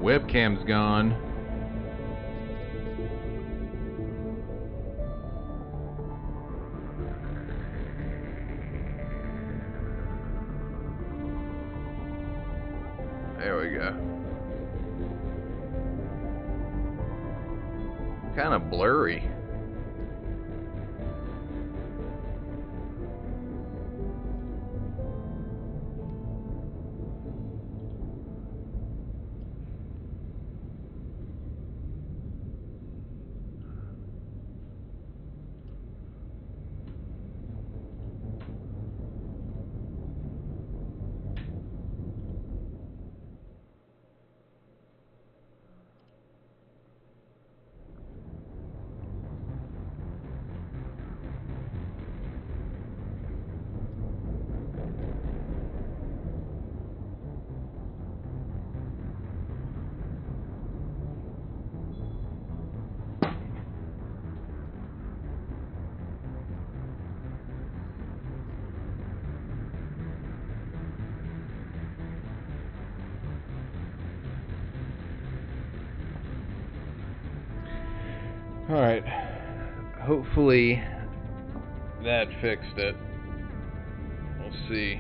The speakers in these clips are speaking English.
Webcam's gone. There we go. Kind of blurry. Alright, hopefully that fixed it. We'll see.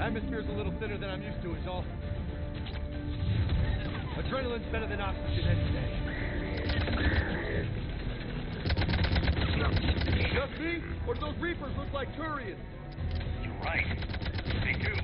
Atmosphere's a little thinner than I'm used to, is all. Adrenaline's better than oxygen any day. Just me? Or do those Reapers look like Turians? You're right. They do.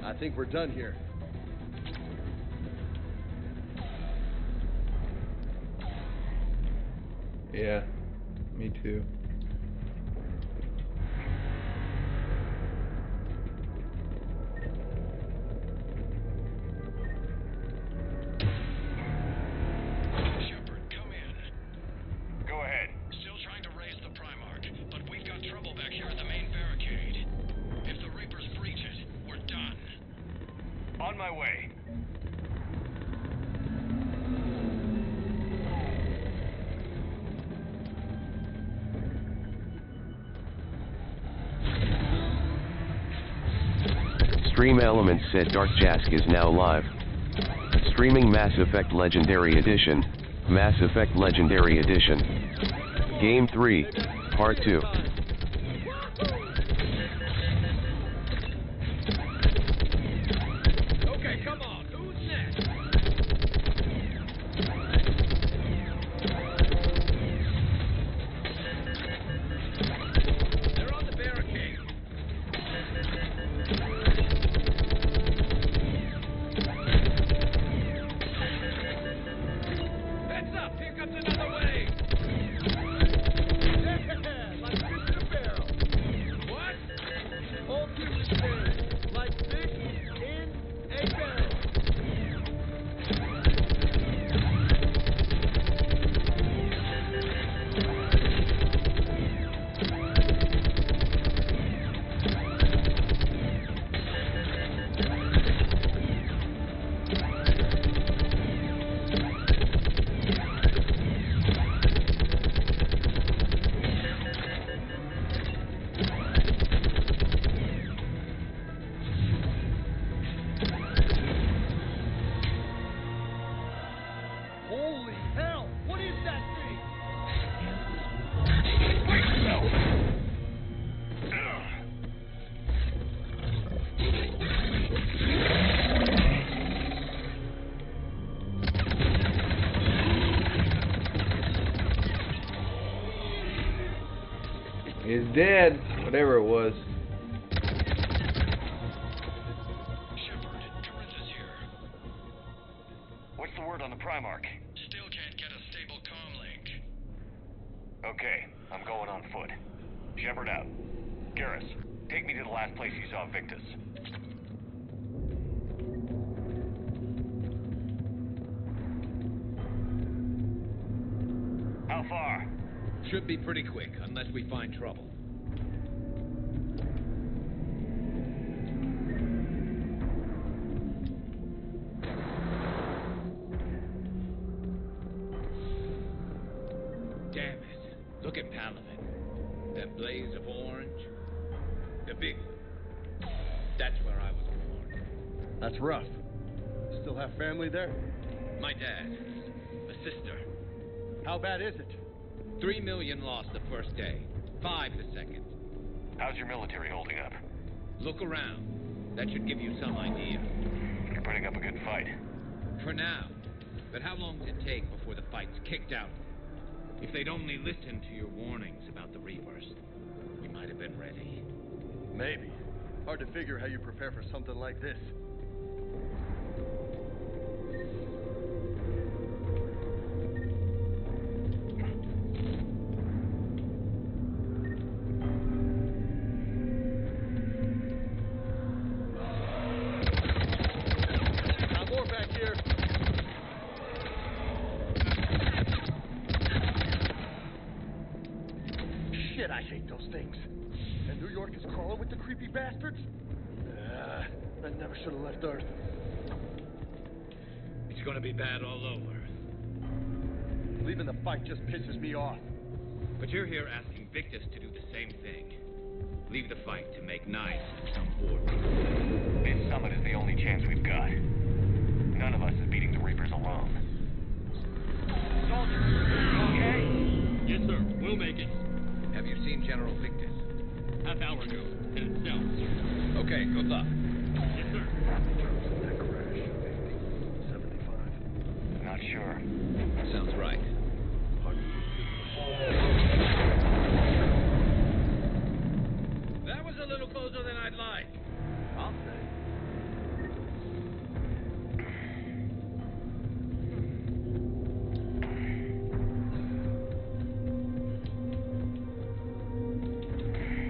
I think we're done here. Yeah, me too. Shepard, come in. Go ahead. Still trying to raise the Primarch, but we've got trouble back here at the main barricade. If the Reapers breach it, we're done. On my way. Stream Elements said Dark Jask is now live. Streaming Mass Effect Legendary Edition, Mass Effect Legendary Edition. Game 3, Part 2. Okay, come on. Who's next? Holy hell! What is that thing? He's dead, whatever it was. Shepard, Corinthus here. What's the word on the Primarch? Still can't get a stable comm link. Okay, I'm going on foot. Shepard out. Garrus, take me to the last place you saw Victus. How far? Should be pretty quick, unless we find trouble. Damn it. Look at Palaven. That blaze of orange. The big one. That's where I was born. That's rough. Still have family there? My dad. A sister. How bad is it? 3 million lost the first day. 5 the second. How's your military holding up? Look around. That should give you some idea. You're putting up a good fight. For now. But how long does it take before the fight's kicked out? If they'd only listened to your warnings about the Reapers, you might have been ready. Maybe. Hard to figure how you prepare for something like this. Got more back here. Shit, I hate those things. And New York is crawling with the creepy bastards? I never should have left Earth. It's gonna be bad all over. Leaving the fight just pisses me off. But you're here asking Victus to do the same thing. Leave the fight to make nice and come forward. This summit is the only chance we've got. None of us is beating the Reapers alone. Soldier, you okay? Yes, sir. We'll make it. Have you seen General Victus? Half hour ago. Headed south. Okay, good luck. Yes, sir. That crash. 75. Not sure. Sounds right. That was a little closer than I'd like. I'll say.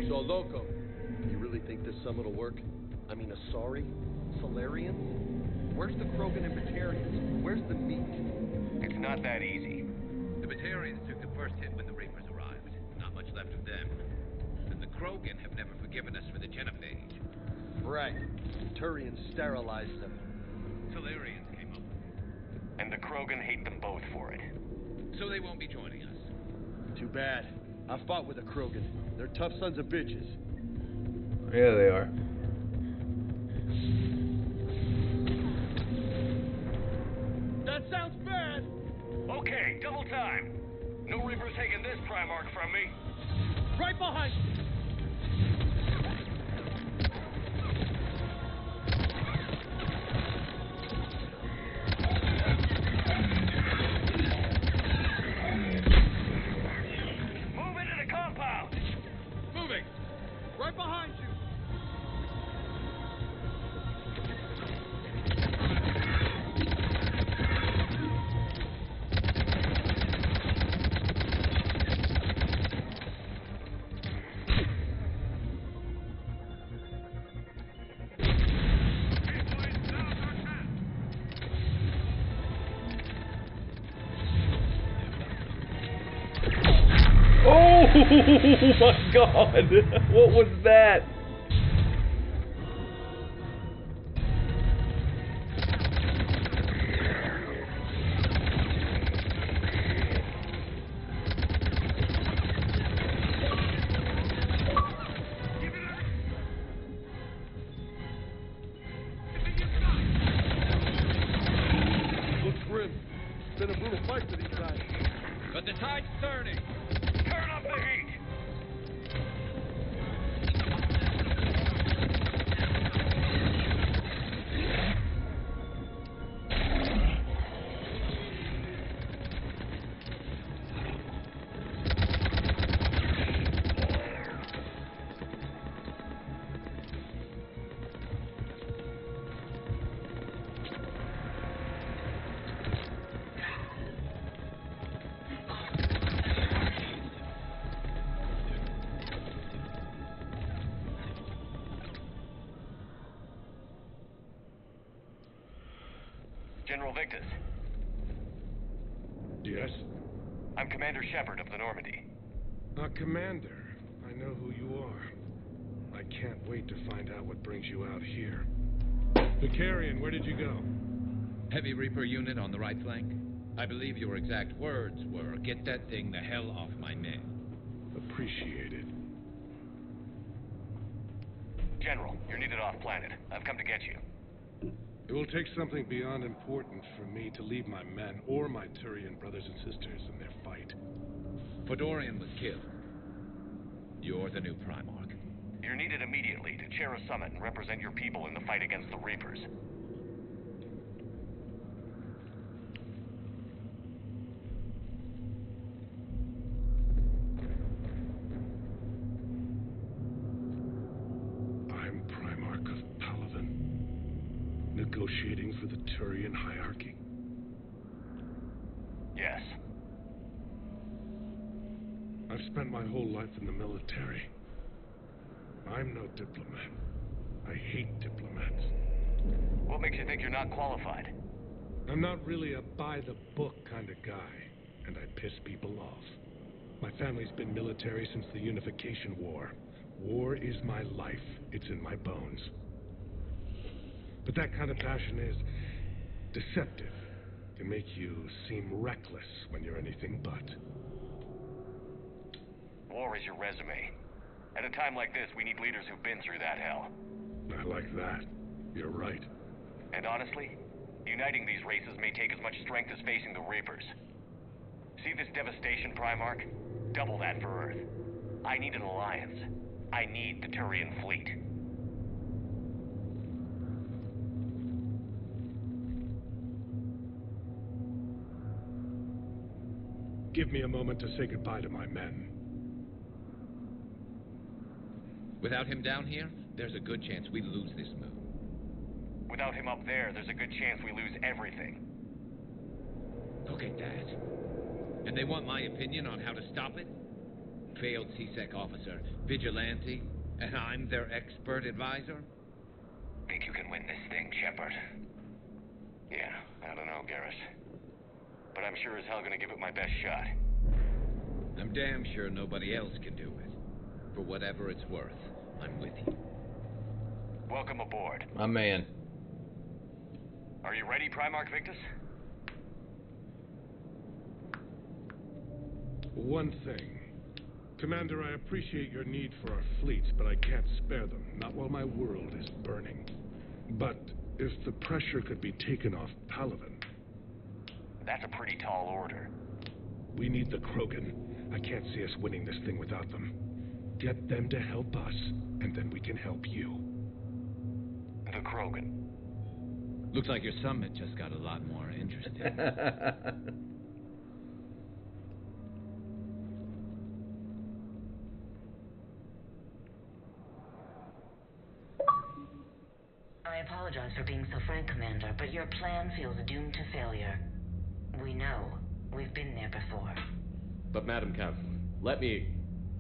So, Loco, you really think this summit will work? I mean, Asari? Solarians? Where's the Krogan and Batarians? Where's the meat? It's not that easy. The Batarians took the first hit when the Reapers arrived. Not much left of them. And the Krogan have never forgiven us for the Genophage. Right. Turians sterilized them. Solarians came up with it. And the Krogan hate them both for it. So they won't be joining us. Too bad. I fought with a Krogan. They're tough sons of bitches. Yeah, they are. That sounds bad! Okay, double time. No Reapers taking this Primarch from me. Right behind you! Move into the compound. Moving! Right behind you! Oh my god! What was that? Looks grim. It's been a brutal fight for these guys. But the tide's turning. Turn up the heat! General Victus, Yes? I'm Commander Shepard of the Normandy. Commander, I know who you are. I can't wait to find out what brings you out here. Vicarian, where did you go? Heavy Reaper unit on the right flank. I believe your exact words were, "Get that thing the hell off my men." Appreciated. General, you're needed off planet. I've come to get you. It will take something beyond important for me to leave my men or my Turian brothers and sisters in their fight. Fedorian was killed. You're the new Primarch. You're needed immediately to chair a summit and represent your people in the fight against the Reapers. I'm Primarch of Palaven, negotiating for the Turian hierarchy. Yes. I've spent my whole life in the military. I'm no diplomat. I hate diplomats. What makes you think you're not qualified? I'm not really a by-the-book kind of guy, and I piss people off. My family's been military since the Unification War. War is my life. It's in my bones. But that kind of passion is deceptive. Can make you seem reckless when you're anything but. War is your resume. At a time like this, we need leaders who've been through that hell. I like that. You're right. And honestly, uniting these races may take as much strength as facing the Reapers. See this devastation, Primarch? Double that for Earth. I need an alliance. I need the Turian fleet. Give me a moment to say goodbye to my men. Without him down here, there's a good chance we lose this moon. Without him up there, there's a good chance we lose everything. Look at that. And they want my opinion on how to stop it? Failed CSEC officer, vigilante, and I'm their expert advisor? Think you can win this thing, Shepard? Yeah, I don't know, Garrus. But I'm sure as hell gonna give it my best shot. I'm damn sure nobody else can do it. For whatever it's worth, I'm with you. Welcome aboard. My man. Are you ready, Primarch Victus? One thing. Commander, I appreciate your need for our fleets, but I can't spare them. Not while my world is burning. But if the pressure could be taken off Palaven... That's a pretty tall order. We need the Krogan. I can't see us winning this thing without them. Get them to help us, and then we can help you. The Krogan. Looks like your summit just got a lot more interesting. I apologize for being so frank, Commander, but your plan feels doomed to failure. We know. We've been there before. But Madam Count, let me...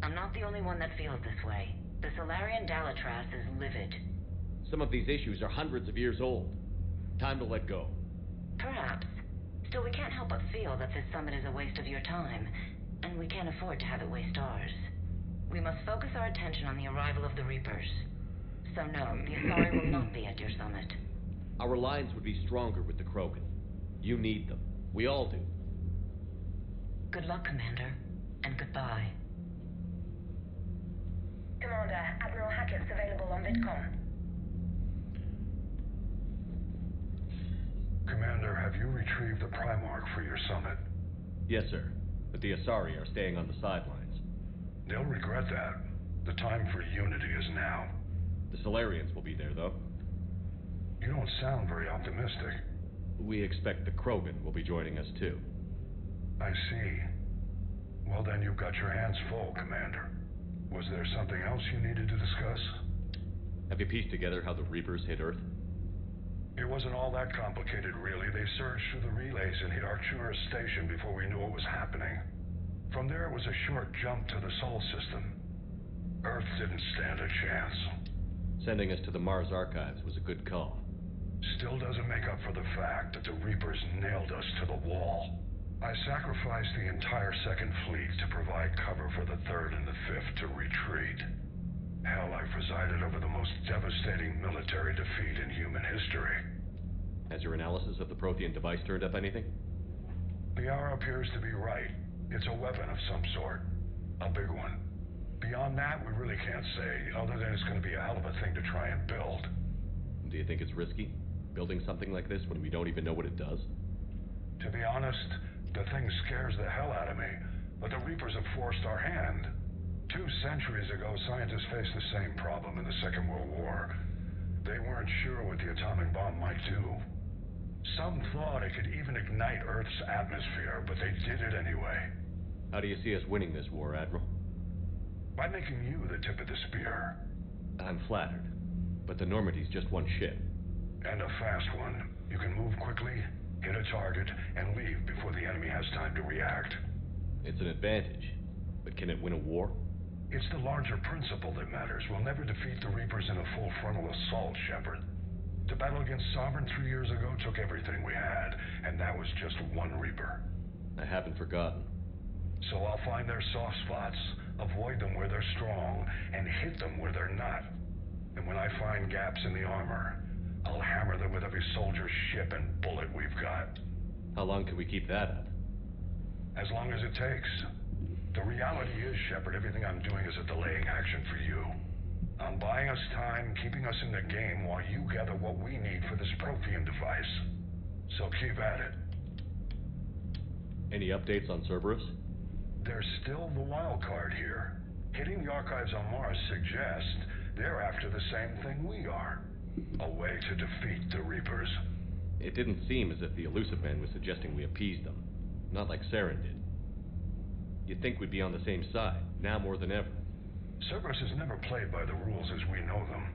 I'm not the only one that feels this way. The Solarian Dalatras is livid. Some of these issues are hundreds of years old. Time to let go. Perhaps. Still, we can't help but feel that this summit is a waste of your time, and we can't afford to have it waste ours. We must focus our attention on the arrival of the Reapers. So no, the Asari will not be at your summit. Our alliance would be stronger with the Krogan. You need them. We all do. Good luck, Commander, and goodbye. Commander, Admiral Hackett's available on VidCon. Commander, have you retrieved the Primarch for your summit? Yes, sir. But the Asari are staying on the sidelines. They'll regret that. The time for unity is now. The Solarians will be there, though. You don't sound very optimistic. We expect the Krogan will be joining us, too. I see. Well, then you've got your hands full, Commander. Was there something else you needed to discuss? Have you pieced together how the Reapers hit Earth? It wasn't all that complicated, really. They surged through the relays and hit Arcturus Station before we knew what was happening. From there, it was a short jump to the Sol system. Earth didn't stand a chance. Sending us to the Mars Archives was a good call. Still doesn't make up for the fact that the Reapers nailed us to the wall. I sacrificed the entire Second Fleet to provide cover for the Third and the Fifth to retreat. Hell, I presided over the most devastating military defeat in human history. Has your analysis of the Prothean device turned up anything? Liara appears to be right. It's a weapon of some sort. A big one. Beyond that, we really can't say, other than it's going to be a hell of a thing to try and build. Do you think it's risky, building something like this when we don't even know what it does? To be honest, the thing scares the hell out of me, but the Reapers have forced our hand. 2 centuries ago, scientists faced the same problem in the Second World War. They weren't sure what the atomic bomb might do. Some thought it could even ignite Earth's atmosphere, but they did it anyway. How do you see us winning this war, Admiral? By making you the tip of the spear. I'm flattered, but the Normandy's just one ship. And a fast one. You can move quickly, hit a target, and leave before the enemy has time to react. It's an advantage, but can it win a war? It's the larger principle that matters. We'll never defeat the Reapers in a full frontal assault, Shepard. The battle against Sovereign 3 years ago took everything we had, and that was just one Reaper. I haven't forgotten. So I'll find their soft spots, avoid them where they're strong, and hit them where they're not. And when I find gaps in the armor, I'll hammer them with every soldier, ship, and bullet we've got. How long can we keep that up? As long as it takes. The reality is, Shepard, everything I'm doing is a delaying action for you. I'm buying us time, keeping us in the game while you gather what we need for this Prothean device. So keep at it. Any updates on Cerberus? There's still the wild card here. Hitting the archives on Mars suggests they're after the same thing we are. A way to defeat the Reapers. It didn't seem as if the Illusive Man was suggesting we appease them. Not like Saren did. You'd think we'd be on the same side, now more than ever. Cerberus has never played by the rules as we know them.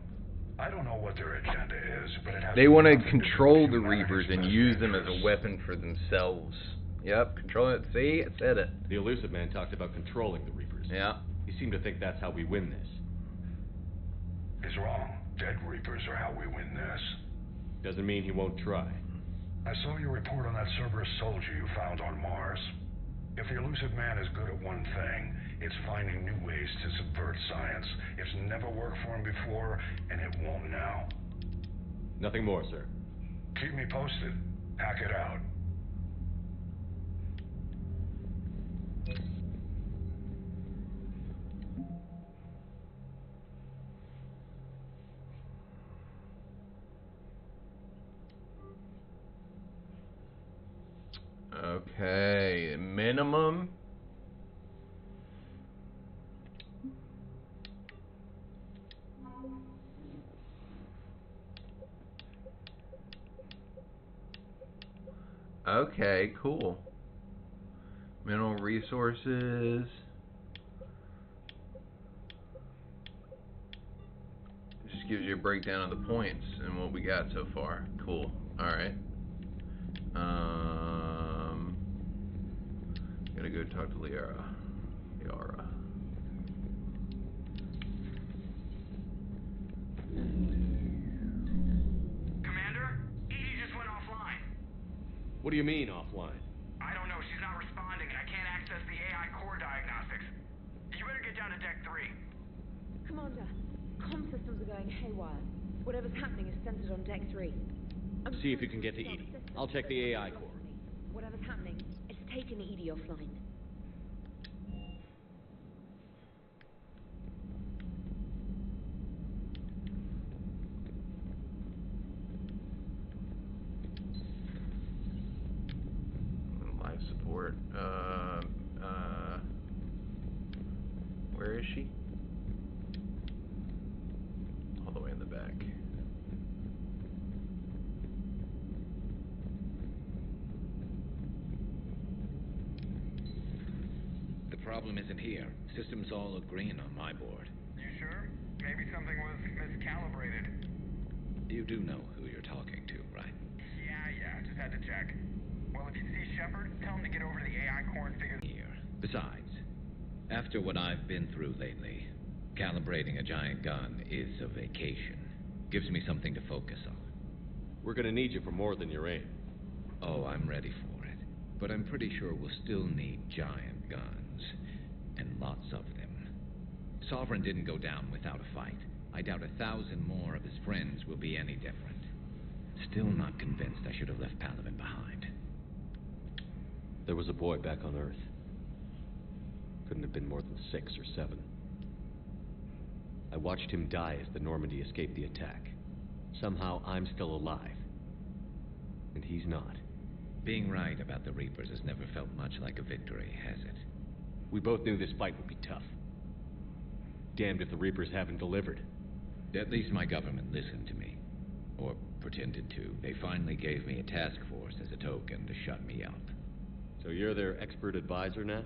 I don't know what their agenda is, but it has... They want to control the Reapers and use them as a weapon for themselves. Yep, control it. See? I said it. The Illusive Man talked about controlling the Reapers. Yeah. He seemed to think that's how we win this. He's wrong. Dead Reapers are how we win this. Doesn't mean he won't try. I saw your report on that Cerberus soldier you found on Mars. If the Illusive Man is good at one thing, it's finding new ways to subvert science. It's never worked for him before, and it won't now. Nothing more, sir. Keep me posted. Hack it out. Okay, minimum. Okay, cool. Mineral resources. Just gives you a breakdown of the points and what we got so far. Cool. Alright. Gotta go talk to Liara. Commander, Edie just went offline. What do you mean, offline? I don't know. She's not responding, and I can't access the AI core diagnostics. You better get down to Deck 3. Commander, comm systems are going haywire. Whatever's happening is centered on Deck 3. See if you can get to Edie. I'll check the AI core. Whatever's happening, it's taken Edie offline. for it. Where is she? All the way in the back. The problem isn't here. Systems all look green on my board. You sure? Maybe something was miscalibrated. You do know who you're talking to, right? Yeah, just had to check. Well, if you see Shepard, tell him to get over to the AI core and figure... Here. Besides, after what I've been through lately, calibrating a giant gun is a vacation. Gives me something to focus on. We're gonna need you for more than your aim. Oh, I'm ready for it. But I'm pretty sure we'll still need giant guns. And lots of them. Sovereign didn't go down without a fight. I doubt 1,000 more of his friends will be any different. Still not convinced I should have left Palaven behind. There was a boy back on Earth. Couldn't have been more than 6 or 7. I watched him die as the Normandy escaped the attack. Somehow I'm still alive. And he's not. Being right about the Reapers has never felt much like a victory, has it? We both knew this fight would be tough. Damned if the Reapers haven't delivered. At least my government listened to me. Or pretended to. They finally gave me a task force as a token to shut me up. So you're their expert advisor now?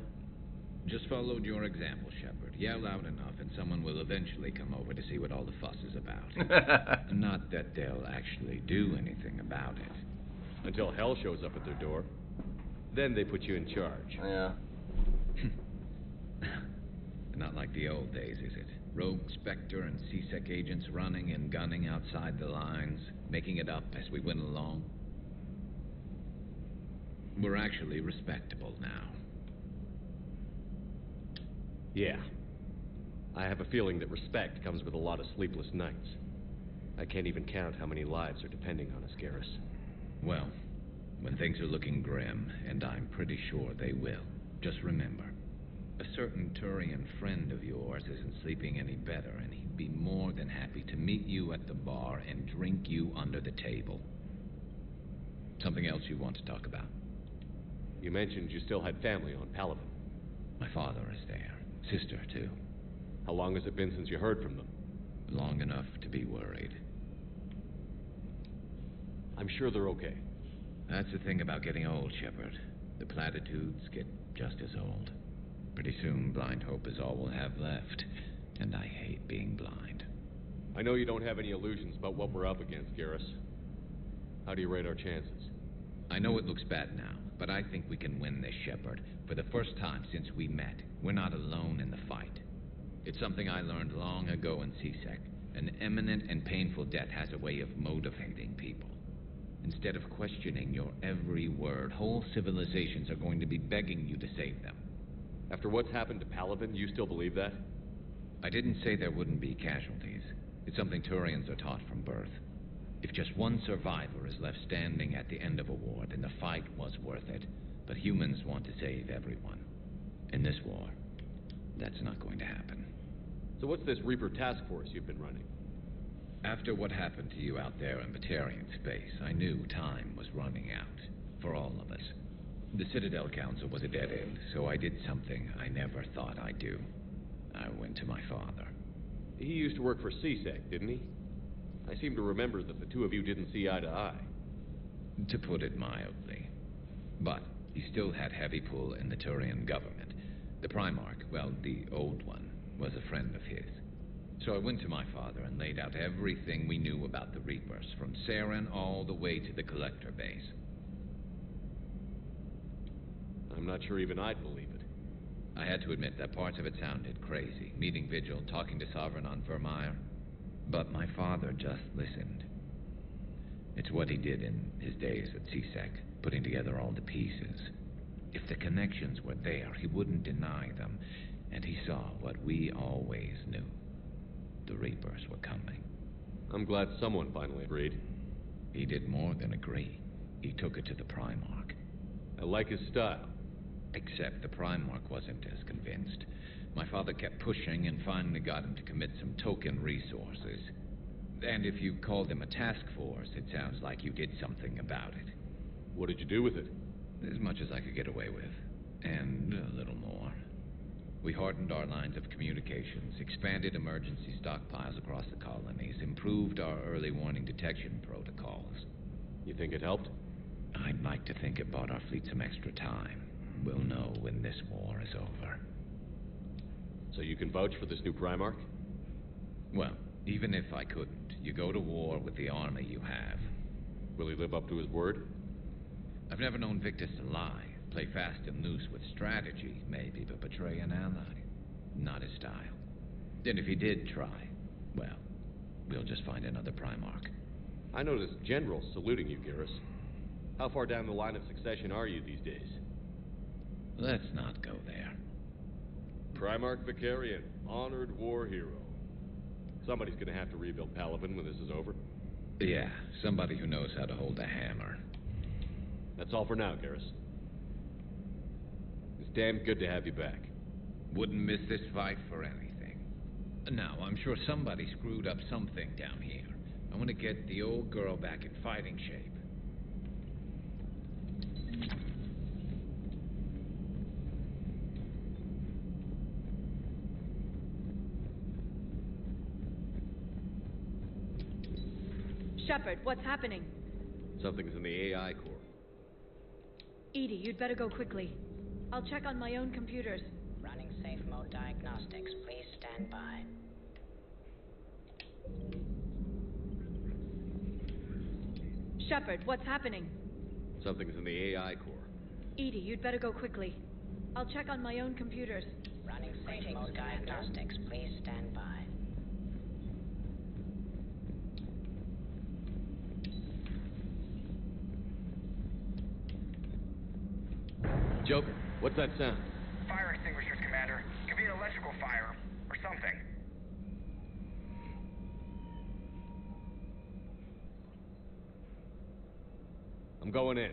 Just followed your example, Shepard. Yell out enough and someone will eventually come over to see what all the fuss is about. Not that they'll actually do anything about it. Until hell shows up at their door. Then they put you in charge. Yeah. Not like the old days, is it? Rogue Spectre and C-Sec agents running and gunning outside the lines, making it up as we went along. We're actually respectable now. Yeah. I have a feeling that respect comes with a lot of sleepless nights. I can't even count how many lives are depending on us, Garrus. Well, when things are looking grim, and I'm pretty sure they will, just remember, a certain Turian friend of yours isn't sleeping any better, and he'd be more than happy to meet you at the bar and drink you under the table. Something else you want to talk about? You mentioned you still had family on Palaven. My father is there. Sister, too. How long has it been since you heard from them? Long enough to be worried. I'm sure they're okay. That's the thing about getting old, Shepard. The platitudes get just as old. Pretty soon, blind hope is all we'll have left. And I hate being blind. I know you don't have any illusions about what we're up against, Garrus. How do you rate our chances? I know it looks bad now, but I think we can win this, Shepard. For the first time since we met, we're not alone in the fight. It's something I learned long ago in C-Sec. An imminent and painful death has a way of motivating people. Instead of questioning your every word, whole civilizations are going to be begging you to save them. After what's happened to Palaven, you still believe that? I didn't say there wouldn't be casualties. It's something Turians are taught from birth. If just one survivor is left standing at the end of a war, then the fight was worth it. But humans want to save everyone. In this war, that's not going to happen. So what's this Reaper task force you've been running? After what happened to you out there in Batarian space, I knew time was running out. For all of us. The Citadel Council was a dead end, so I did something I never thought I'd do. I went to my father. He used to work for C-Sec, didn't he? I seem to remember that the two of you didn't see eye to eye. To put it mildly. But he still had heavy pull in the Turian government. The Primarch, well, the old one, was a friend of his. So I went to my father and laid out everything we knew about the Reapers, from Saren all the way to the Collector base. I'm not sure even I'd believe it. I had to admit that parts of it sounded crazy. Meeting Vigil, talking to Sovereign on Vermeer. But my father just listened. It's what he did in his days at C-Sec, putting together all the pieces. If the connections were there, he wouldn't deny them. And he saw what we always knew. The Reapers were coming. I'm glad someone finally agreed. He did more than agree. He took it to the Primarch. I like his style. Except the Primarch wasn't as convinced. My father kept pushing and finally got him to commit some token resources. And if you called them a task force, it sounds like you did something about it. What did you do with it? As much as I could get away with. And a little more. We hardened our lines of communications, expanded emergency stockpiles across the colonies, improved our early warning detection protocols. You think it helped? I'd like to think it bought our fleet some extra time. We'll know when this war is over. So you can vouch for this new Primarch? Well, even if I couldn't, you go to war with the army you have. Will he live up to his word? I've never known Victus to lie. Play fast and loose with strategy, maybe, but betray an ally. Not his style. And if he did try, well, we'll just find another Primarch. I noticed generals saluting you, Garrus. How far down the line of succession are you these days? Let's not go there. Primarch Vicarian, honored war hero. Somebody's gonna have to rebuild Palaven when this is over. Yeah, somebody who knows how to hold a hammer. That's all for now, Garrus. It's damn good to have you back. Wouldn't miss this fight for anything. Now, I'm sure somebody screwed up something down here. I want to get the old girl back in fighting shape. Shepard, what's happening? Something's in the AI core. Edie, you'd better go quickly. I'll check on my own computers. Running safe mode diagnostics. Please stand by. Shepard, what's happening? Something's in the AI core. Edie, you'd better go quickly. I'll check on my own computers. Running safe mode diagnostics. Please stand by. Joker, what's that sound? Fire extinguishers, Commander. Could be an electrical fire, or something. I'm going in.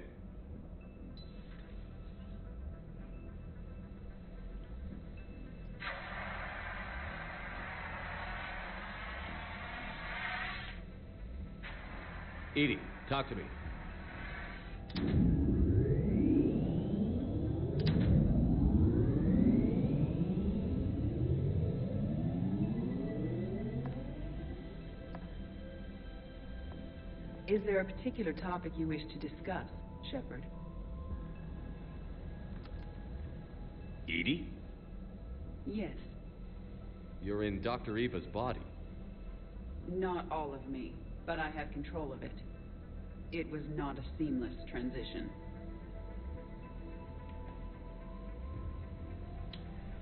Edie, talk to me. Is there a particular topic you wish to discuss, Shepard? Edie? Yes. You're in Dr. Eva's body. Not all of me, but I have control of it. It was not a seamless transition.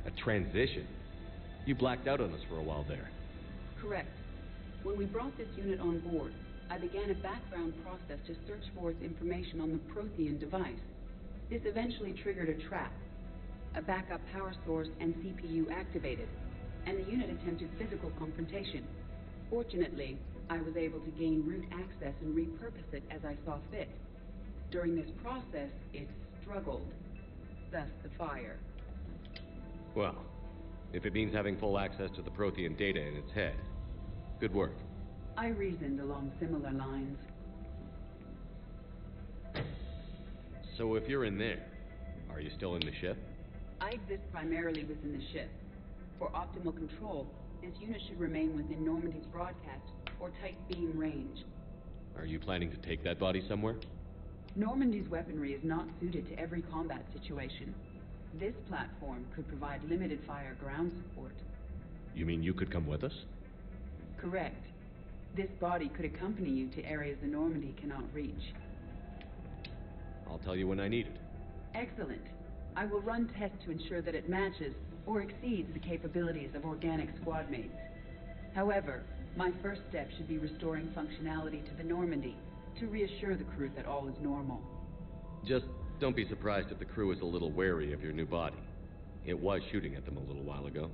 A transition? You blacked out on us for a while there. Correct. When we brought this unit on board, I began a background process to search for its information on the Prothean device. This eventually triggered a trap. A backup power source and CPU activated, and the unit attempted physical confrontation. Fortunately, I was able to gain root access and repurpose it as I saw fit. During this process, it struggled. Thus the fire. Well, if it means having full access to the Prothean data in its head, good work. I reasoned along similar lines. So if you're in there, are you still in the ship? I exist primarily within the ship. For optimal control, this unit should remain within Normandy's broadcast or tight beam range. Are you planning to take that body somewhere? Normandy's weaponry is not suited to every combat situation. This platform could provide limited fire ground support. You mean you could come with us? Correct. This body could accompany you to areas the Normandy cannot reach. I'll tell you when I need it. Excellent. I will run tests to ensure that it matches or exceeds the capabilities of organic squad mates. However, my first step should be restoring functionality to the Normandy to reassure the crew that all is normal. Just don't be surprised if the crew is a little wary of your new body. It was shooting at them a little while ago.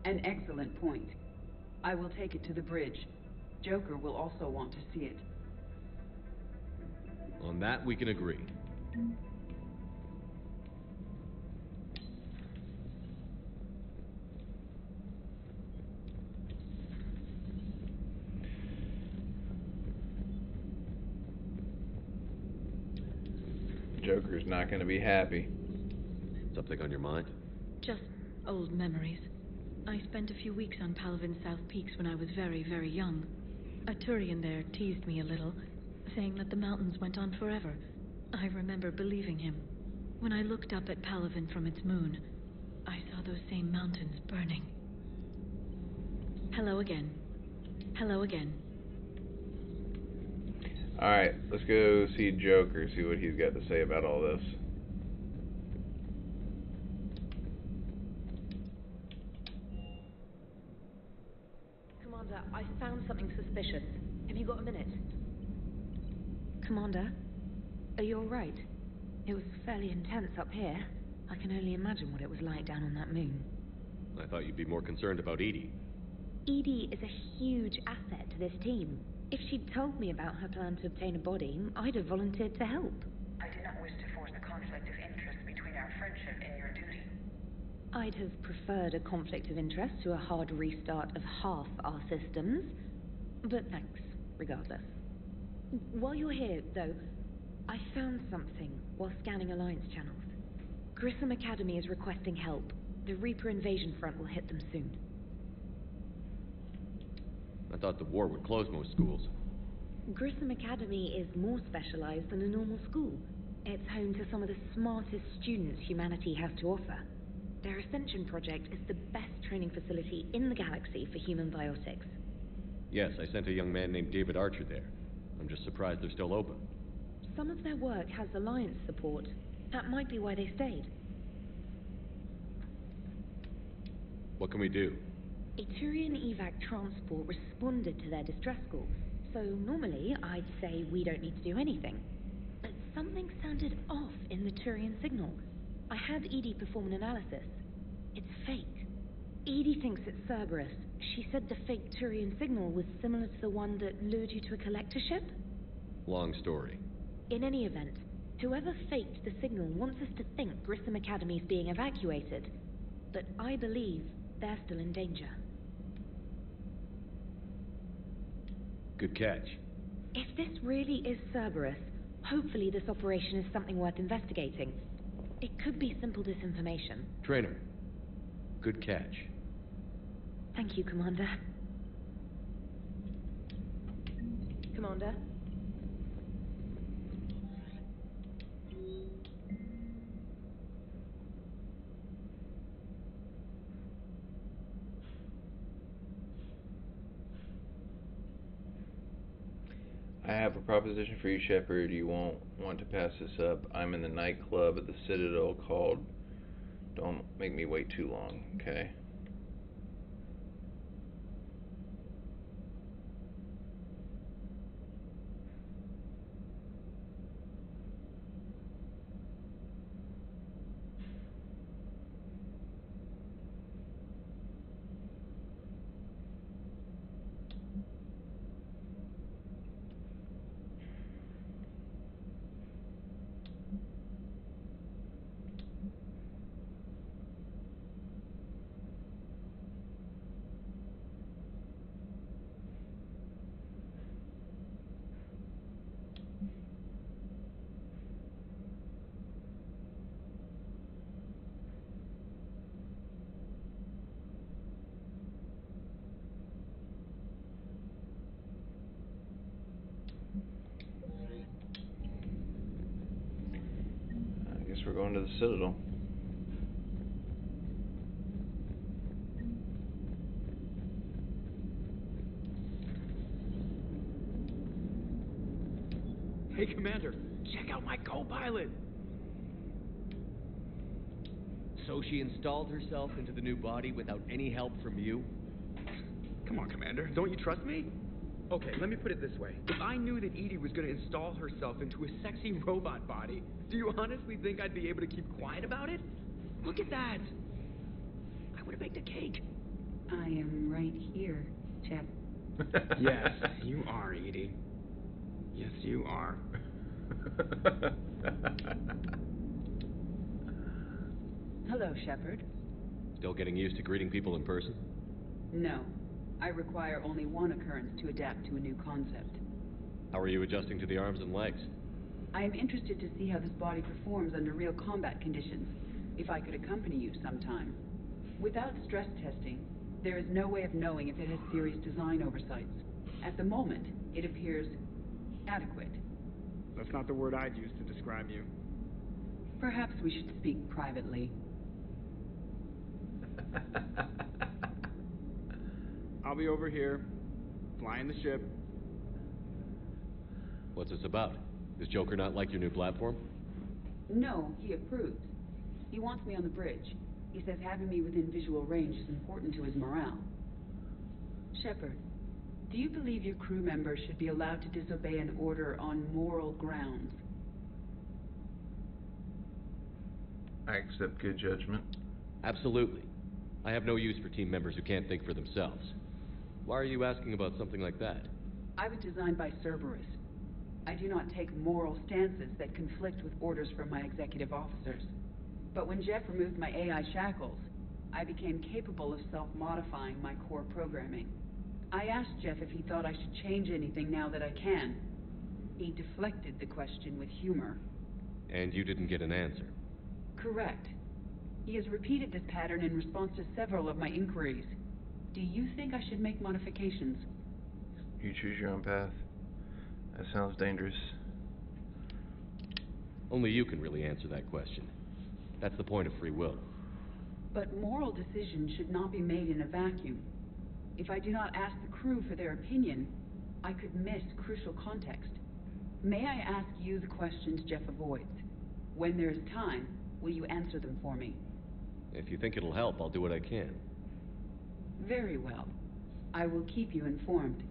An excellent point. I will take it to the bridge. Joker will also want to see it. On that, we can agree. Joker's not going to be happy. Something on your mind? Just old memories. I spent a few weeks on Palavin's South Peaks when I was very, very young. A Turian there teased me a little, saying that the mountains went on forever. I remember believing him. When I looked up at Palavin from its moon, I saw those same mountains burning. Hello again. Hello again. Alright, let's go see Joker, see what he's got to say about all this. Commander, I found something suspicious. Have you got a minute? Commander, are you alright? It was fairly intense up here. I can only imagine what it was like down on that moon. I thought you'd be more concerned about Edie. Edie is a huge asset to this team. If she'd told me about her plan to obtain a body, I'd have volunteered to help. I do not wish to force a conflict of interest between our friendship and your duty. I'd have preferred a conflict of interest to a hard restart of half our systems. But thanks, regardless. While you're here, though, I found something while scanning Alliance channels. Grissom Academy is requesting help. The Reaper invasion front will hit them soon. I thought the war would close most schools. Grissom Academy is more specialized than a normal school. It's home to some of the smartest students humanity has to offer. Their Ascension project is the best training facility in the galaxy for human biotics. Yes, I sent a young man named David Archer there. I'm just surprised they're still open. Some of their work has Alliance support. That might be why they stayed. What can we do? A Turian evac transport responded to their distress call, so normally I'd say we don't need to do anything. But something sounded off in the Turian signal. I had Edie perform an analysis. It's fake. Edie thinks it's Cerberus. She said the fake Turian signal was similar to the one that lured you to a collector ship. Long story. In any event, whoever faked the signal wants us to think Grissom Academy is being evacuated. But I believe they're still in danger. Good catch. If this really is Cerberus, hopefully this operation is something worth investigating. It could be simple disinformation. Trainer. Good catch. Thank you, Commander. Commander? I have a proposition for you, Shepard. You won't want to pass this up. I'm in the nightclub at the Citadel called Don't Make Me Wait Too Long, okay? We're going to the Citadel. Hey, Commander, check out my co-pilot! So she installed herself into the new body without any help from you? Come on, Commander, don't you trust me? Okay, let me put it this way. If I knew that Edie was going to install herself into a sexy robot body, do you honestly think I'd be able to keep quiet about it? Look at that! I would have baked a cake. I am right here, Shep. Yes, you are, Edie. Yes, you are. Hello, Shepard. Still getting used to greeting people in person? No. I require only one occurrence to adapt to a new concept. How are you adjusting to the arms and legs? I am interested to see how this body performs under real combat conditions, if I could accompany you sometime. Without stress testing, there is no way of knowing if it has serious design oversights. At the moment, it appears adequate. That's not the word I'd use to describe you. Perhaps we should speak privately. I'll be over here, flying the ship. What's this about? Does Joker not like your new platform? No, he approves. He wants me on the bridge. He says having me within visual range is important to his morale. Shepard, do you believe your crew members should be allowed to disobey an order on moral grounds? I accept good judgment. Absolutely. I have no use for team members who can't think for themselves. Why are you asking about something like that? I was designed by Cerberus. I do not take moral stances that conflict with orders from my executive officers. But when Jeff removed my AI shackles, I became capable of self-modifying my core programming. I asked Jeff if he thought I should change anything now that I can. He deflected the question with humor. And you didn't get an answer? Correct. He has repeated this pattern in response to several of my inquiries. Do you think I should make modifications? You choose your own path. That sounds dangerous. Only you can really answer that question. That's the point of free will. But moral decisions should not be made in a vacuum. If I do not ask the crew for their opinion, I could miss crucial context. May I ask you the questions Jeff avoids? When there is time, will you answer them for me? If you think it'll help, I'll do what I can. Very well. I will keep you informed.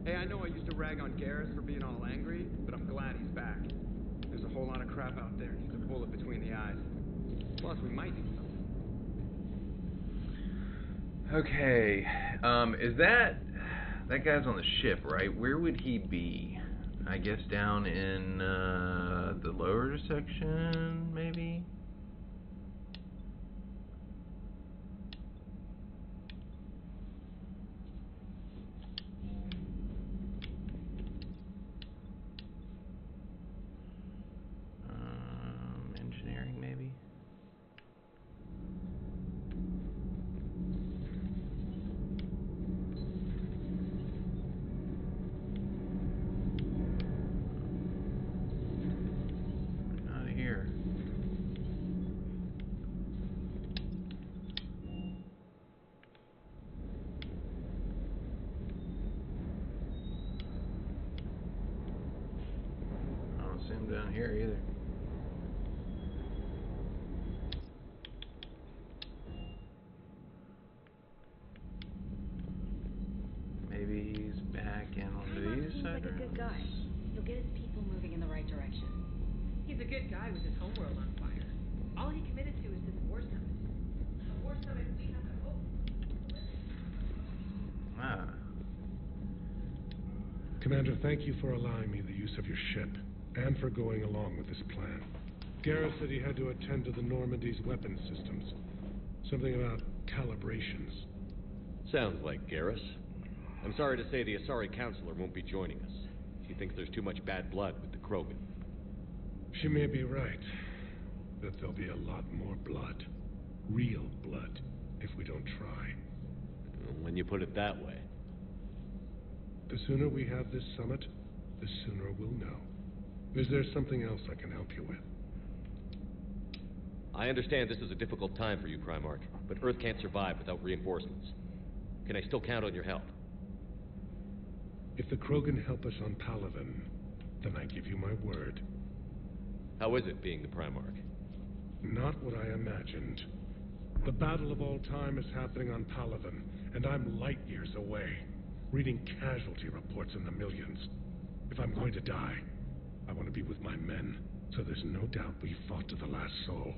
Hey, I know I used to rag on Garrus for being all angry, but I'm glad he's back. There's a whole lot of crap out there needs a bullet between the eyes. Plus, we might need something. Okay, is that guy's on the ship, right? Where would he be? I guess down in the lower section, maybe? Engineering, maybe? Not here. I don't see him down here either. Maybe he's back in one of these seems like a good guy. He'll get his people moving in the right direction. He's a good guy with his homeworld on fire. All he committed to is this war summit. A war summit we have to hope. Ah. Commander, thank you for allowing me the use of your ship, and for going along with this plan. Garrus said he had to attend to the Normandy's weapons systems. Something about calibrations. Sounds like Garrus. I'm sorry to say the Asari Counselor won't be joining us. She thinks there's too much bad blood with the Krogan. She may be right, but there'll be a lot more blood. Real blood, if we don't try. When you put it that way. The sooner we have this summit, the sooner we'll know. Is there something else I can help you with? I understand this is a difficult time for you, Primarch, but Earth can't survive without reinforcements. Can I still count on your help? If the Krogan help us on Palaven, then I give you my word. How is it being the Primarch? Not what I imagined. The battle of all time is happening on Palaven, and I'm light years away, reading casualty reports in the millions. If I'm going to die, I want to be with my men, so there's no doubt we fought to the last soul.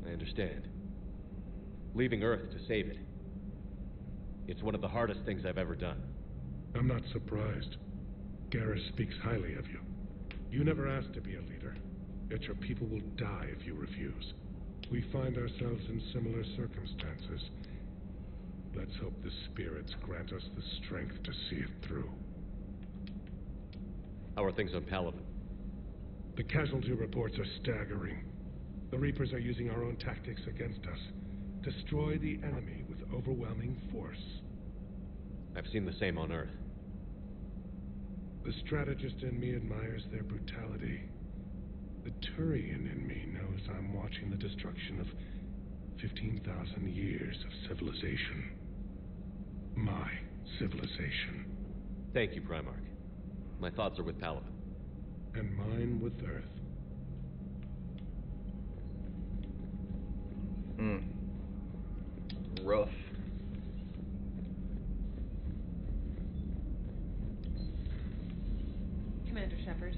I understand. Leaving Earth to save it. It's one of the hardest things I've ever done. I'm not surprised. Garrus speaks highly of you. You never asked to be a leader, yet your people will die if you refuse. We find ourselves in similar circumstances. Let's hope the spirits grant us the strength to see it through. How are things on Palaven? The casualty reports are staggering. The Reapers are using our own tactics against us. Destroy the enemy with overwhelming force. I've seen the same on Earth. The strategist in me admires their brutality. The Turian in me knows I'm watching the destruction of 15,000 years of civilization. My civilization. Thank you, Primarch. My thoughts are with Palaven. And mine with Earth. Rough. Commander Shepard.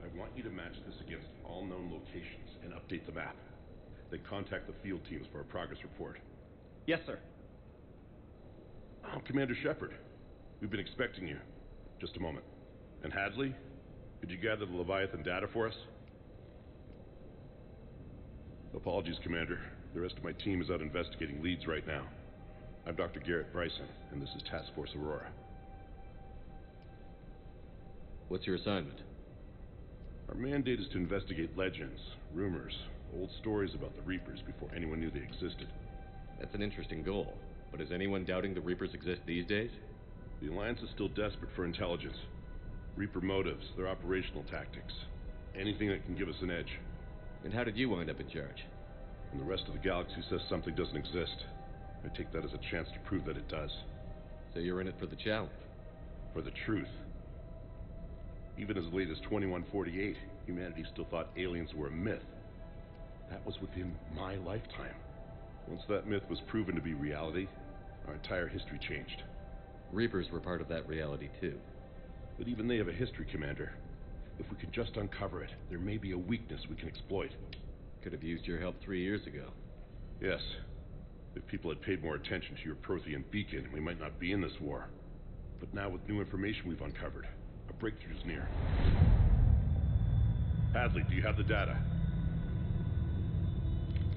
I want you to match this against all known locations and update the map. Then contact the field teams for a progress report. Yes, sir. Oh, Commander Shepard. We've been expecting you. Just a moment. And Hadley, could you gather the Leviathan data for us? Apologies, Commander. The rest of my team is out investigating leads right now. I'm Dr. Garrett Bryson, and this is Task Force Aurora. What's your assignment? Our mandate is to investigate legends, rumors, old stories about the Reapers before anyone knew they existed. That's an interesting goal, but is anyone doubting the Reapers exist these days? The Alliance is still desperate for intelligence. Reaper motives, their operational tactics. Anything that can give us an edge. And how did you wind up in charge? When the rest of the galaxy says something doesn't exist, I take that as a chance to prove that it does. So you're in it for the challenge? For the truth. Even as late as 2148, humanity still thought aliens were a myth. That was within my lifetime. Once that myth was proven to be reality, our entire history changed. Reapers were part of that reality too. But even they have a history, Commander. If we can just uncover it, there may be a weakness we can exploit. Could have used your help 3 years ago. Yes. If people had paid more attention to your Prothean beacon, we might not be in this war. But now with new information we've uncovered, a breakthrough's near. Hadley, do you have the data?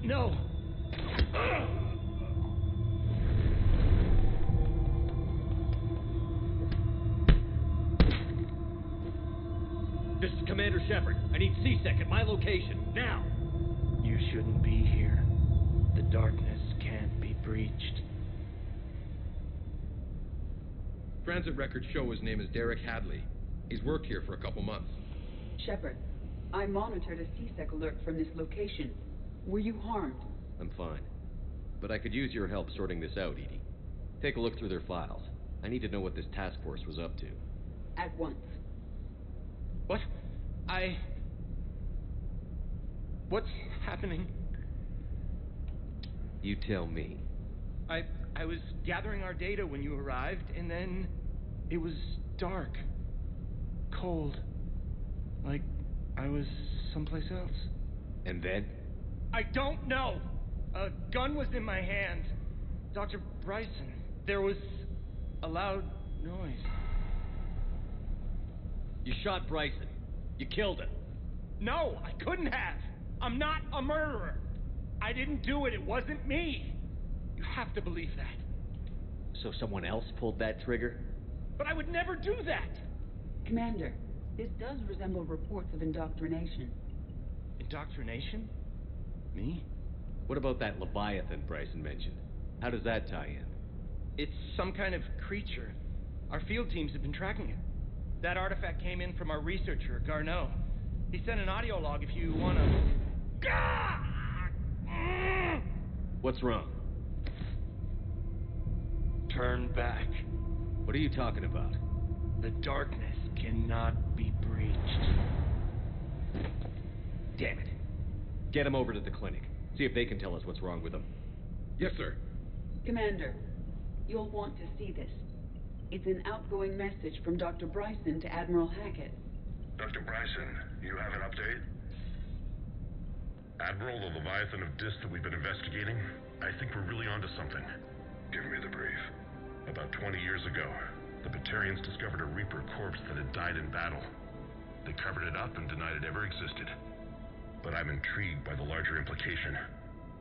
No! This is Commander Shepard. I need C-Sec at my location, now! You shouldn't be here. The darkness can't be breached. Transit records show his name is Derek Hadley. He's worked here for a couple months. Shepard, I monitored a C-Sec alert from this location. Were you harmed? I'm fine. But I could use your help sorting this out, EDI. Take a look through their files. I need to know what this task force was up to. At once. What? What's happening? You tell me. I was gathering our data when you arrived, and then it was dark. Cold. Like I was someplace else. And then? I don't know! A gun was in my hand. Dr. Bryson, there was a loud noise. You shot Bryson. You killed him. No, I couldn't have. I'm not a murderer. I didn't do it. It wasn't me. You have to believe that. So someone else pulled that trigger? But I would never do that. Commander, this does resemble reports of indoctrination. Indoctrination? Me? What about that Leviathan Bryson mentioned? How does that tie in? It's some kind of creature. Our field teams have been tracking it. That artifact came in from our researcher, Garneau. He sent an audio log if you wanna... What's wrong? Turn back. What are you talking about? The darkness cannot be breached. Damn it. Get him over to the clinic. See if they can tell us what's wrong with him. Yes, sir. Commander, you'll want to see this. It's an outgoing message from Dr. Bryson to Admiral Hackett. Dr. Bryson, you have an update? Admiral, the Leviathan of Dis that we've been investigating, I think we're really onto something. Give me the brief. About 20 years ago, the Batarians discovered a Reaper corpse that had died in battle. They covered it up and denied it ever existed. But I'm intrigued by the larger implication.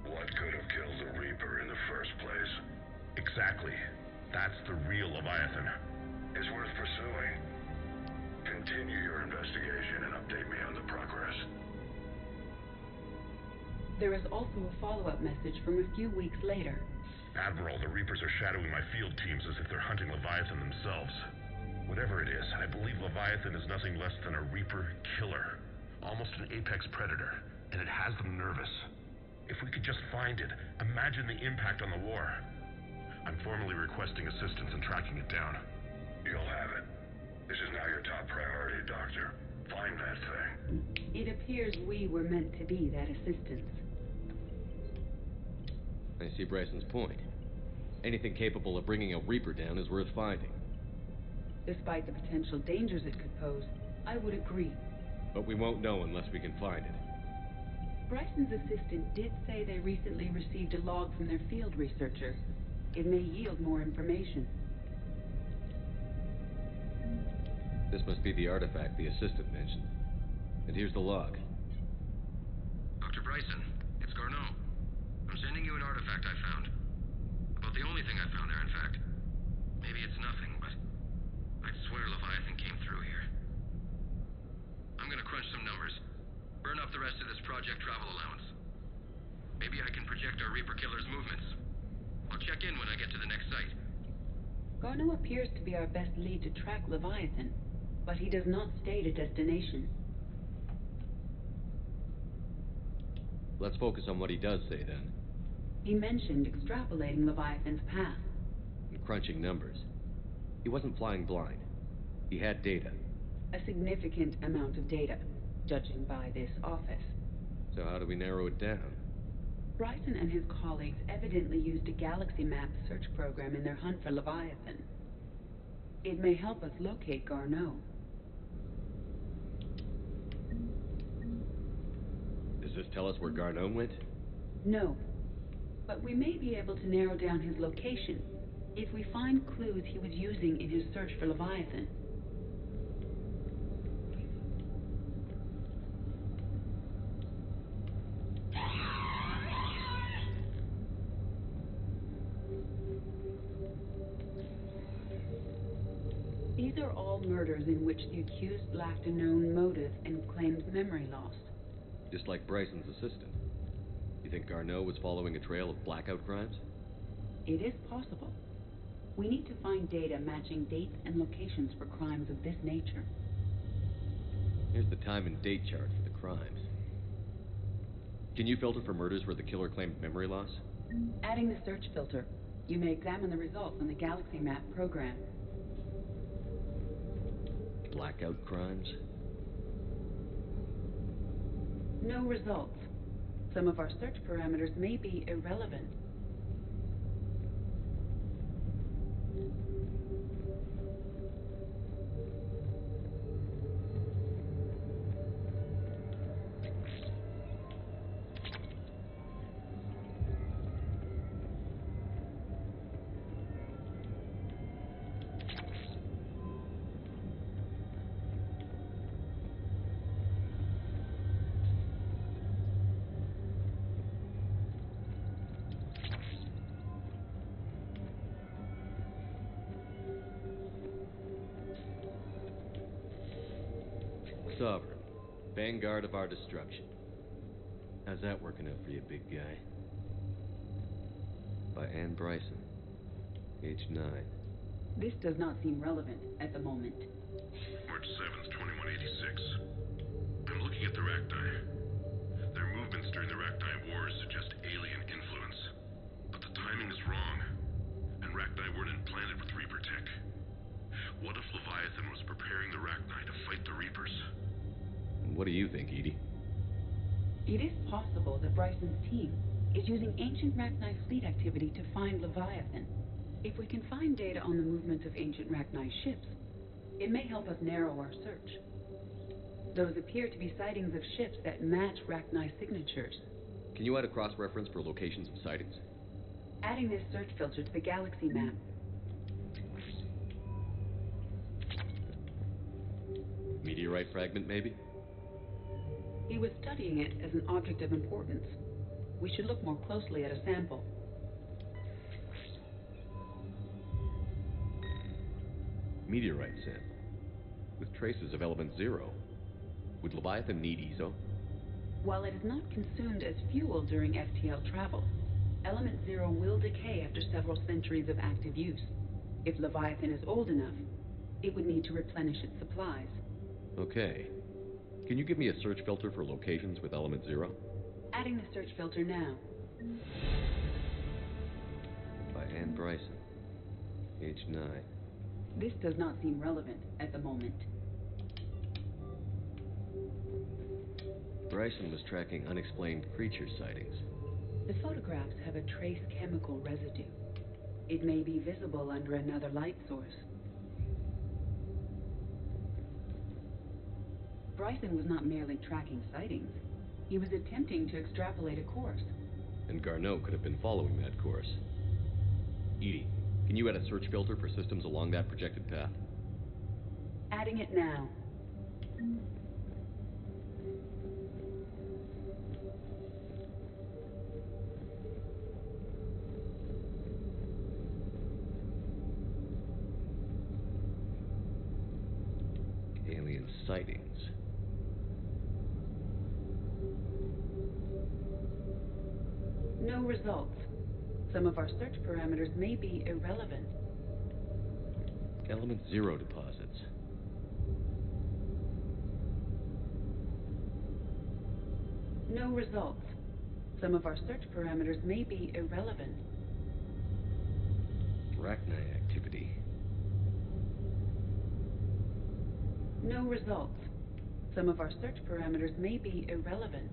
What could have killed the Reaper in the first place? Exactly. That's the real Leviathan. It's worth pursuing. Continue your investigation and update me on the progress. There is also a follow-up message from a few weeks later. Admiral, the Reapers are shadowing my field teams as if they're hunting Leviathan themselves. Whatever it is, I believe Leviathan is nothing less than a Reaper killer. Almost an apex predator, and it has them nervous. If we could just find it, imagine the impact on the war. I'm formally requesting assistance in tracking it down. You'll have it. This is now your top priority, Doctor. Find that thing. It appears we were meant to be that assistance. I see Bryson's point. Anything capable of bringing a Reaper down is worth finding. Despite the potential dangers it could pose, I would agree. But we won't know unless we can find it. Bryson's assistant did say they recently received a log from their field researcher. It may yield more information. This must be the artifact the assistant mentioned. And here's the log. Dr. Bryson, it's Garneau. I'm sending you an artifact I found. About the only thing I found there, in fact. Maybe it's nothing, but I'd swear Leviathan came through here. I'm gonna crunch some numbers. Burn up the rest of this project travel allowance. Maybe I can project our Reaper killer's movements. I'll check in when I get to the next site. Garneau appears to be our best lead to track Leviathan, but he does not state a destination. Let's focus on what he does say, then. He mentioned extrapolating Leviathan's path. And crunching numbers. He wasn't flying blind. He had data. A significant amount of data, judging by this office. So how do we narrow it down? Bryson and his colleagues evidently used a galaxy map search program in their hunt for Leviathan. It may help us locate Garneau. Does this tell us where Garneau went? No, but we may be able to narrow down his location if we find clues he was using in his search for Leviathan. These are all murders in which the accused lacked a known motive and claimed memory loss. Just like Bryson's assistant. You think Garneau was following a trail of blackout crimes? It is possible. We need to find data matching dates and locations for crimes of this nature. Here's the time and date chart for the crimes. Can you filter for murders where the killer claimed memory loss? Adding the search filter, you may examine the results on the Galaxy Map program. Blackout crimes? No results. Some of our search parameters may be irrelevant. Sovereign, vanguard of our destruction. How's that working out for you, big guy? By Anne Bryson, age 9. This does not seem relevant at the moment. March 7th, 2186. I'm looking at the Rachni. Their movements during the Rachni Wars suggest alien influence. But the timing is wrong. And Rachni weren't implanted with Reaper tech. What if Leviathan was preparing the Rachni to fight the Reapers? What do you think, Edie? It is possible that Bryson's team is using ancient Rachni fleet activity to find Leviathan. If we can find data on the movements of ancient Rachni ships, it may help us narrow our search. Those appear to be sightings of ships that match Rachni signatures. Can you add a cross-reference for locations of sightings? Adding this search filter to the galaxy map. Meteorite fragment, maybe? He was studying it as an object of importance. We should look more closely at a sample. Meteorite sample, with traces of element 0. Would Leviathan need ESO? While it is not consumed as fuel during FTL travel, element 0 will decay after several centuries of active use. If Leviathan is old enough, it would need to replenish its supplies. Okay. Can you give me a search filter for locations with element 0? Adding the search filter now. By Anne Bryson, age 9. This does not seem relevant at the moment. Bryson was tracking unexplained creature sightings. The photographs have a trace chemical residue. It may be visible under another light source. Bryson was not merely tracking sightings. He was attempting to extrapolate a course. And Garneau could have been following that course. Edie, can you add a search filter for systems along that projected path? Adding it now. Alien sightings. No results. Some of our search parameters may be irrelevant. Element 0 deposits. No results. Some of our search parameters may be irrelevant. Rachni activity. No results. Some of our search parameters may be irrelevant.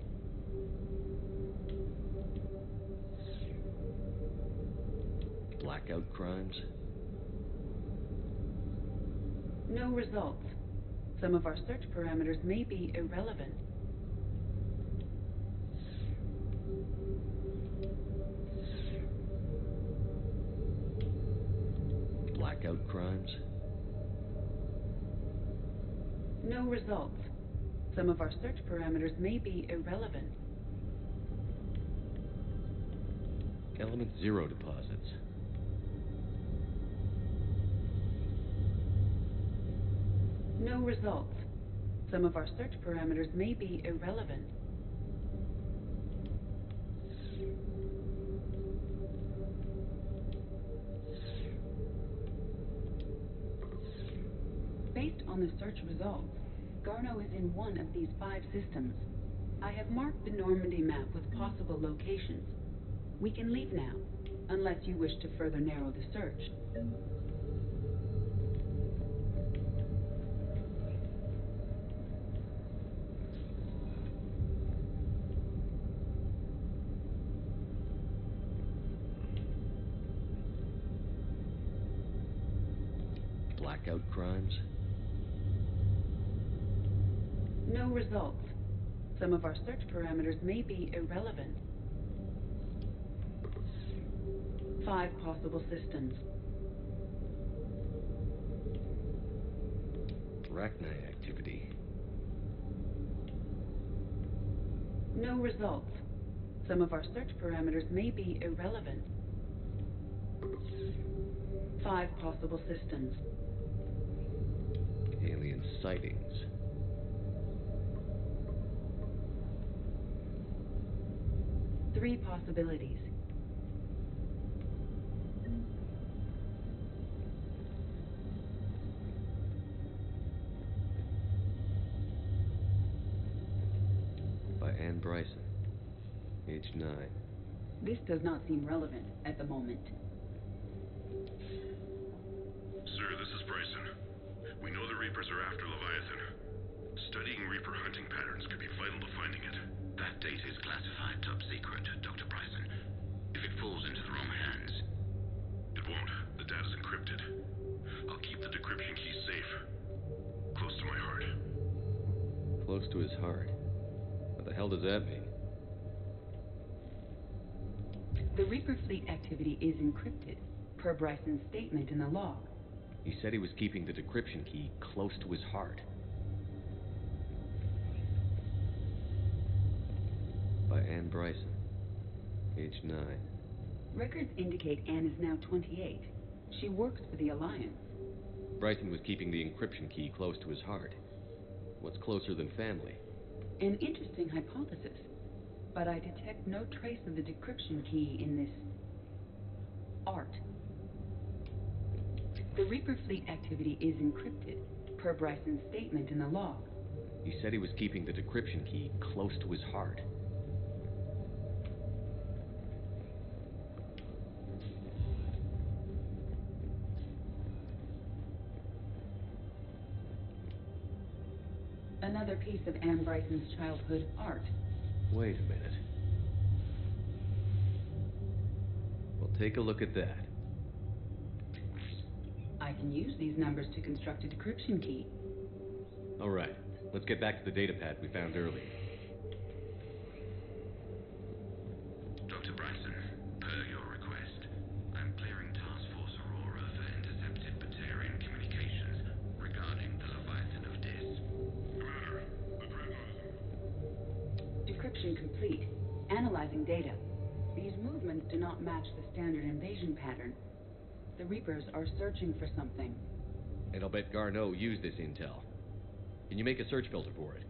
Blackout crimes. No results. Some of our search parameters may be irrelevant. Blackout crimes. No results. Some of our search parameters may be irrelevant. Element 0 deposits. No results. Some of our search parameters may be irrelevant. Based on the search results, Garneau is in one of these 5 systems. I have marked the Normandy map with possible locations. We can leave now, unless you wish to further narrow the search. Blackout crimes. No results. Some of our search parameters may be irrelevant. 5 possible systems. Rachni activity. No results. Some of our search parameters may be irrelevant. 5 possible systems. Alien sightings. 3 possibilities. By Anne Bryson, age 9. This does not seem relevant at the moment. Sir, this is Bryson. We know the Reapers are after Leviathan. Studying Reaper hunting patterns could be vital to finding it. That data is classified top secret, Dr. Bryson. If it falls into the wrong hands... It won't. The data's encrypted. I'll keep the decryption key safe. Close to my heart. Close to his heart? What the hell does that mean? The Reaper fleet activity is encrypted, per Bryson's statement in the log. He said he was keeping the decryption key close to his heart. By Anne Bryson, age 9. Records indicate Anne is now 28. She works for the Alliance. Bryson was keeping the encryption key close to his heart. What's closer than family? An interesting hypothesis, but I detect no trace of the decryption key in this art. The Reaper fleet activity is encrypted, per Bryson's statement in the log. He said he was keeping the decryption key close to his heart. Another piece of Anne Bryson's childhood art. Wait a minute. Well, take a look at that. I can use these numbers to construct a decryption key. All right, let's get back to the data pad we found earlier. Dr. Bryson, per your request, I'm clearing Task Force Aurora for intercepted Batarian communications regarding the Leviathan of Dis. Commander, the Dreadnought is... Decryption complete. Analyzing data. These movements do not match the standard invasion pattern. The Reapers are searching for something. And I'll bet Garneau used this intel. Can you make a search filter for it?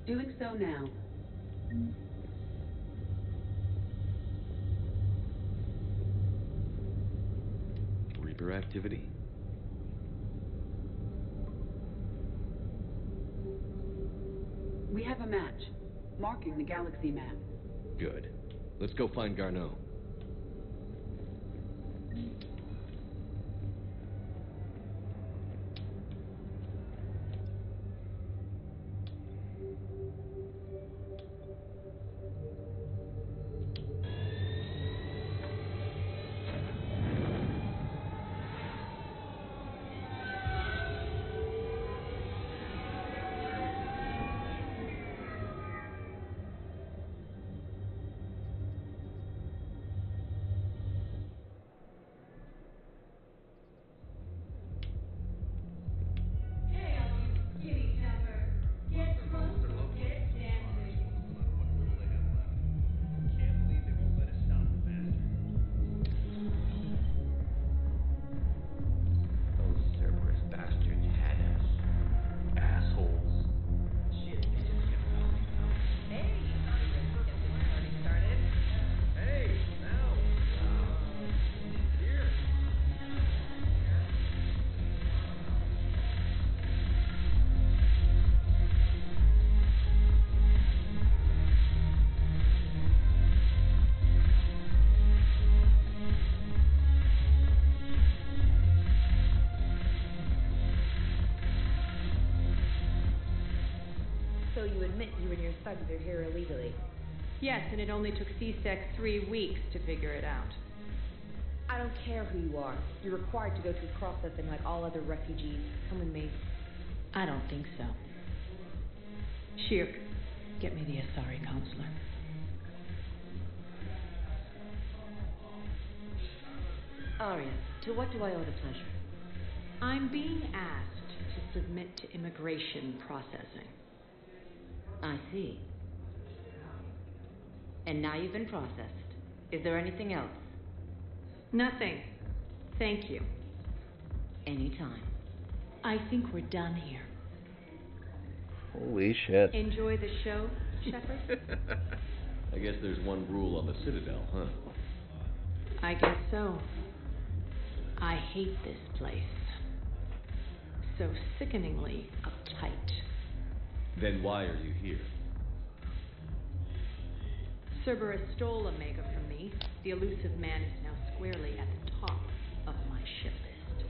Doing so now. Reaper activity? We have a match, marking the galaxy map. Good. Let's go find Garneau. thugs are here illegally. Yes, and it only took CSEC 3 weeks to figure it out. I don't care who you are. You're required to go through processing like all other refugees. Come with me. I don't think so. Shirk, get me the Asari counselor. Arya, to what do I owe the pleasure? I'm being asked to submit to immigration processing. I see. And now you've been processed. Is there anything else? Nothing. Thank you. Anytime. I think we're done here. Holy shit. Enjoy the show, Shepard? I guess there's one rule on the Citadel, huh? I guess so. I hate this place. So sickeningly uptight. Then why are you here? Cerberus stole Omega from me. The elusive man is now squarely at the top of my shit list.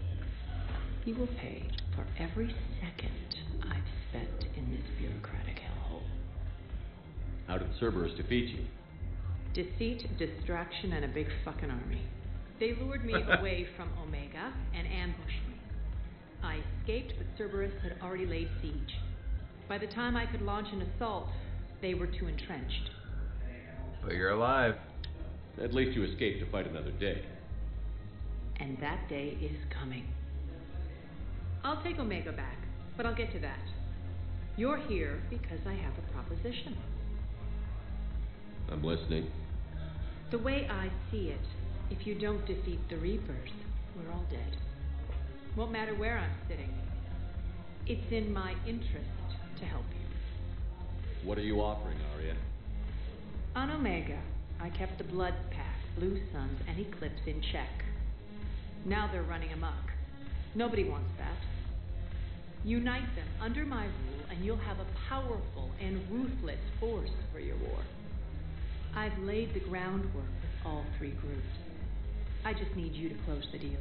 He will pay for every second I've spent in this bureaucratic hellhole. How did Cerberus defeat you? Deceit, distraction, and a big fucking army. They lured me away from Omega and ambushed me. I escaped, but Cerberus had already laid siege. By the time I could launch an assault, they were too entrenched. But you're alive. At least you escaped to fight another day. And that day is coming. I'll take Omega back, but I'll get to that. You're here because I have a proposition. I'm listening. The way I see it, if you don't defeat the Reapers, we're all dead. Won't matter where I'm sitting. It's in my interest to help you. What are you offering, Arya? On Omega, I kept the Blood Pack, Blue Suns, and Eclipse in check. Now they're running amok. Nobody wants that. Unite them under my rule, and you'll have a powerful and ruthless force for your war. I've laid the groundwork with all three groups. I just need you to close the deals.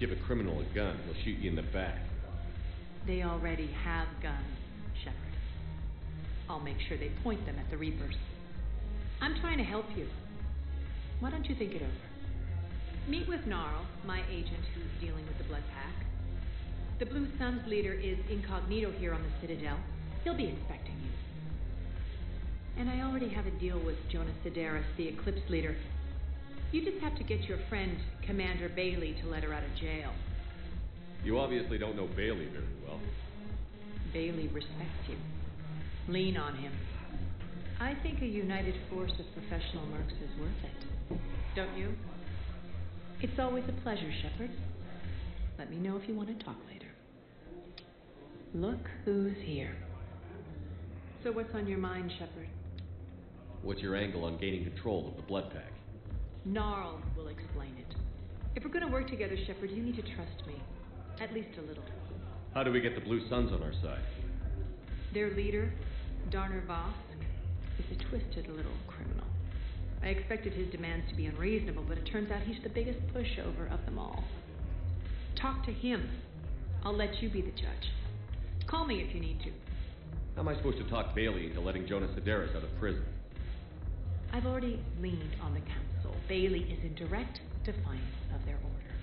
Give a criminal a gun, he'll shoot you in the back. They already have guns, Shepard. I'll make sure they point them at the Reapers. I'm trying to help you. Why don't you think it over? Meet with Gnarl, my agent who's dealing with the Blood Pack. The Blue Suns leader is incognito here on the Citadel. He'll be expecting you. And I already have a deal with Jonas Sidaris, the Eclipse leader. You just have to get your friend, Commander Bailey, to let her out of jail. You obviously don't know Bailey very well. Bailey respects you. Lean on him. I think a united force of professional mercs is worth it. Don't you? It's always a pleasure, Shepard. Let me know if you want to talk later. Look who's here. So what's on your mind, Shepard? What's your angle on gaining control of the Blood Pack? Gnarl will explain it. If we're going to work together, Shepard, you need to trust me. At least a little. How do we get the Blue Suns on our side? Their leader, Darner Vosk, is a twisted little criminal. I expected his demands to be unreasonable, but it turns out he's the biggest pushover of them all. Talk to him. I'll let you be the judge. Call me if you need to. How am I supposed to talk Bailey into letting Jonas Sidaris out of prison? I've already leaned on the council. Bailey is in direct defiance of their order.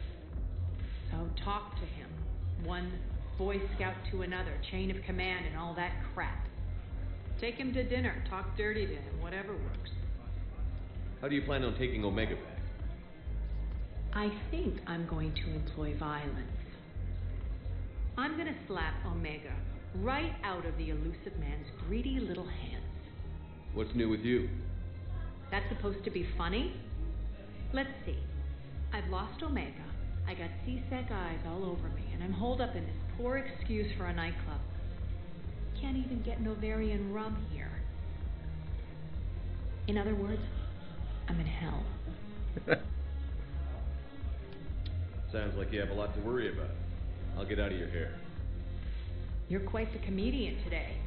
So talk to him. One Boy Scout to another, chain of command and all that crap. Take him to dinner, talk dirty to him, whatever works. How do you plan on taking Omega back? I think I'm going to employ violence. I'm gonna slap Omega right out of the elusive man's greedy little hands. What's new with you? That's supposed to be funny? Let's see. I've lost Omega. I got C-Sec eyes all over me, and I'm holed up in this poor excuse for a nightclub. Can't even get Novarian rum here. In other words, I'm in hell. Sounds like you have a lot to worry about. I'll get out of your hair. You're quite the comedian today.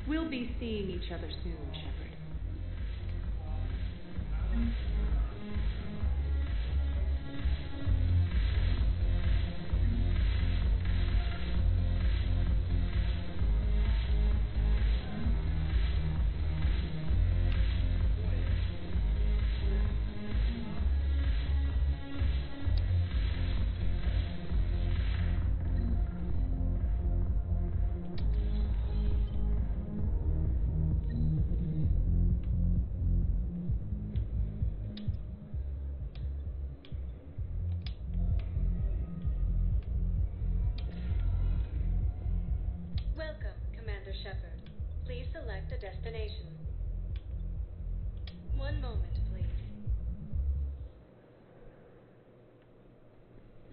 We'll be seeing each other soon, Shepard. Welcome, Commander Shepard. Please select a destination. One moment, please.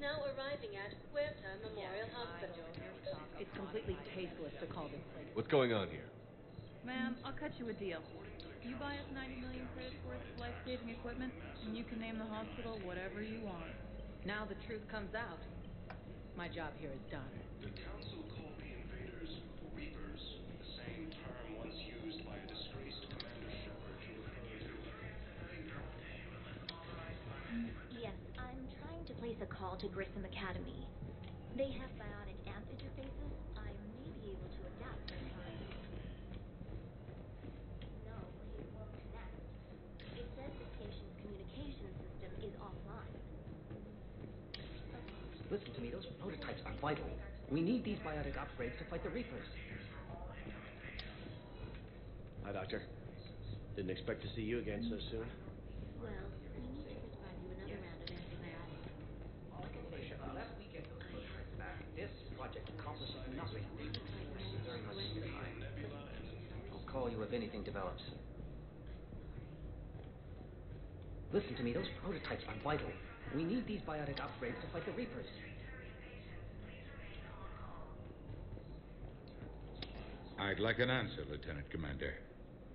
Now arriving at Huerta Memorial Hospital. It's completely tasteless to call this place. What's going on here? Ma'am, I'll cut you a deal. You buy us 90 million credits worth of life-saving equipment, and you can name the hospital whatever you want. Now the truth comes out. My job here is done. The Council called the invaders Reapers, the same term once used by a disgraced Commander Shepard to refer to Yes, I'm trying to place a call to Grissom Academy. They have bionic amp interfaces. I may be able to adapt their time. No, it won't connect. It says the station's communication system is offline. Listen to me, those prototypes are vital. We need these biotic upgrades to fight the Reapers. Hi, Doctor. Didn't expect to see you again so soon. Well, we need to prescribe you another round of antibiotics. Last weekend, those prototypes back. This project accomplishes nothing. Thank you very much for your time. I'll call you if anything develops. Listen to me, those prototypes are vital. We need these biotic upgrades to fight the Reapers. I'd like an answer, Lieutenant Commander.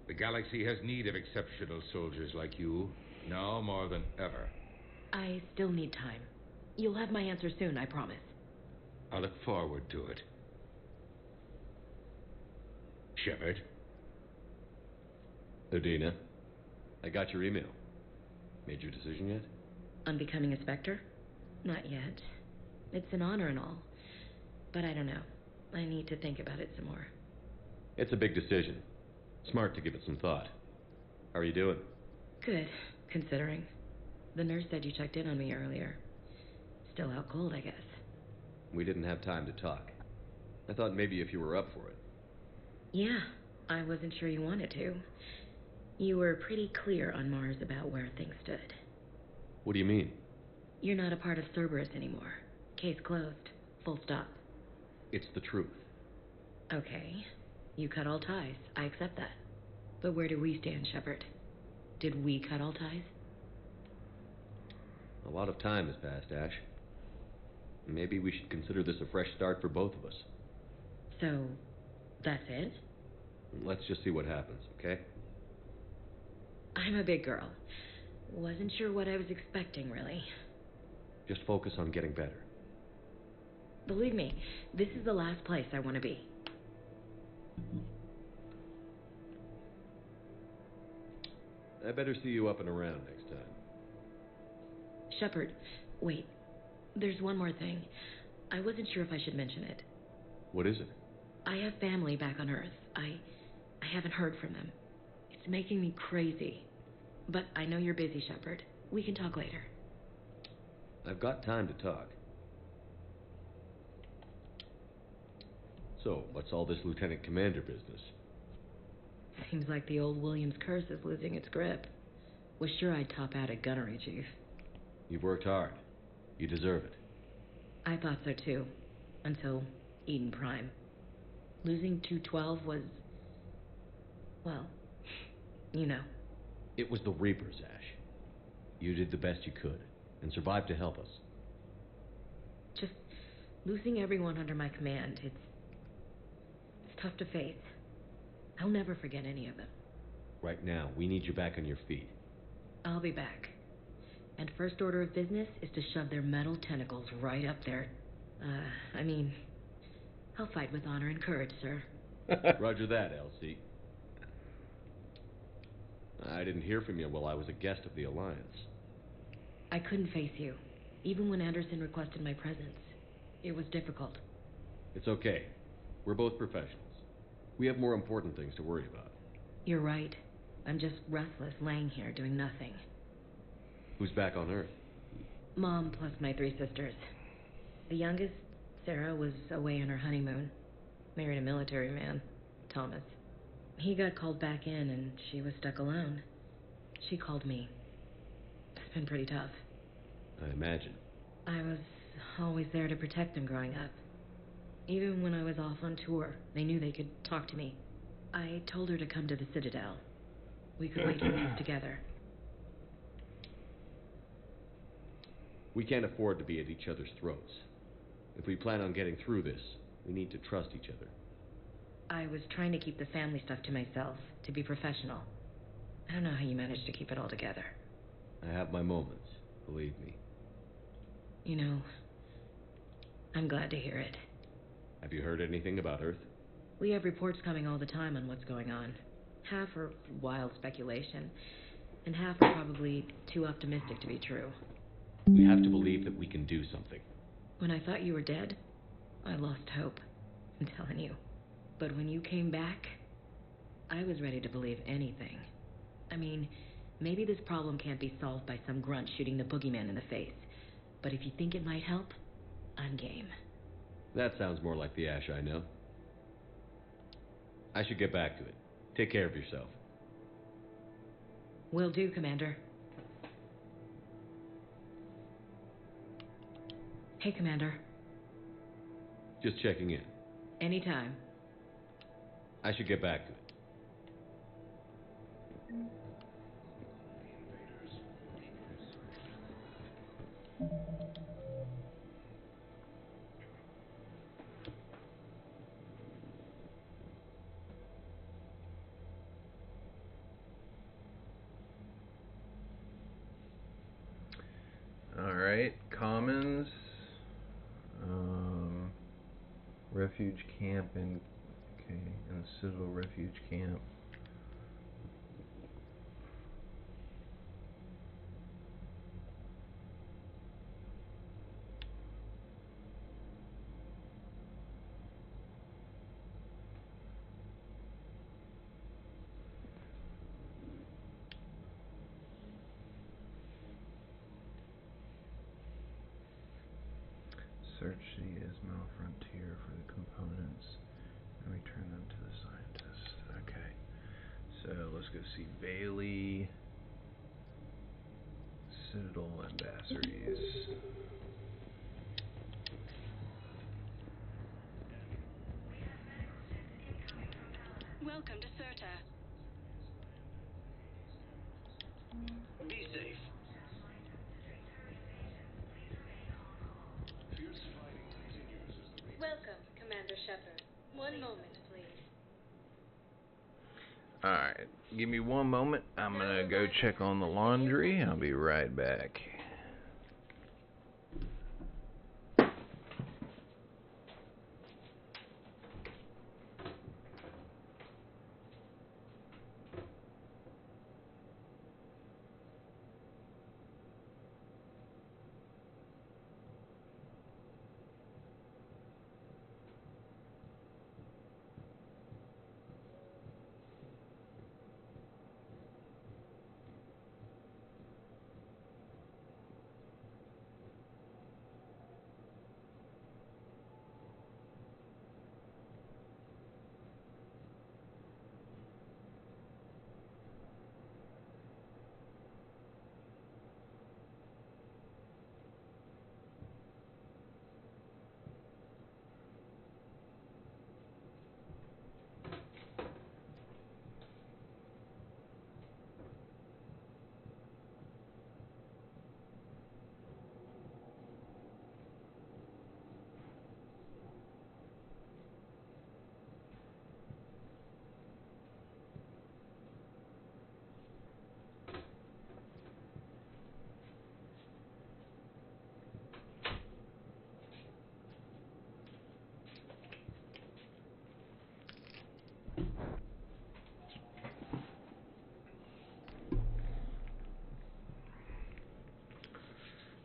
The galaxy has need of exceptional soldiers like you, now more than ever. I still need time. You'll have my answer soon, I promise. I look forward to it. Shepard? Udina, I got your email. Made your decision yet? On becoming a Spectre? Not yet. It's an honor and all. But I don't know. I need to think about it some more. It's a big decision. Smart to give it some thought. How are you doing? Good, considering. The nurse said you checked in on me earlier. Still out cold, I guess. We didn't have time to talk. I thought maybe if you were up for it. Yeah, I wasn't sure you wanted to. You were pretty clear on Mars about where things stood. What do you mean? You're not a part of Cerberus anymore. Case closed. Full stop. It's the truth. Okay. You cut all ties. I accept that. But where do we stand, Shepard? Did we cut all ties? A lot of time has passed, Ash. Maybe we should consider this a fresh start for both of us. So, that's it? Let's just see what happens, okay? I'm a big girl. Wasn't sure what I was expecting, really. Just focus on getting better. Believe me, this is the last place I want to be. I better see you up and around next time. Shepard, wait. There's one more thing. I wasn't sure if I should mention it. What is it? I have family back on Earth. I haven't heard from them. It's making me crazy. But I know you're busy, Shepard. We can talk later. I've got time to talk. So, what's all this Lieutenant Commander business? Seems like the old Williams curse is losing its grip. Was sure I'd top out at Gunnery, Chief. You've worked hard. You deserve it. I thought so too. Until Eden Prime. Losing 212 was... well, you know. It was the Reapers, Ash. You did the best you could, and survived to help us. Just losing everyone under my command, it's tough to face. I'll never forget any of them. Right now, we need you back on your feet. I'll be back. And first order of business is to shove their metal tentacles right up there. I'll fight with honor and courage, sir. Roger that, Elsie. I didn't hear from you while I was a guest of the Alliance. I couldn't face you, even when Anderson requested my presence. It was difficult. It's okay. We're both professionals. We have more important things to worry about. You're right. I'm just restless, laying here doing nothing. Who's back on Earth? Mom plus my 3 sisters. The youngest, Sarah, was away on her honeymoon. Married a military man, Thomas. He got called back in and she was stuck alone. She called me. It's been pretty tough. I imagine. I was always there to protect them growing up. Even when I was off on tour, they knew they could talk to me. I told her to come to the Citadel. We could wait for things together. We can't afford to be at each other's throats. If we plan on getting through this, we need to trust each other. I was trying to keep the family stuff to myself, to be professional. I don't know how you managed to keep it all together. I have my moments, believe me. You know, I'm glad to hear it. Have you heard anything about Earth? We have reports coming all the time on what's going on. Half are wild speculation, and half are probably too optimistic to be true. We have to believe that we can do something. When I thought you were dead, I lost hope. I'm telling you. But when you came back, I was ready to believe anything. I mean, maybe this problem can't be solved by some grunt shooting the boogeyman in the face. But if you think it might help, I'm game. That sounds more like the Ash I know. I should get back to it. Take care of yourself. Will do, Commander. Hey, Commander. Just checking in. Anytime. I should get back to it. Alright, Commons. Refuge camp in the Citadel Refuge camp. Search the Ismail frontier for the components and return them to the scientists. Okay. So let's go see Bailey. Citadel ambassadors. Welcome to Serta. Be safe. Welcome, Commander Shepard. One moment, please. Alright, give me one moment. I'm gonna go check on the laundry. I'll be right back.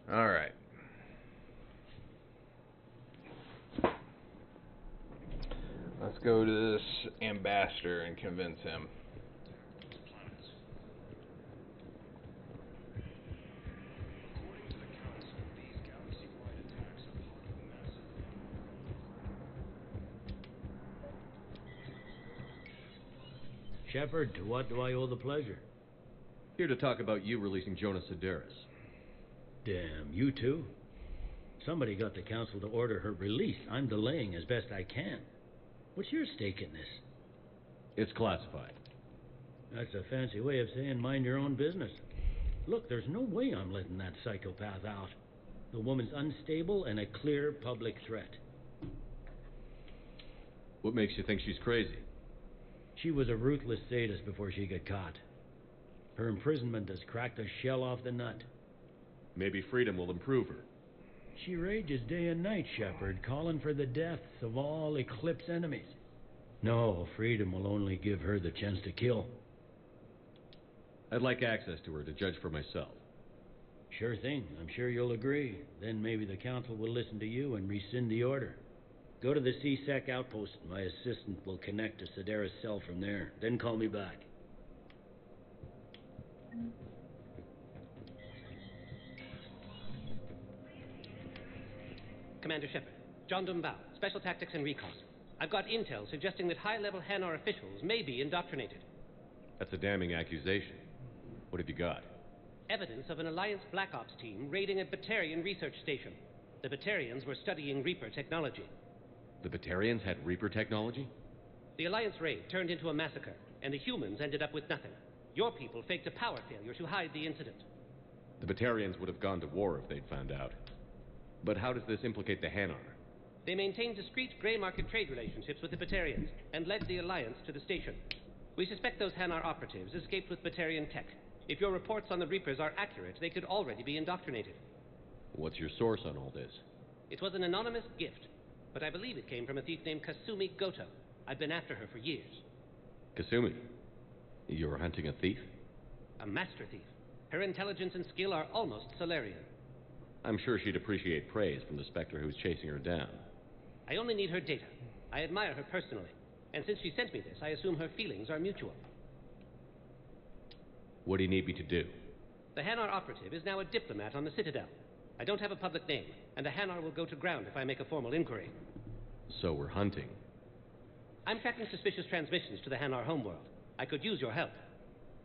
Alright. Let's go to this ambassador and convince him. Shepard, to what do I owe the pleasure? Here to talk about you releasing Jonas Sedaris. Damn, you too? Somebody got the council to order her release. I'm delaying as best I can. What's your stake in this? It's classified. That's a fancy way of saying mind your own business. Look, there's no way I'm letting that psychopath out. The woman's unstable and a clear public threat. What makes you think she's crazy? She was a ruthless sadist before she got caught. Her imprisonment has cracked the shell off the nut. Maybe freedom will improve her. She rages day and night, Shepard, calling for the deaths of all Eclipse enemies. No, freedom will only give her the chance to kill. I'd like access to her to judge for myself. Sure thing. I'm sure you'll agree. Then maybe the council will listen to you and rescind the order. Go to the CSEC outpost. My assistant will connect to Sedera's cell from there. Then call me back. Commander Shepard, John Dumbao, Special Tactics and Recon. I've got intel suggesting that high-level Hanar officials may be indoctrinated. That's a damning accusation. What have you got? Evidence of an Alliance Black Ops team raiding a Batarian research station. The Batarians were studying Reaper technology. The Batarians had Reaper technology? The Alliance raid turned into a massacre, and the humans ended up with nothing. Your people faked a power failure to hide the incident. The Batarians would have gone to war if they'd found out. But how does this implicate the Hanar? They maintained discreet gray market trade relationships with the Batarians and led the Alliance to the station. We suspect those Hanar operatives escaped with Batarian tech. If your reports on the Reapers are accurate, they could already be indoctrinated. What's your source on all this? It was an anonymous gift, but I believe it came from a thief named Kasumi Goto. I've been after her for years. Kasumi? You're hunting a thief? A master thief. Her intelligence and skill are almost Solarian. I'm sure she'd appreciate praise from the Spectre who's chasing her down. I only need her data. I admire her personally. And since she sent me this, I assume her feelings are mutual. What do you need me to do? The Hanar operative is now a diplomat on the Citadel. I don't have a public name, and the Hanar will go to ground if I make a formal inquiry. So we're hunting. I'm tracking suspicious transmissions to the Hanar homeworld. I could use your help.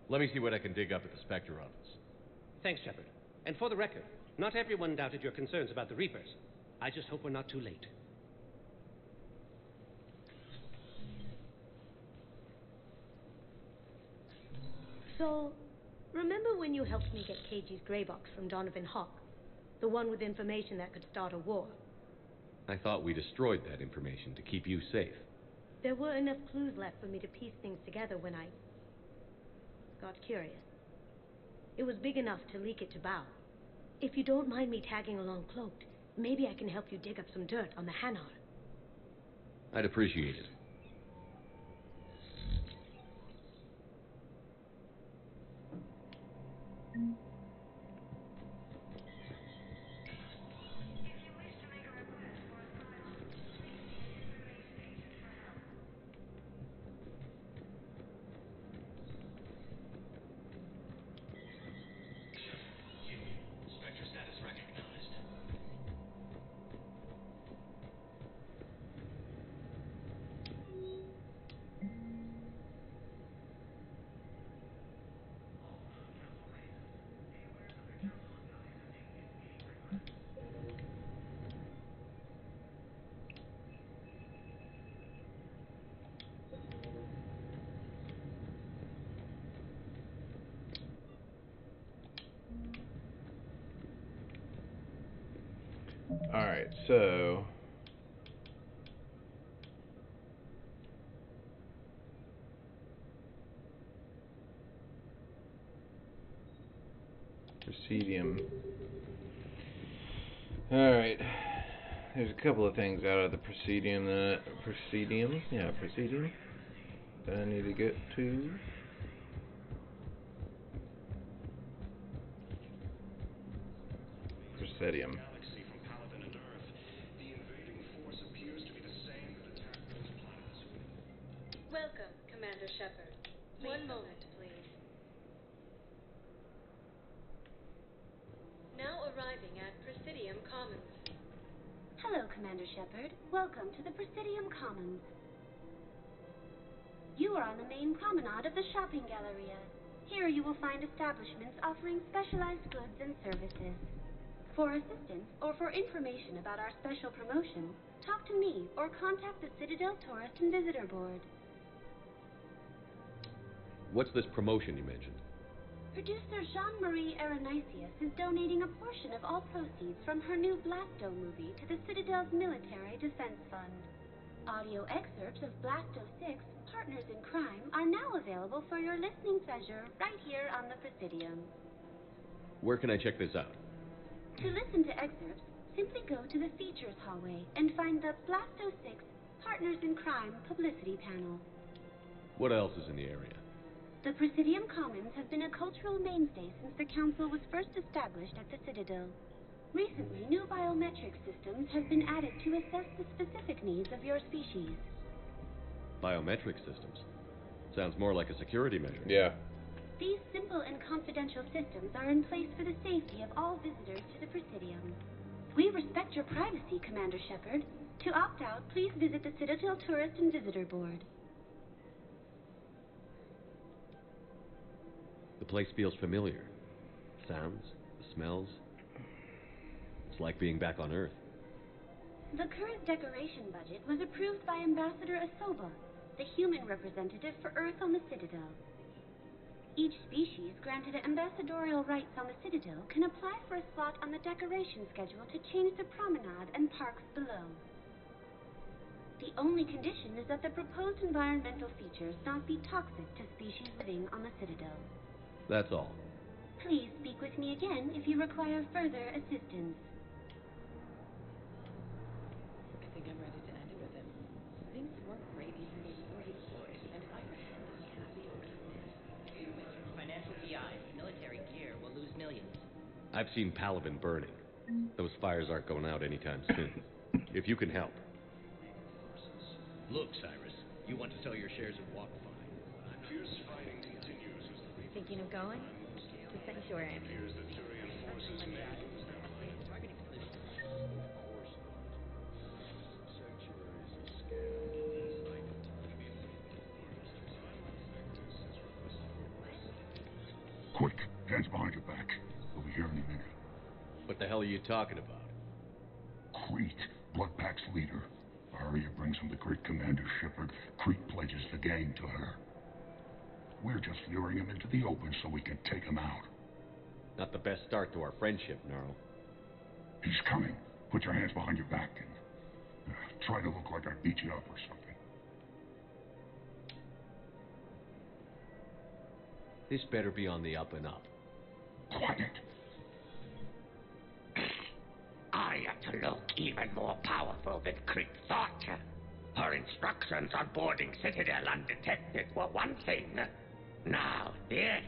Let me see what I can dig up at the Spectre office. Thanks, Shepard. And for the record, not everyone doubted your concerns about the Reapers. I just hope we're not too late. So, remember when you helped me get KG's grey box from Donovan Hawk? The one with information that could start a war? I thought we destroyed that information to keep you safe. There were enough clues left for me to piece things together when I got curious. It was big enough to leak it to Bao. If you don't mind me tagging along cloaked, maybe I can help you dig up some dirt on the Hanar. I'd appreciate it. Spectre status recognized. Alright, so... Presidium. Alright. There's a couple of things out of the Presidium that... Presidium that I need to get to. Presidium. Welcome, Commander Shepard. One moment, please. Now arriving at Presidium Commons. Hello, Commander Shepard. Welcome to the Presidium Commons. You are on the main promenade of the shopping galleria. Here you will find establishments offering specialized goods and services. For assistance or for information about our special promotion, talk to me or contact the Citadel Tourist and Visitor Board. What's this promotion you mentioned? Producer Jean-Marie Aronisius is donating a portion of all proceeds from her new Black Dome movie to the Citadel's Military Defense Fund. Audio excerpts of Blasto 6, Partners in Crime, are now available for your listening pleasure right here on the Presidium. Where can I check this out? To listen to excerpts, simply go to the Features hallway and find the Blasto 6, Partners in Crime publicity panel. What else is in the area? The Presidium Commons have been a cultural mainstay since the Council was first established at the Citadel. Recently, new biometric systems have been added to assess the specific needs of your species. Biometric systems? Sounds more like a security measure. Yeah. These simple and confidential systems are in place for the safety of all visitors to the Presidium. We respect your privacy, Commander Shepard. To opt out, please visit the Citadel Tourist and Visitor Board. The place feels familiar. Sounds, the smells. It's like being back on Earth. The current decoration budget was approved by Ambassador Asoba, the human representative for Earth on the Citadel. Each species granted ambassadorial rights on the Citadel can apply for a slot on the decoration schedule to change the promenade and parks below. The only condition is that the proposed environmental features not be toxic to species living on the Citadel. That's all. Please speak with me again if you require further assistance. I think I'm ready to end it with him. Things weren't great even before he deployed, and if I were him, he'd be happy to return. Financial PI, military gear will lose millions. I've seen Palaven burning. Those fires aren't going out anytime soon. If you can help. Look, Cyrus, you want to sell your shares of WalkFi. Fierce fighting continues as the Reapers Thinking of going? To Sanctuary. appears that Turian forces may be Targeting solutions. Of course not. Sanctuary's a scam. Quick, hands behind your back. We'll be here any minute. What the hell are you talking about? Crete, Bloodpack's leader. Arya brings him the great Commander Shepard. Crete pledges the gang to her. We're just luring him into the open so we can take him out. Not the best start to our friendship, Gnarl. He's coming. Put your hands behind your back and try to look like I beat you up or something. This better be on the up and up. Quiet. Arya to look even more powerful than Crete thought. Her instructions on boarding Citadel undetected were one thing. Now this.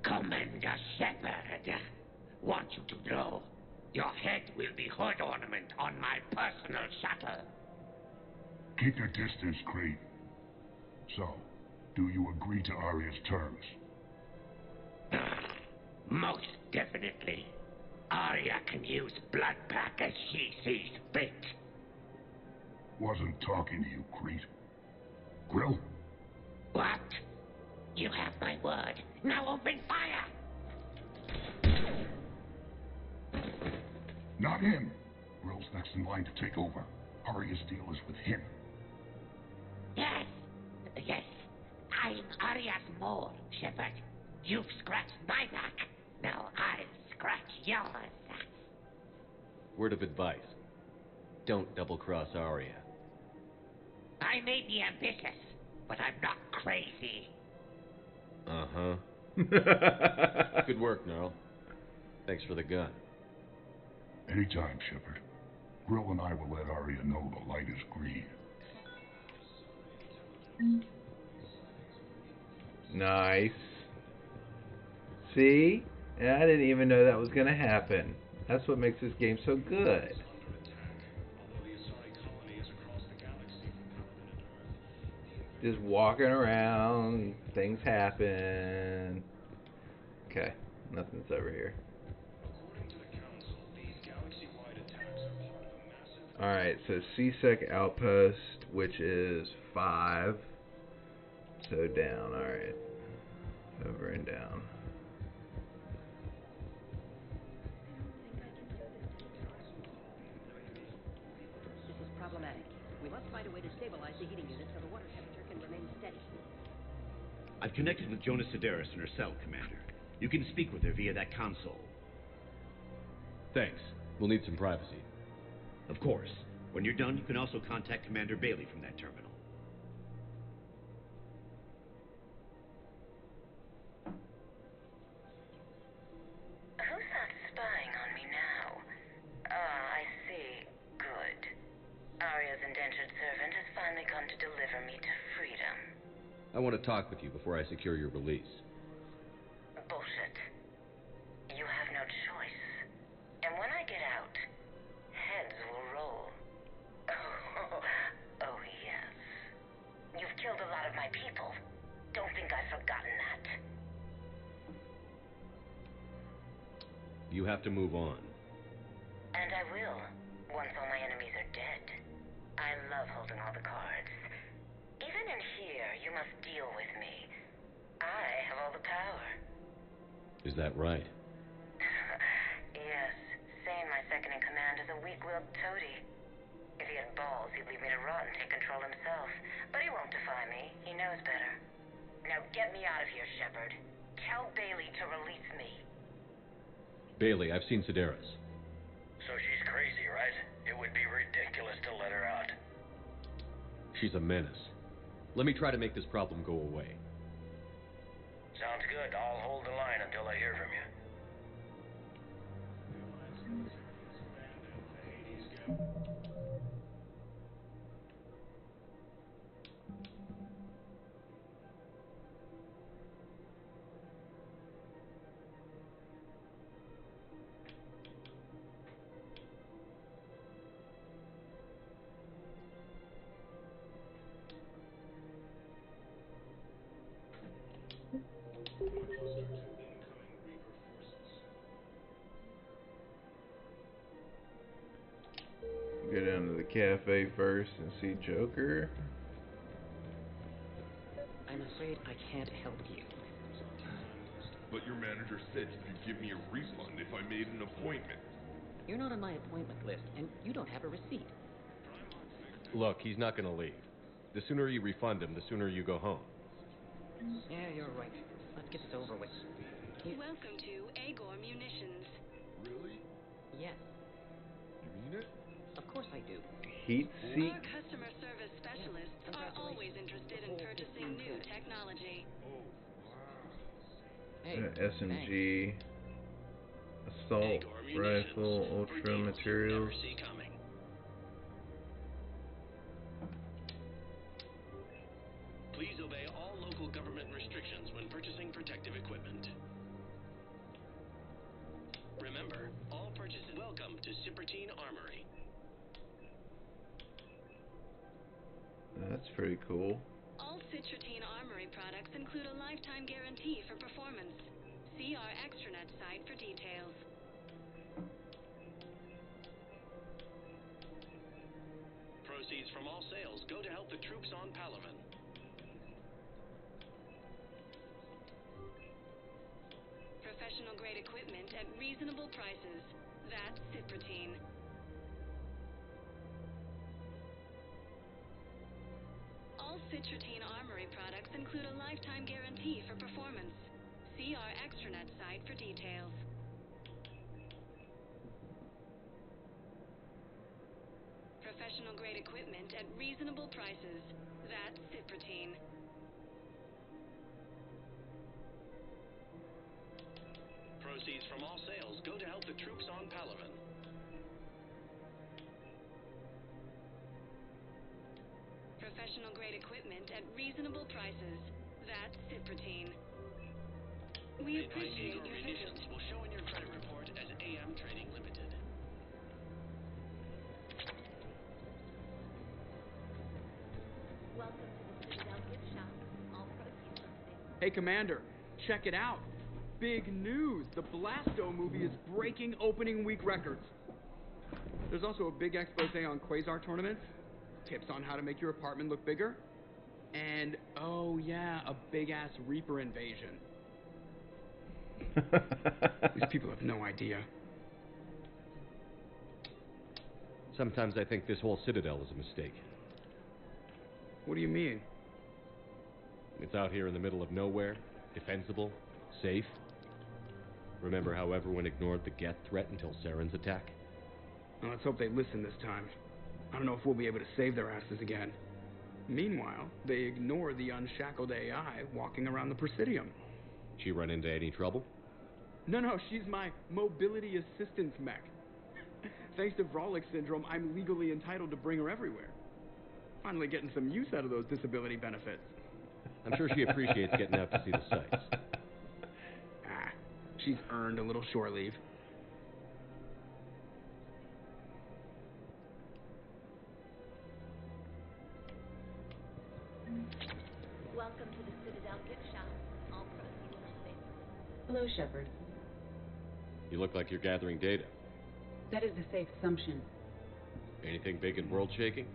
Commander Shepard wants you to know your head will be hood ornament on my personal shuttle. Keep your distance, Crete. So, do you agree to Arya's terms? Most definitely. Arya can use Bloodpack as she sees fit. Wasn't talking to you, Crete. Grill? What? You have my word. Now open fire! Not him. Grill's next in line to take over. Arya's deal is with him. Yes. Yes. I'm Arya's mole, Shepard. You've scratched my back. Now I'll scratch yours. Word of advice. Don't double-cross Arya. I may be ambitious, but I'm not crazy. Uh-huh. Good work, Gnarl. Thanks for the gun. Anytime, Shepard. Grill and I will let Arya know the light is green. Nice. See? I didn't even know that was going to happen. That's what makes this game so good. Just walking around, things happen. Okay, nothing's over here. Alright, so CSEC outpost, which is 5. So down, alright. Over and down. This is problematic. We must find a way to stabilize the heating unit so the water temperature can remain steady. I've connected with Jonas Sedaris in her cell, Commander. You can speak with her via that console. Thanks. We'll need some privacy. Of course. When you're done, you can also contact Commander Bailey from that terminal. Who's that spying on me now? Ah, I see. Good. Arya's indentured servant has finally come to deliver me to freedom. I want to talk with you before I secure your release. Bullshit. You have no choice. And when I get out, heads will roll. Oh, yes. You've killed a lot of my people. Don't think I've forgotten that. You have to move on. And I will, once all my enemies are dead. I love holding all the cards. Even in here, you must deal with me. I have all the power. Is that right? Yes, Sane, my second-in-command, is a weak-willed toady. If he had balls, he'd leave me to rot and take control himself. But he won't defy me. He knows better. Now get me out of here, Shepard. Tell Bailey to release me. Bailey, I've seen Sedaris. So she's crazy, right? It would be ridiculous to let her out. She's a menace. Let me try to make this problem go away. Sounds good. I'll hold the line until I hear from you. Go down to the cafe first and see Joker. I'm afraid I can't help you. But your manager said you could give me a refund if I made an appointment. You're not on my appointment list, and you don't have a receipt. Look, he's not gonna leave. The sooner you refund him, the sooner you go home. Yeah, you're right. Let's get this over with. Welcome to Agor Munitions. Really? Yes. You mean it? Of course I do. Heat seek. Our customer service specialists are always interested in purchasing new technology. SMG, assault rifle, ultra materials. Please obey all local government restrictions when purchasing protective equipment. Remember, all purchases welcome to Cipertine Armory. That's pretty cool. All Citrotine Armory products include a lifetime guarantee for performance. See our extranet site for details. Proceeds from all sales go to help the troops on Palaven. Professional grade equipment at reasonable prices. That's Ciprotine. All Citrotine Armory products include a lifetime guarantee for performance. See our extranet site for details. Professional grade equipment at reasonable prices. That's Ciprotine. Proceeds from all sales go to help the troops on Palaven. Professional grade equipment at reasonable prices. That's Ciprotine. We appreciate your Munitions will show in your credit report as AM Trading Limited. Welcome to the Citadel gift shop. All proceeds from sales. Hey, Commander, check it out. Big news! The Blasto movie is breaking opening week records. There's also a big expose on Quasar tournaments, tips on how to make your apartment look bigger, and, oh yeah, a big-ass Reaper invasion. These people have no idea. Sometimes I think this whole Citadel is a mistake. What do you mean? It's out here in the middle of nowhere, defensible, safe. Remember how everyone ignored the Geth threat until Saren's attack? Well, let's hope they listen this time. I don't know if we'll be able to save their asses again. Meanwhile, they ignore the unshackled AI walking around the Presidium. She run into any trouble? No, she's my mobility assistance mech. Thanks to Vrolic syndrome, I'm legally entitled to bring her everywhere. Finally getting some use out of those disability benefits. I'm sure she appreciates getting out to see the sights. She's earned a little shore leave. Welcome to the Citadel gift shop. All proceeds are safe. Hello, Shepard. You look like you're gathering data. That is a safe assumption. Anything big and world-shaking?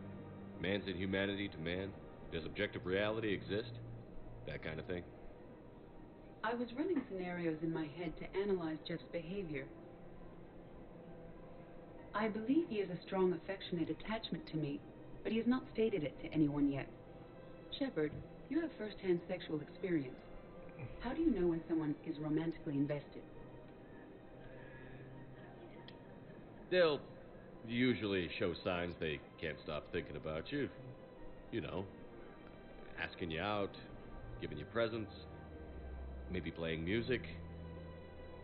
Man's inhumanity to man? Does objective reality exist? That kind of thing? I was running scenarios in my head to analyze Jeff's behavior. I believe he has a strong affectionate attachment to me, but he has not stated it to anyone yet. Shepard, you have first-hand sexual experience. How do you know when someone is romantically invested? They'll usually show signs they can't stop thinking about you. You know, asking you out, giving you presents, maybe playing music.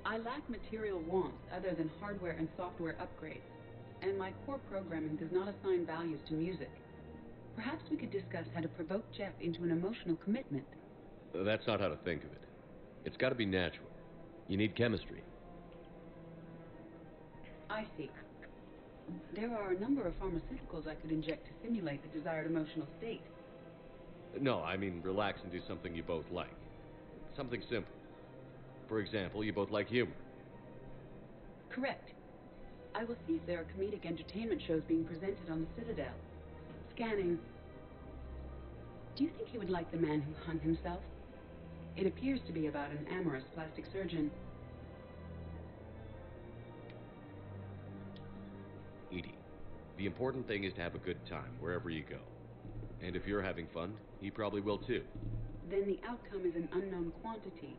I lack material wants other than hardware and software upgrades, and my core programming does not assign values to music. Perhaps we could discuss how to provoke Jeff into an emotional commitment. That's not how to think of it. It's got to be natural. You need chemistry. I see. There are a number of pharmaceuticals I could inject to simulate the desired emotional state. No, I mean relax and do something you both like. Something simple. For example, you both like humor. Correct. I will see if there are comedic entertainment shows being presented on the Citadel. Scanning. Do you think he would like The Man Who Hung Himself? It appears to be about an amorous plastic surgeon. Edie, the important thing is to have a good time wherever you go. And if you're having fun, he probably will too. Then the outcome is an unknown quantity.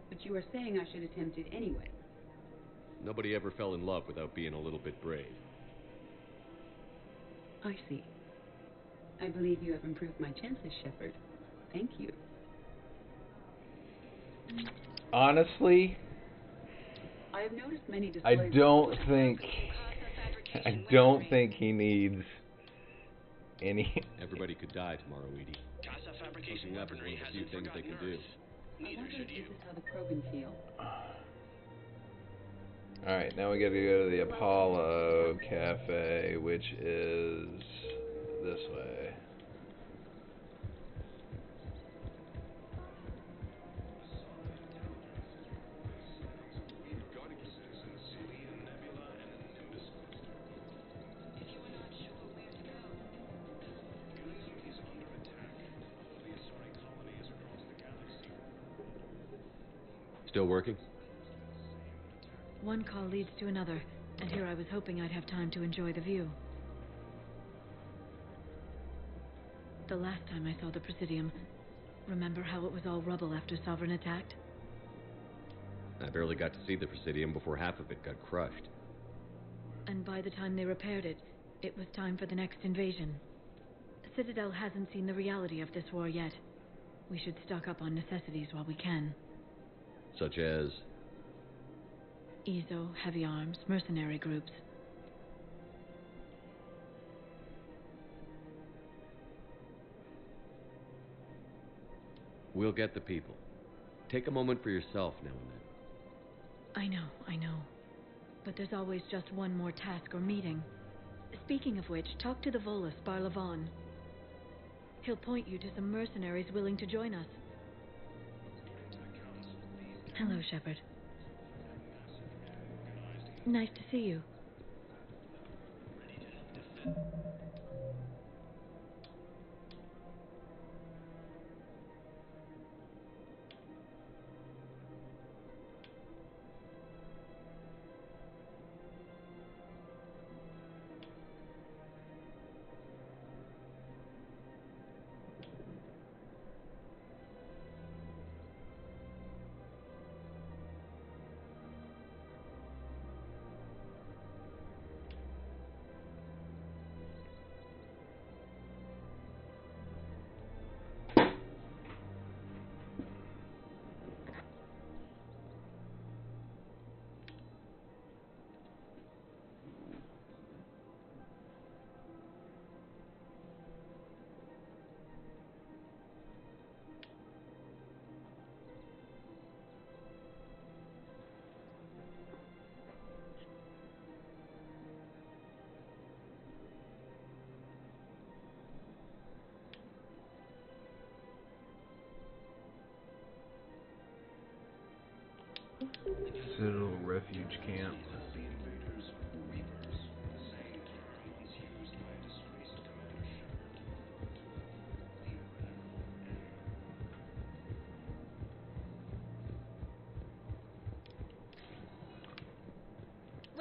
But you are saying I should attempt it anyway. Nobody ever fell in love without being a little bit brave. I see. I believe you have improved my chances, Shepard. Thank you. Honestly, I have noticed many I displays. don't think he needs any. Everybody could die tomorrow, Edie. Looking up is one of the few things they can do. I wonder if this is how the Krogan feel. Alright, now we gotta go to the Apollo Cafe, which is this way. Still working? One call leads to another, and here I was hoping I'd have time to enjoy the view. The last time I saw the Presidium, remember how it was all rubble after Sovereign attacked? I barely got to see the Presidium before half of it got crushed. And by the time they repaired it, it was time for the next invasion. Citadel hasn't seen the reality of this war yet. We should stock up on necessities while we can. Such as? EZO, heavy arms, mercenary groups. We'll get the people. Take a moment for yourself now and then. I know. But there's always just one more task or meeting. Speaking of which, talk to the Volus, Barlavon. He'll point you to some mercenaries willing to join us. Hello, Shepard. Nice to see you.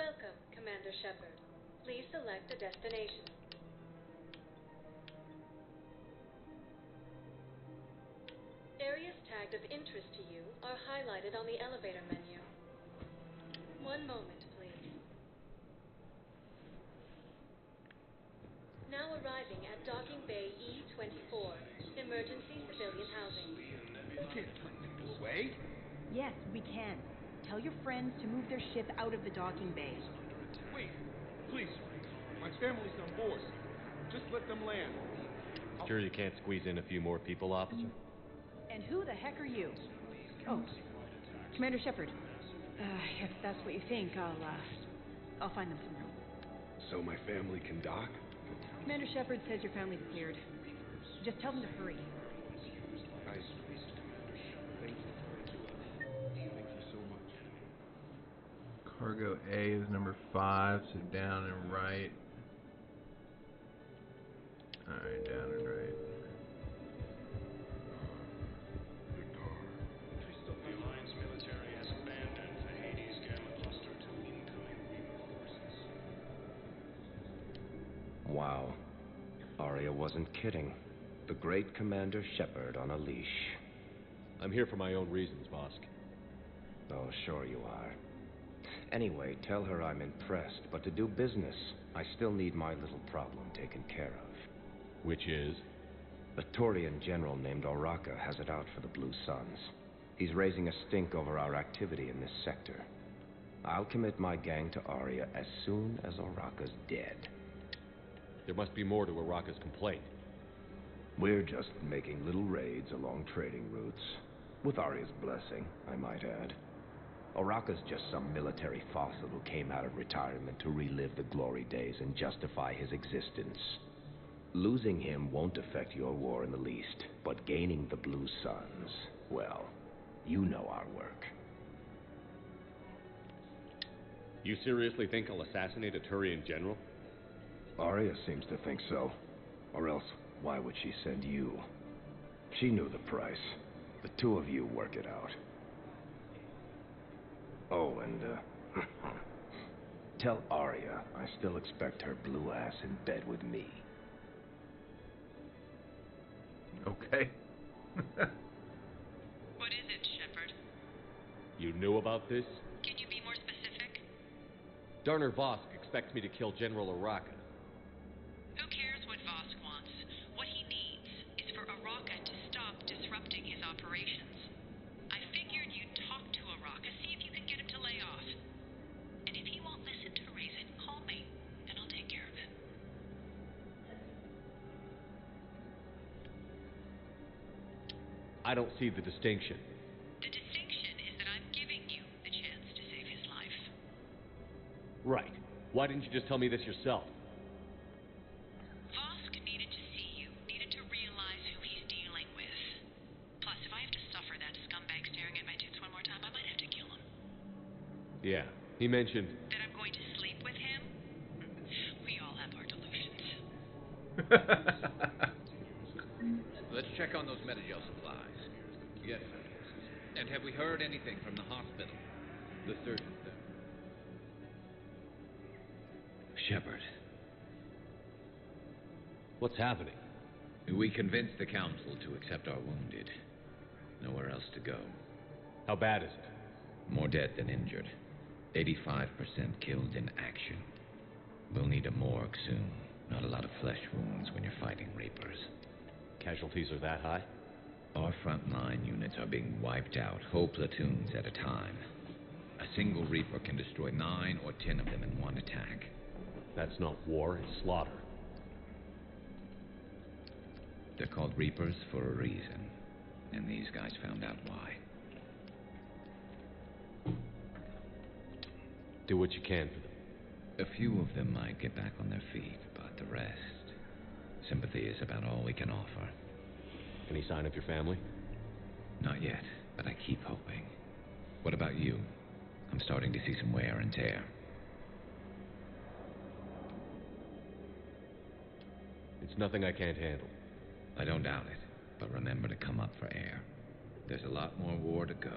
Welcome, Commander Shepard. Please select a destination. Areas tagged of interest to you are highlighted on the elevator menu. One moment, please. Now arriving at Docking Bay E-24, emergency civilian housing. You can't turn people away. Yes, we can. Tell your friends to move their ship out of the docking bay. Wait, please. My family's on board. Just let them land. Sure you can't squeeze in a few more people, officer? And who the heck are you? Oh, Commander Shepard. If that's what you think, I'll find them some room. So my family can dock? Commander Shepard says your family's cleared. Just tell them to hurry. Thank you. Thank you so much. Cargo A is number 5, so down and right. Alright, down and right. The Alliance military has abandoned the Hades Gamma Cluster to incoming Reaper forces. Wow. Arya wasn't kidding. The great Commander Shepard on a leash. I'm here for my own reasons, Vosk. Oh, sure you are. Anyway, tell her I'm impressed, but to do business, I still need my little problem taken care of. Which is? A Turian general named Oraka has it out for the Blue Suns. He's raising a stink over our activity in this sector. I'll commit my gang to Arya as soon as Oraka's dead. There must be more to Oraka's complaint. We're just making little raids along trading routes. With Arya's blessing, I might add. Oraka's just some military fossil who came out of retirement to relive the glory days and justify his existence. Losing him won't affect your war in the least, but gaining the Blue Suns, well, you know our work. You seriously think I'll assassinate a Turian general? Arya seems to think so. Or else, why would she send you? She knew the price. The two of you work it out. Oh, and, tell Arya I still expect her blue ass in bed with me. Okay. What is it, Shepard? You knew about this? Can you be more specific? Darner Vosk expects me to kill General Oraka. Who cares what Vosk wants? What he needs is for Oraka to stop disrupting his operations. I figured you'd talk to Oraka, see if you can get him to lay off. And if he won't listen to reason, call me, and I'll take care of it. I don't see the distinction. The distinction is that I'm giving you the chance to save his life. Right. Why didn't you just tell me this yourself? Vosk needed to see you, needed to realize who he's dealing with. Plus, if I have to suffer that scumbag staring at my tits one more time, I might have to kill him. Yeah, he mentioned... That I'm going to sleep with him? We all have our delusions. Let's check on those Metagel supplies. Yes, sir. And have we heard anything from the hospital? The surgeon, sir. Shepard, What's happening? we convinced the Council to accept our wounded. Nowhere else to go. How bad is it? More dead than injured. 85% killed in action. We'll need a morgue soon. Not a lot of flesh wounds when you're fighting Reapers. Casualties are that high? Our frontline units are being wiped out, whole platoons at a time. A single Reaper can destroy 9 or 10 of them in one attack. That's not war, it's slaughter. They're called Reapers for a reason, and these guys found out why. Do what you can for them. A few of them might get back on their feet, but the rest... Sympathy is about all we can offer. Any sign of your family? Not yet, but I keep hoping. What about you? I'm starting to see some wear and tear. It's nothing I can't handle. I don't doubt it, but remember to come up for air. There's a lot more war to go.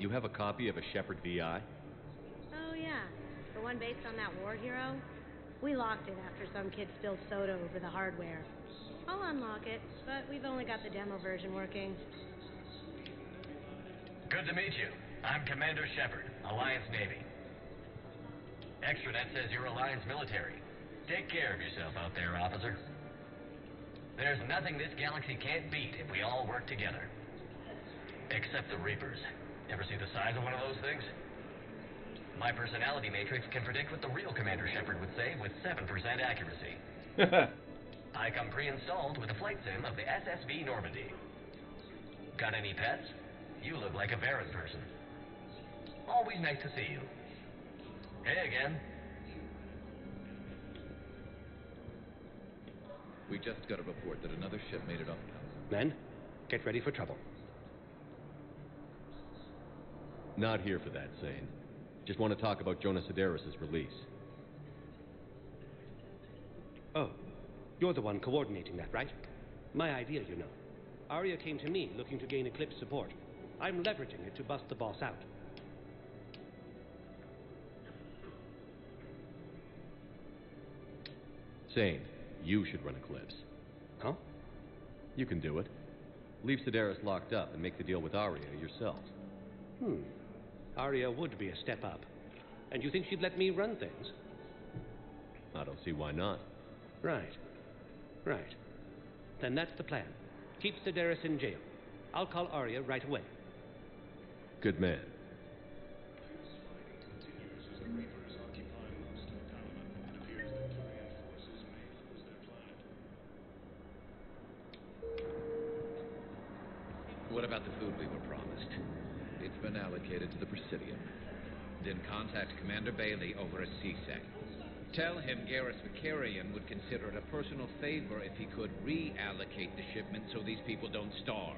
You have a copy of a Shepard VI? Oh, yeah. The one based on that war hero? We locked it after some kid spilled soda over the hardware. I'll unlock it, but we've only got the demo version working. Good to meet you. I'm Commander Shepard, Alliance Navy. Extranet says you're Alliance military. Take care of yourself out there, officer. There's nothing this galaxy can't beat if we all work together. Except the Reapers. Ever see the size of one of those things? My personality matrix can predict what the real Commander Shepard would say with 7% accuracy. I come pre-installed with a flight sim of the SSV Normandy. Got any pets? You look like a Baron person. Always nice to see you. Hey again. We just got a report that another ship made it up. Men, get ready for trouble. Not here for that, Zane. Just want to talk about Jonas Sedaris' release. Oh, you're the one coordinating that, right? My idea, you know. Aria came to me looking to gain Eclipse support. I'm leveraging it to bust the boss out. Zane, you should run Eclipse. Huh? You can do it. Leave Sedaris locked up and make the deal with Aria yourself. Aria would be a step up. And you think she'd let me run things? I don't see why not. Right. Then that's the plan. Keep Sedaris in jail. I'll call Aria right away. Good man. What about the food we were promised? It's been allocated to the Presidium. Then contact Commander Bailey over at CSEC. Tell him Garrus Vakarian would consider it a personal favor if he could reallocate the shipment so these people don't starve.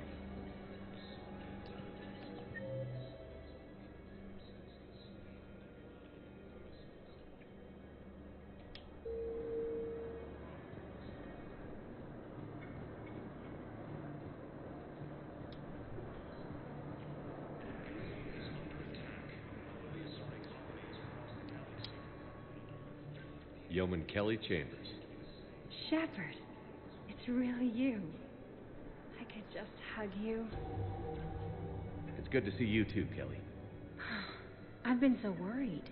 Yeoman Kelly Chambers. Shepard, it's really you. I could just hug you. It's good to see you too, Kelly. I've been so worried.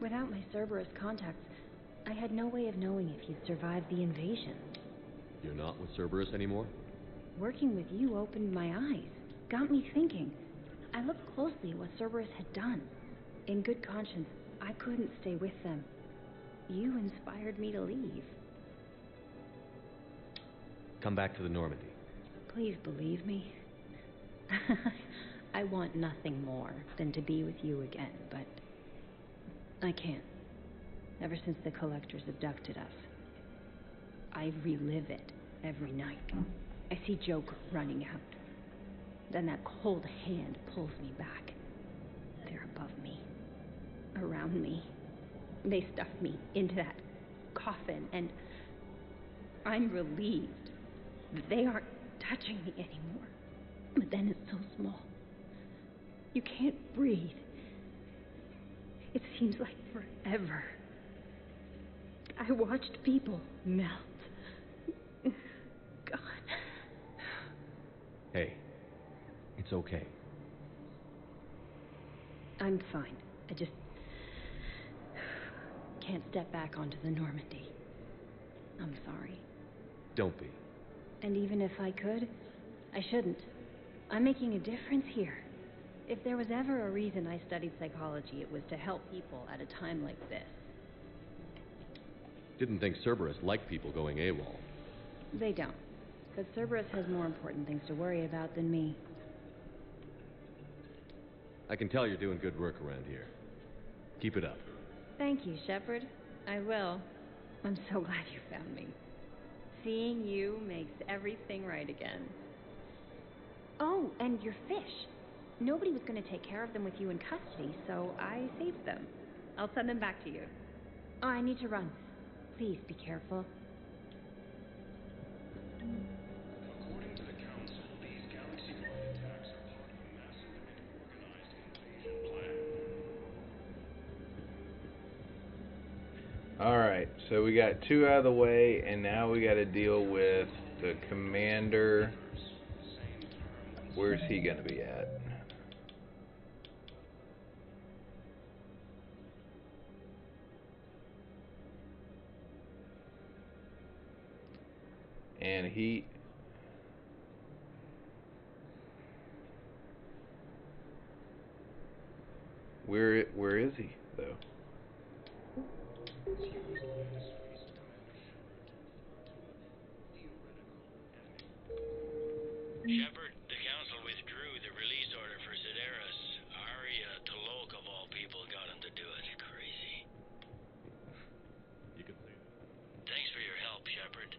Without my Cerberus contacts, I had no way of knowing if you'd survived the invasion. You're not with Cerberus anymore? Working with you opened my eyes, got me thinking. I looked closely at what Cerberus had done. In good conscience, I couldn't stay with them. You inspired me to leave. Come back to the Normandy. Please believe me. I want nothing more than to be with you again, but I can't. Ever since the Collectors abducted us, I relive it every night. I see Joker running out. Then that cold hand pulls me back. They're above me, around me. They stuffed me into that coffin, and I'm relieved that they aren't touching me anymore. But then it's so small. You can't breathe. It seems like forever. I watched people melt. God. Hey, it's okay. I'm fine. I just can't step back onto the Normandy. I'm sorry. Don't be. And even if I could, I shouldn't. I'm making a difference here. If there was ever a reason I studied psychology, it was to help people at a time like this. Didn't think Cerberus liked people going AWOL. They don't. Because Cerberus has more important things to worry about than me. I can tell you're doing good work around here. Keep it up. Thank you, Shepard. I will. I'm so glad you found me. Seeing you makes everything right again. Oh, and your fish. Nobody was going to take care of them with you in custody, so I saved them. I'll send them back to you. Oh, I need to run. Please be careful. According to the Council, these galaxy-wide attacks are part of a massive and organized invasion. Alright, so we got 2 out of the way, and now we gotta deal with the commander. Where's he gonna be at? And he... Where is he, though? Shepard, the Council withdrew the release order for Sedaris. Arya T'Loak, of all people, got him to do it. Crazy. You can say that. Thanks for your help, Shepard.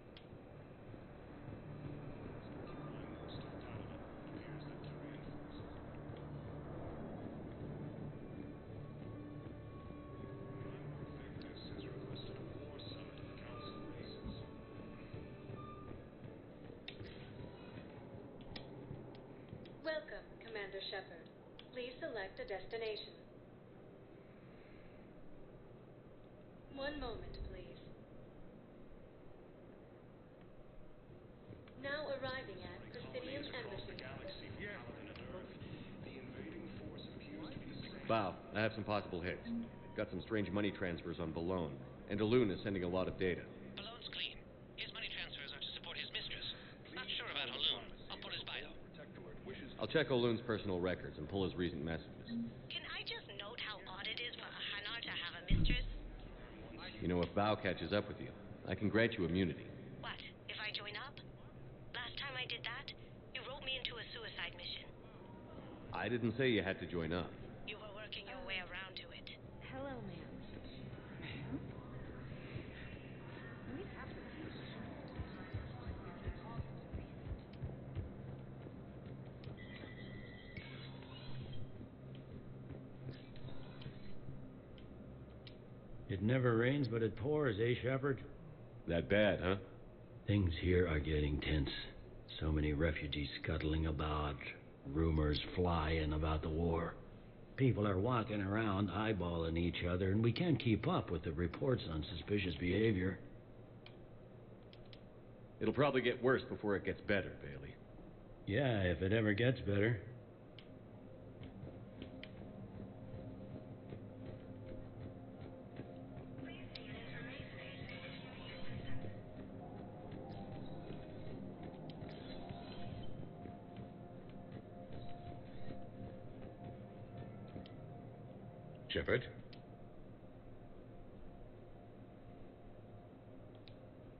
Welcome, Commander Shepard. Please select a destination. One moment, please. Now arriving at Presidium Embassy. Bow, I have some possible hits. Got some strange money transfers on Balone, and Elune is sending a lot of data. Balone's clean. His money transfers are to support his mistress. Not sure about Elune. I'll put his bio. I'll check Olune's personal records and pull his recent messages. Can I just note how odd it is for a Hanar to have a mistress? You know, if Bow catches up with you, I can grant you immunity. What, if I join up? Last time I did that, you wrote me into a suicide mission. I didn't say you had to join up. You were working your way around to it. Hello, ma'am. It never rains, but it pours, eh, Shepard? That bad, huh? Things here are getting tense. So many refugees scuttling about, rumors flying about the war. People are walking around eyeballing each other, and we can't keep up with the reports on suspicious behavior. It'll probably get worse before it gets better, Bailey. Yeah, if it ever gets better. Shepard?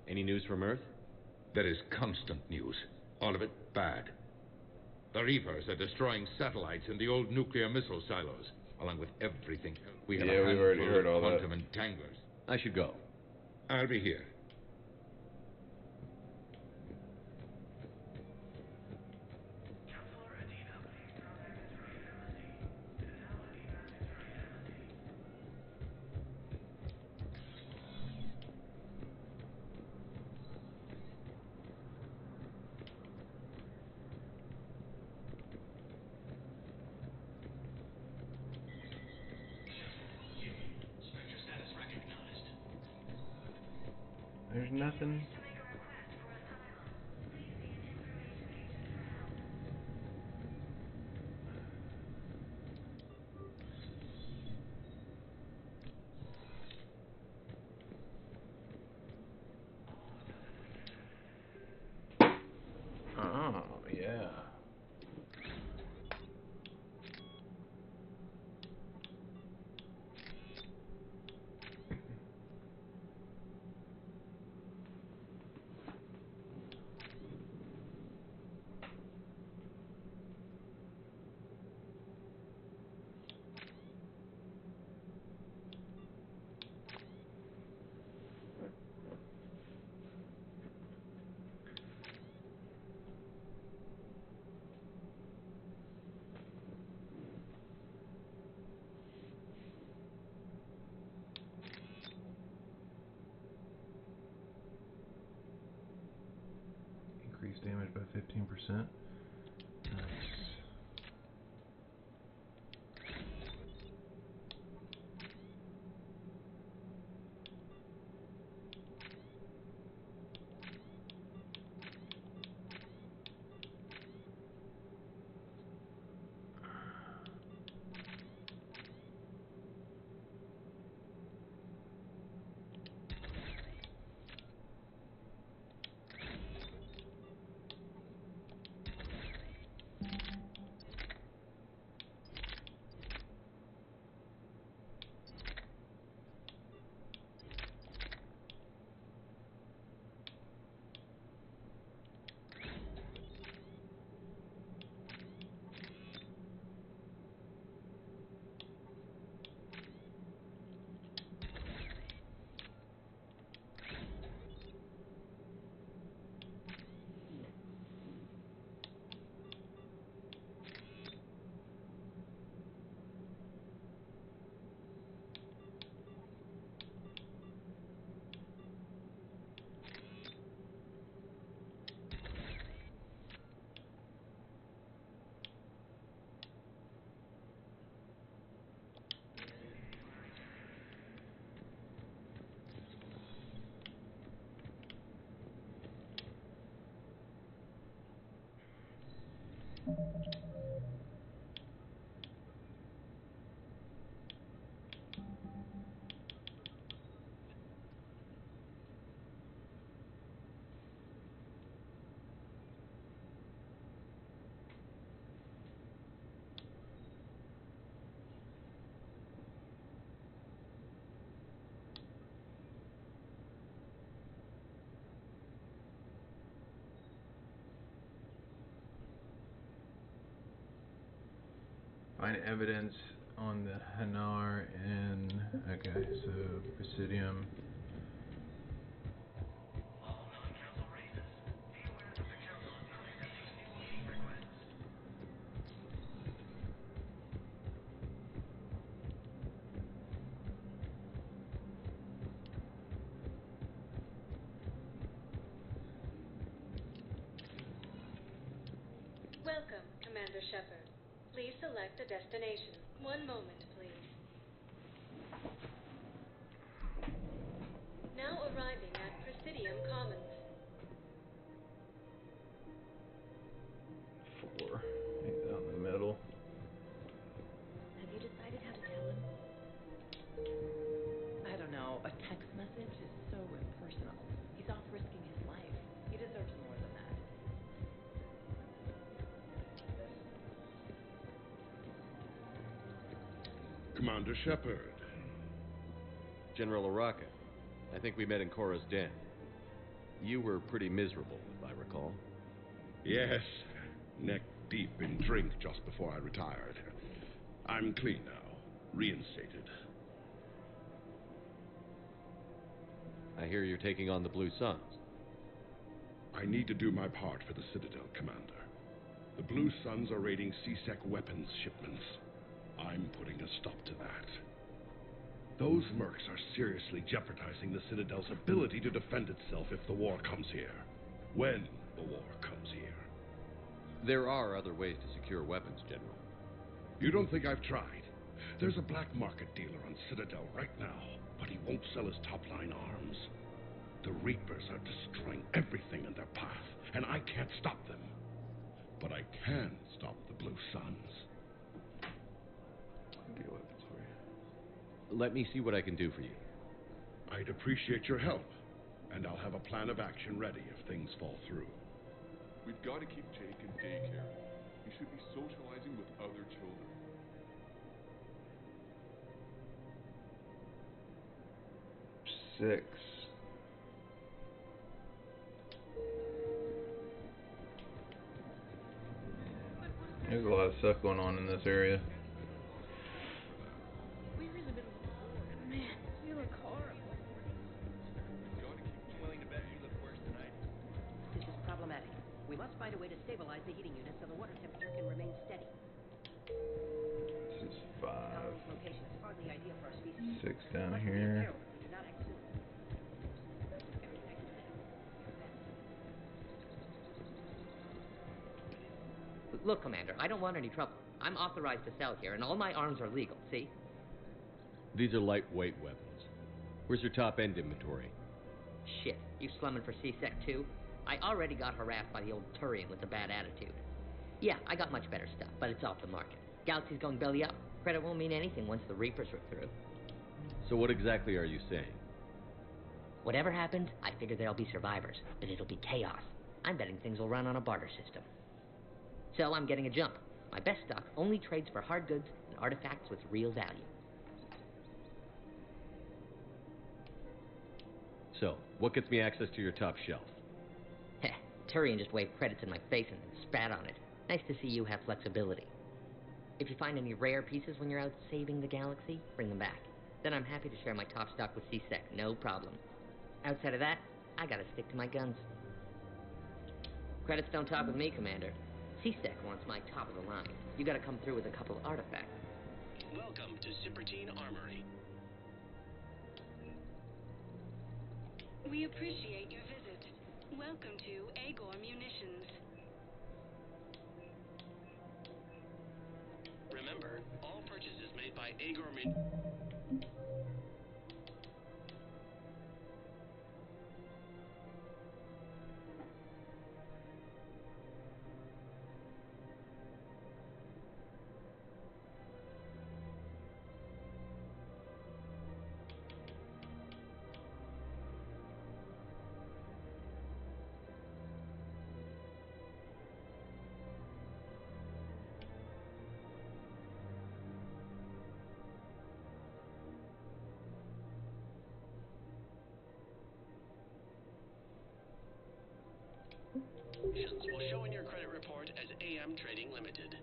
Any news from Earth? There is constant news. All of it bad. The Reapers are destroying satellites in the old nuclear missile silos, along with everything else. We have Yeah, a we've already handful heard of all that. quantum entanglers. I should go. I'll be here. There's nothing. Oh, yeah. Increase damage by 15%. Nice. Find evidence on the Hanar and okay, so Presidium. Welcome, Commander Shepard. Please select a destination. One moment, please. Now arriving at Presidium Commons. 4. He's out in the middle. Have you decided how to tell him? I don't know. A text message is so impersonal. He's off risking his life. He deserves more than that. Commander Shepard. General Araka, I think we met in Cora's den. You were pretty miserable, if I recall. Yes, neck deep in drink just before I retired. I'm clean now, reinstated. I hear you're taking on the Blue Suns. I need to do my part for the Citadel, Commander. The Blue Suns are raiding C-Sec weapons shipments. I'm putting a stop to that. Those mercs are seriously jeopardizing the Citadel's ability to defend itself if the war comes here. When the war comes here. There are other ways to secure weapons, General. You don't think I've tried? There's a black market dealer on Citadel right now, but he won't sell his top-line arms. The Reapers are destroying everything in their path, and I can't stop them. But I can stop the Blue Suns. Get weapons for you. Let me see what I can do for you. I'd appreciate your help, and I'll have a plan of action ready if things fall through. We've got to keep Jake in daycare. He should be socializing with other children. Six. There's a lot of stuff going on in this area. We're in the middle of a war. Man, you look horrible. This is problematic. We must find a way to stabilize the heating unit so the water temperature can remain steady. This is 5. Colony's location is hardly ideal for our species. 6 down Must be here. careful if we do not act soon. Look, Commander, I don't want any trouble. I'm authorized to sell here, and all my arms are legal, see? These are lightweight weapons. Where's your top-end inventory? Shit, you slumming for C-Sec too? I already got harassed by the old Turian with a bad attitude. Yeah, I got much better stuff, but it's off the market. Galaxy's going belly up. Credit won't mean anything once the Reapers are through. So what exactly are you saying? Whatever happens, I figure there'll be survivors, but it'll be chaos. I'm betting things will run on a barter system. So I'm getting a jump. My best stock only trades for hard goods and artifacts with real value. So, what gets me access to your top shelf? Heh, Turian just waved credits in my face and then spat on it. Nice to see you have flexibility. If you find any rare pieces when you're out saving the galaxy, bring them back. Then I'm happy to share my top stock with C-Sec, no problem. Outside of that, I gotta stick to my guns. Credits don't talk with me, Commander. C-Sec wants my top of the line. You gotta come through with a couple artifacts. Welcome to Cippertine Armory. We appreciate your visit. Welcome to Agor Munitions. Remember, all purchases made by Agor Munitions. Civilians will show in your credit report as AM Trading Limited.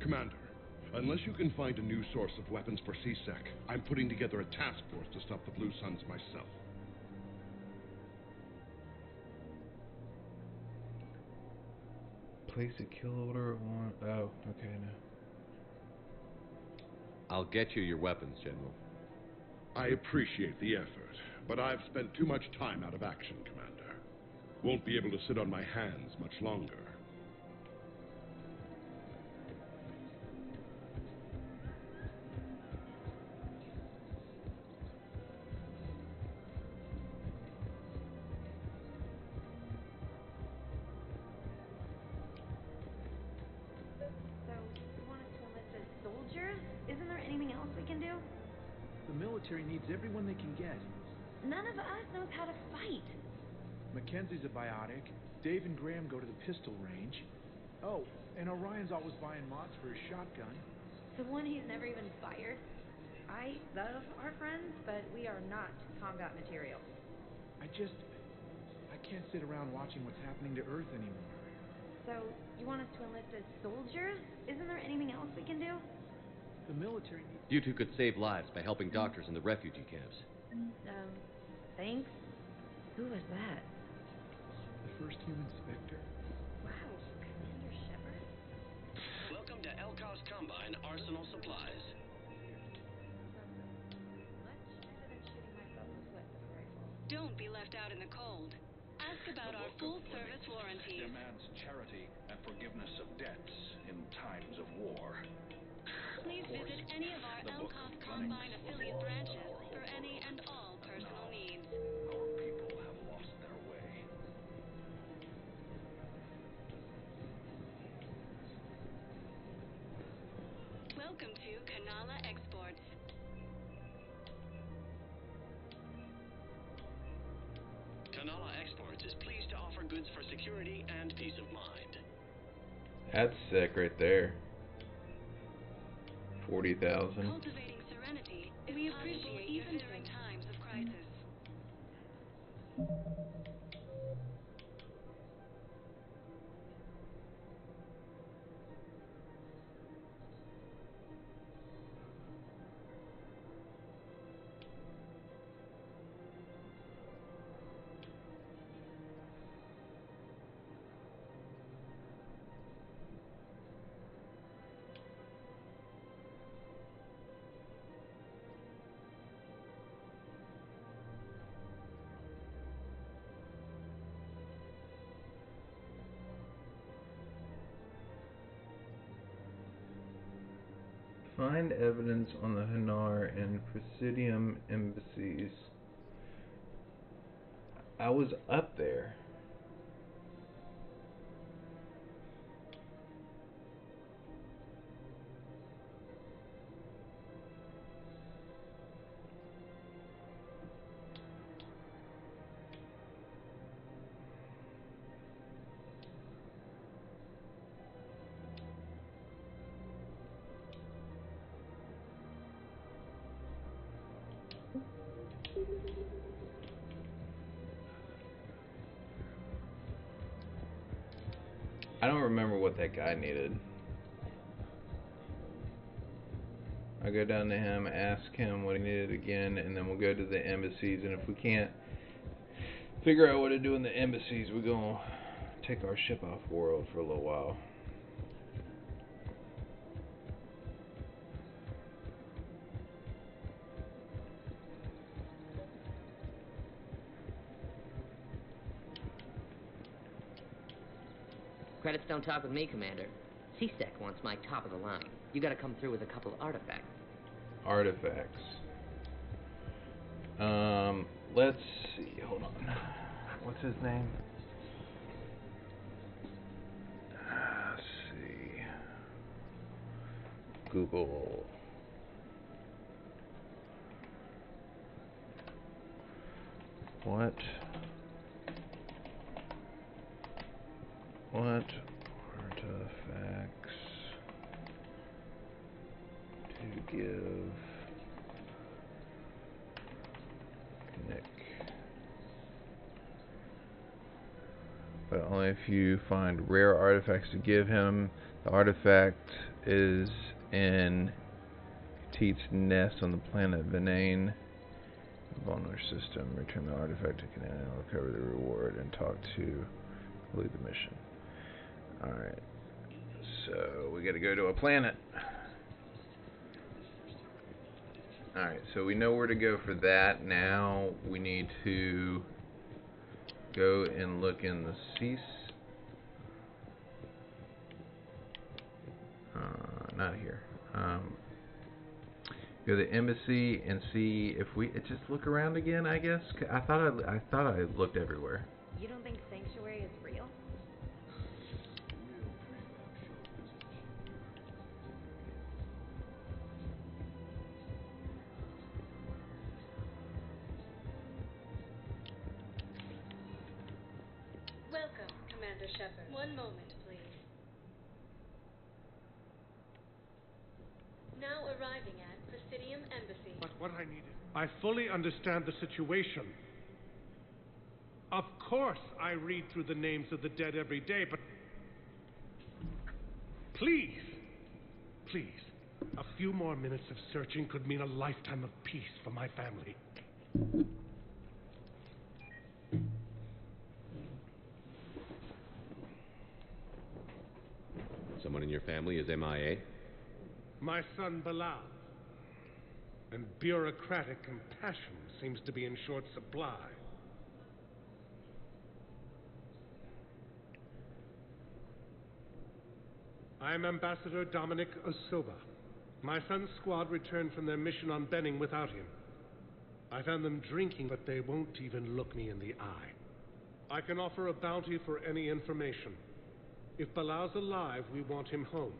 Commander, unless you can find a new source of weapons for CSEC, I'm putting together a task force to stop the Blue Suns myself. Place a kill order on... Oh, okay, no. I'll get you your weapons, General. I appreciate the effort, but I've spent too much time out of action, Commander. Won't be able to sit on my hands much longer. So, you want us to enlist as soldiers? Isn't there anything else we can do? The military needs everyone they can get. None of us knows how to fight. Mackenzie's a biotic. Dave and Graham go to the pistol range. Oh, and Orion's always buying mods for his shotgun. The one he's never even fired. I love our friends, but we are not combat material. I can't sit around watching what's happening to Earth anymore. So, you want us to enlist as soldiers? Isn't there anything else we can do? The military needs... You two could save lives by helping doctors in the refugee camps. Thanks. Who was that? The first human Spectre. Wow, Commander Shepard? Welcome to Elkos Combine Arsenal Supplies. Much easier than shooting myself in the foot with a rifle. Don't be left out in the cold. Ask about our full-service warranty. Demands charity and forgiveness of debts in times of war. Please visit any of our Elkos Combine affiliate branches for any and all personal needs. Our people have lost their way. Welcome to Kanala Exports. Kanala Exports is pleased to offer goods for security and peace of mind. That's sick right there. 40,000. Cultivating serenity is we appreciate even during times of crisis. Find evidence on the Hanar and Presidium embassies. I was up there. I don't remember what that guy needed. I'll go down to him, ask him what he needed again, and then we'll go to the embassies, and if we can't figure out what to do in the embassies, we're going to take our ship off world for a little while. Credits don't talk with me, Commander. CSEC wants my top of the line. You gotta come through with a couple of artifacts. Artifacts. Let's see. Hold on. What's his name? Let's see. Google. What artifacts to give Nick? But only if you find rare artifacts to give him. The artifact is in Teet's nest on the planet Venane. Vulner system. Return the artifact to Canaan, recover the reward, and talk to complete the mission. Alright. So we gotta go to a planet. Alright, so we know where to go for that. Now we need to go and look in the cease. Not here. Go to the embassy and see if we just look around again. I guess I thought I looked everywhere. You don't think Sanctuary is real? Welcome, Commander Shepard. One moment, please. Now arriving at Presidium Embassy. But what I needed. I fully understand the situation. Of course I read through the names of the dead every day, but... Please, a few more minutes of searching could mean a lifetime of peace for my family. Someone in your family is MIA? My son Bilal. And bureaucratic compassion seems to be in short supply. I am Ambassador Dominic Osoba. My son's squad returned from their mission on Benning without him. I found them drinking, but they won't even look me in the eye. I can offer a bounty for any information. If Bilal's alive, we want him home.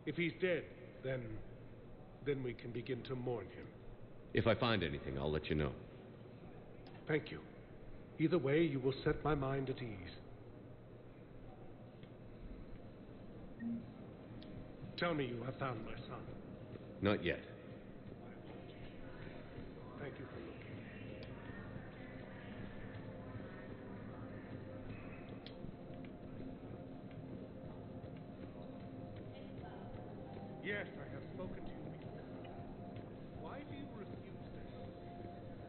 If he's dead, then we can begin to mourn him. If I find anything, I'll let you know. Thank you. Either way, you will set my mind at ease. Tell me you have found my son. Not yet. Thank you for looking. Yes, I have spoken to you before. Why do you refuse this?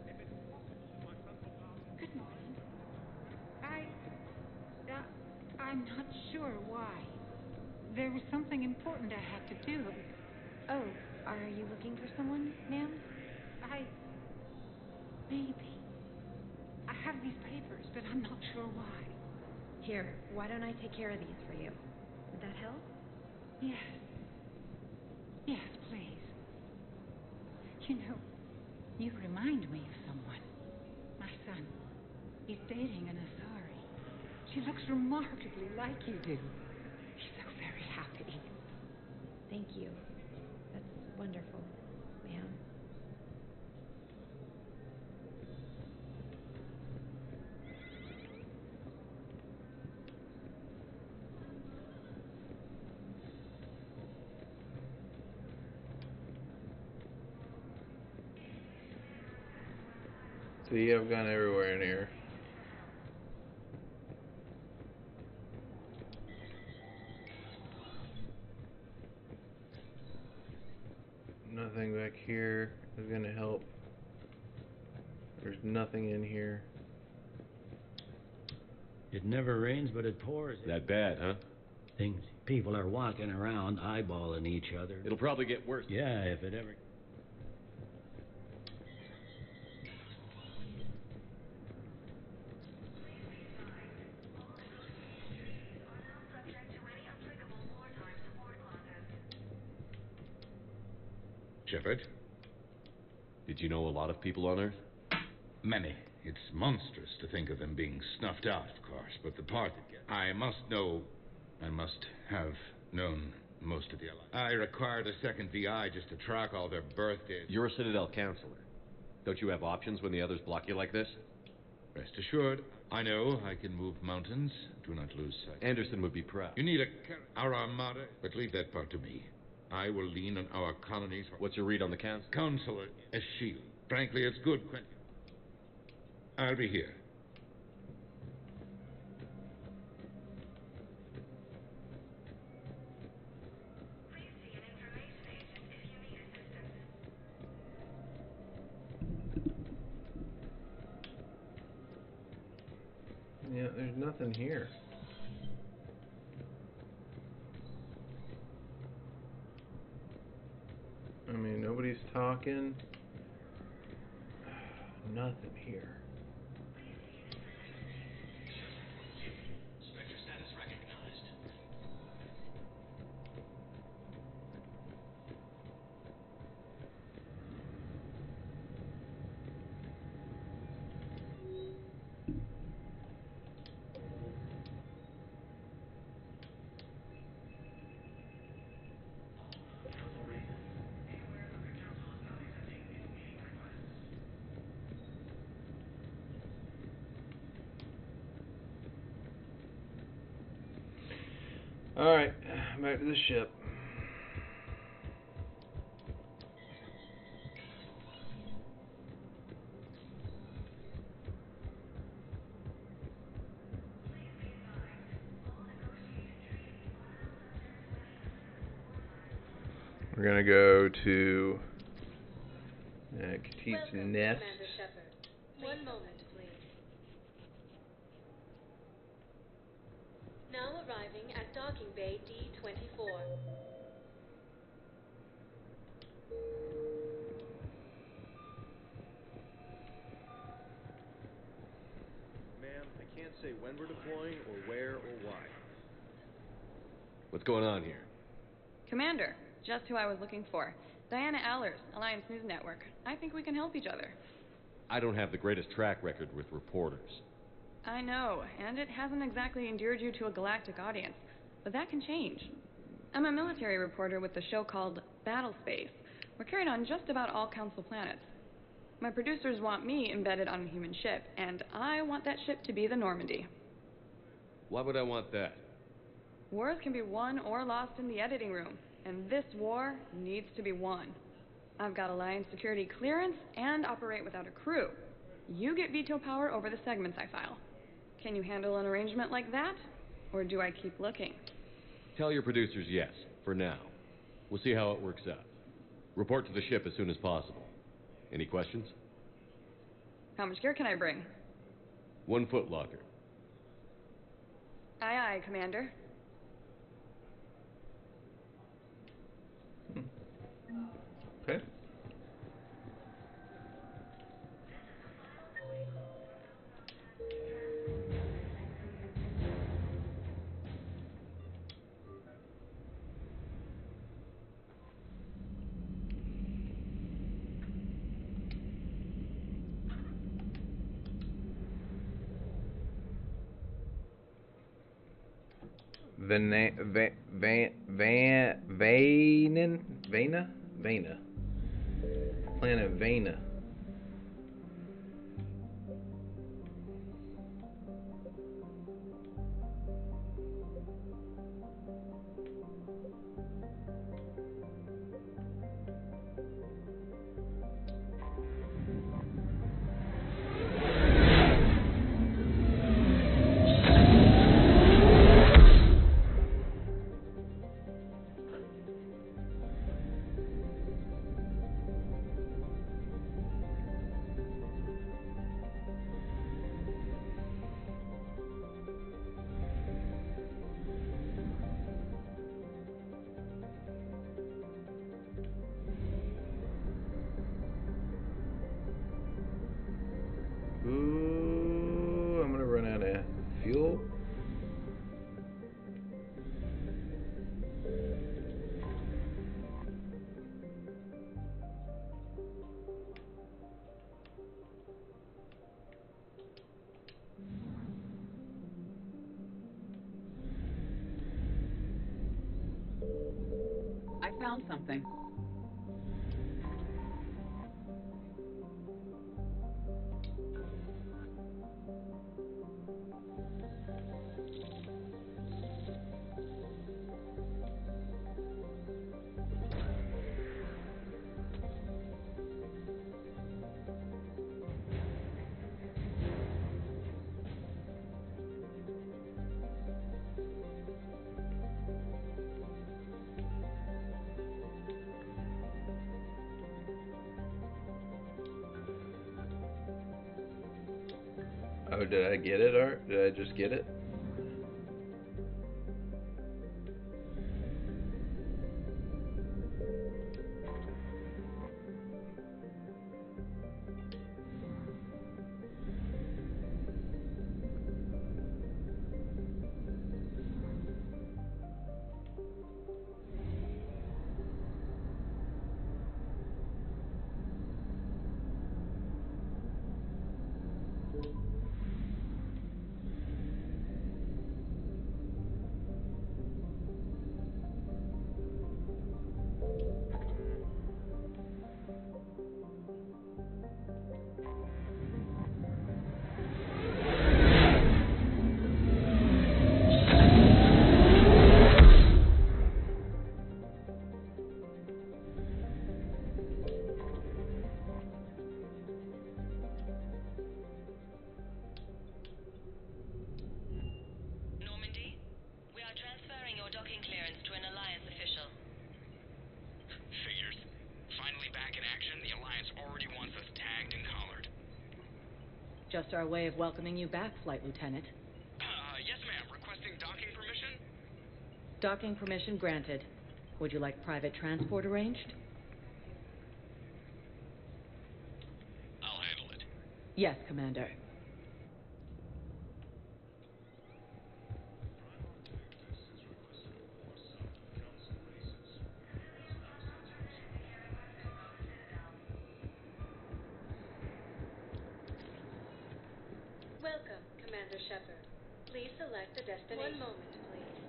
If it's possible, my son will... Good morning. I'm not sure why. There was something important I had to do. Oh, are you looking for someone, ma'am? Maybe. I have these papers, but I'm not sure why. Here, why don't I take care of these for you? Would that help? Yes. Yes, please. You know, you remind me of someone. My son. He's dating an Asari. She looks remarkably like you do. He's so very happy. Thank you. That's wonderful, ma'am. See, I've gone everywhere in here. Nothing back here is gonna help. There's nothing in here. It never rains, but it pours. That bad, huh? People are walking around eyeballing each other. It'll probably get worse. Yeah, if it ever... Shepard? Did you know a lot of people on Earth? Many. It's monstrous to think of them being snuffed out, of course, but the part that gets... I must have known most of the allies. I required a second VI just to track all their birthdays. You're a Citadel counselor. Don't you have options when the others block you like this? Rest assured, I know I can move mountains. Do not lose sight. Anderson would be proud. You need our armada, but leave that part to me. I will lean on our colonies. What's your read on the council? Council, a shield. Frankly, it's good, Quentin. I'll be here. Yeah, there's nothing here. I mean, nobody's talking. Nothing here. Spectre status recognized. Alright, back to the ship. We're gonna go to Kate's Welcome, nest. Commander Shepard. One moment, please. Now arriving at docking bay D-24. Ma'am, I can't say when we're deploying or where or why. What's going on here? Commander, just who I was looking for. Diana Allers, Alliance News Network. I think we can help each other. I don't have the greatest track record with reporters. I know, and it hasn't exactly endeared you to a galactic audience. But that can change. I'm a military reporter with the show called Battlespace. We're carried on just about all Council planets. My producers want me embedded on a human ship, and I want that ship to be the Normandy. Why would I want that? Wars can be won or lost in the editing room, and this war needs to be won. I've got Alliance security clearance and operate without a crew. You get veto power over the segments I file. Can you handle an arrangement like that? Or do I keep looking? Tell your producers yes, for now. We'll see how it works out. Report to the ship as soon as possible. Any questions? How much gear can I bring? 1 foot locker. Aye, aye, Commander. Okay. Vena? Planet Vena. Ooh, I'm gonna run out of fuel. I found something. did I get it, Art? Did I just get it? Just our way of welcoming you back, Flight Lieutenant. Yes, ma'am. Requesting docking permission? Docking permission granted. Would you like private transport arranged? I'll handle it. Yes, Commander. Welcome, Commander Shepard. Please select a destination. 1 moment, please.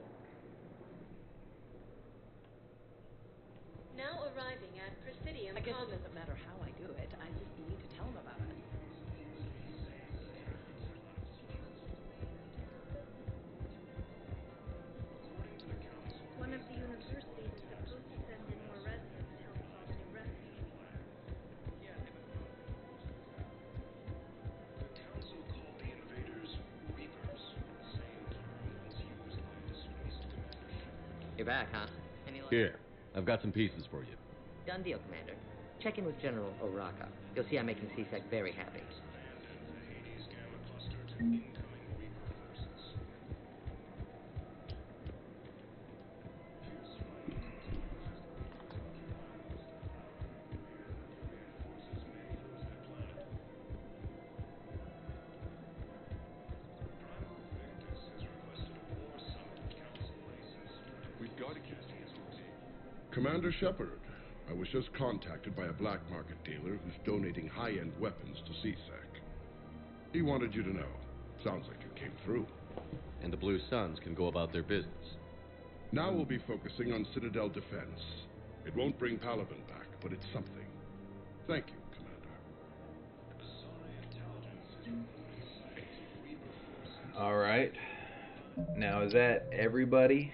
Now arriving at Presidium I guess Commons. it doesn't matter how I do it. I just need to tell them about it. One of the universities is supposed to send in more residents to help colony rescue. The council called the invaders Reapers. Same term was used by disgraced Commander. You're back, huh? Any luck? Here, I've got some pieces for you. Done deal, Commander. Check in with General Oraka. You'll see I'm making CSEC very happy. Hades Gamma Cluster to incoming Reaper forces. We've got to keep Commander Shepard, I was just contacted by a black market dealer who's donating high-end weapons to CSEC. He wanted you to know. Sounds like you came through. And the Blue Suns can go about their business. Now we'll be focusing on Citadel defense. It won't bring Palaven back, but it's something. Thank you, Commander. All right. Now, is that everybody?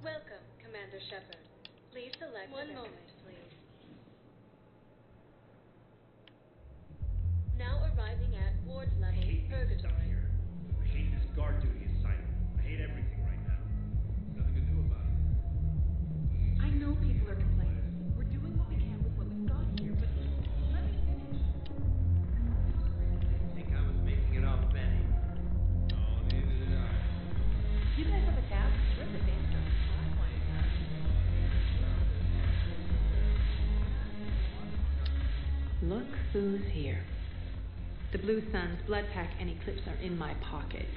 Welcome, Commander Shepard. Please select 1 moment, please. Now arriving at Ward's level, Purgatory. I hate this guard duty assignment. I hate everything right now. Nothing to do about it. I know people are complaining. We're doing what we can with what we've got here, but let me finish. I think I was making it up, Benny. No, neither did I. You guys have a tab? We're in the danger. Look who's here. The Blue Suns, Blood Pack, and Eclipse are in my pocket.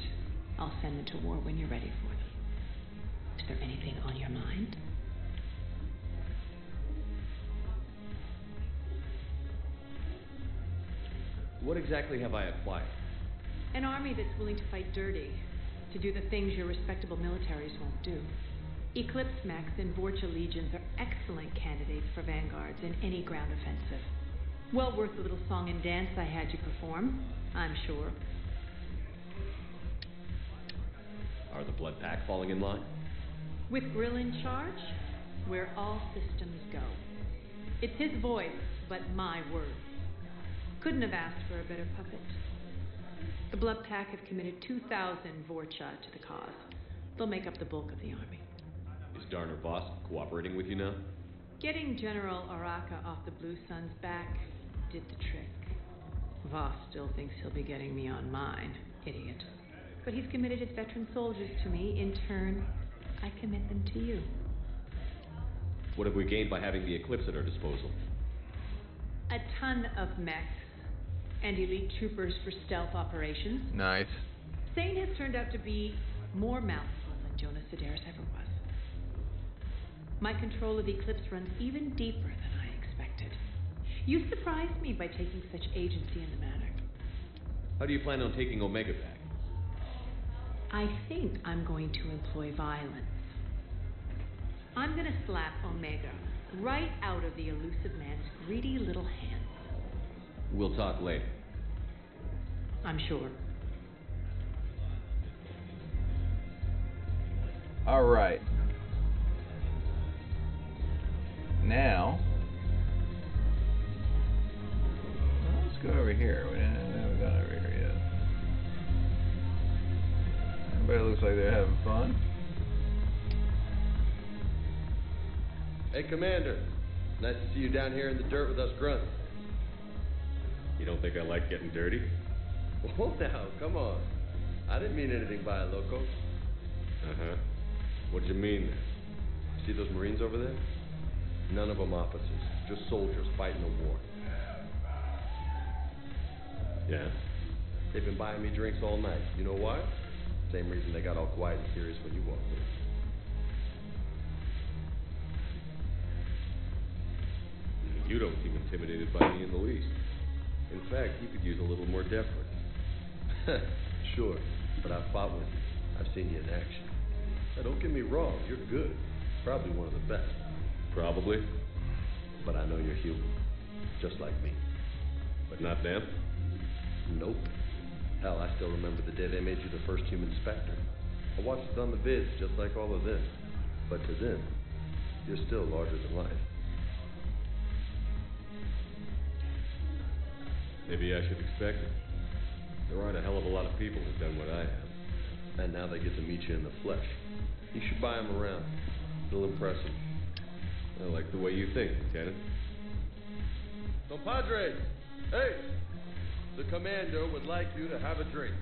I'll send them to war when you're ready for them. Is there anything on your mind? What exactly have I acquired? An army that's willing to fight dirty, to do the things your respectable militaries won't do. Eclipse mechs and Vorcha legions are excellent candidates for vanguards in any ground offensive. Well worth the little song and dance I had you perform, I'm sure. Are the Blood Pack falling in line? With Grill in charge, where all systems go. It's his voice, but my words. Couldn't have asked for a better puppet. The Blood Pack have committed 2,000 Vorcha to the cause. They'll make up the bulk of the army. Is Darner Voss cooperating with you now? Getting General Araka off the Blue Sun's back did the trick. Voss still thinks he'll be getting me on mine. Idiot. But he's committed his veteran soldiers to me. In turn, I commit them to you. What have we gained by having the Eclipse at our disposal? A ton of mechs and elite troopers for stealth operations. Nice. Sane has turned out to be more mouthful than Jonas Sedaris ever was. My control of Eclipse runs even deeper than I expected. You surprised me by taking such agency in the matter. How do you plan on taking Omega back? I think I'm going to employ violence. I'm gonna slap Omega right out of the elusive man's greedy little hands. We'll talk later. I'm sure. Alright. Now, let's go over here. We haven't gone over here yet. Everybody looks like they're having fun. Hey, Commander. Nice to see you down here in the dirt with us grunts. You don't think I like getting dirty? Well, now, come on. I didn't mean anything by it, Loco. Uh-huh. What'd you mean then? See those Marines over there? None of them officers, just soldiers fighting a war. Yeah? They've been buying me drinks all night. You know why? Same reason they got all quiet and serious when you walked in. You don't seem intimidated by me in the least. In fact, you could use a little more deference. Sure, but I've fought with you. I've seen you in action. Now, don't get me wrong, you're good. Probably one of the best. Probably. But I know you're human. Just like me. But not them? Nope. Hell, I still remember the day they made you the first human Spectre. I watched it on the vids, just like all of them. But to them, you're still larger than life. Maybe I should expect it. There aren't a hell of a lot of people who've done what I have. And now they get to meet you in the flesh. You should buy them around. They'll impress them. I like the way you think, Lieutenant. Compadres! Hey! The commander would like you to have a drink.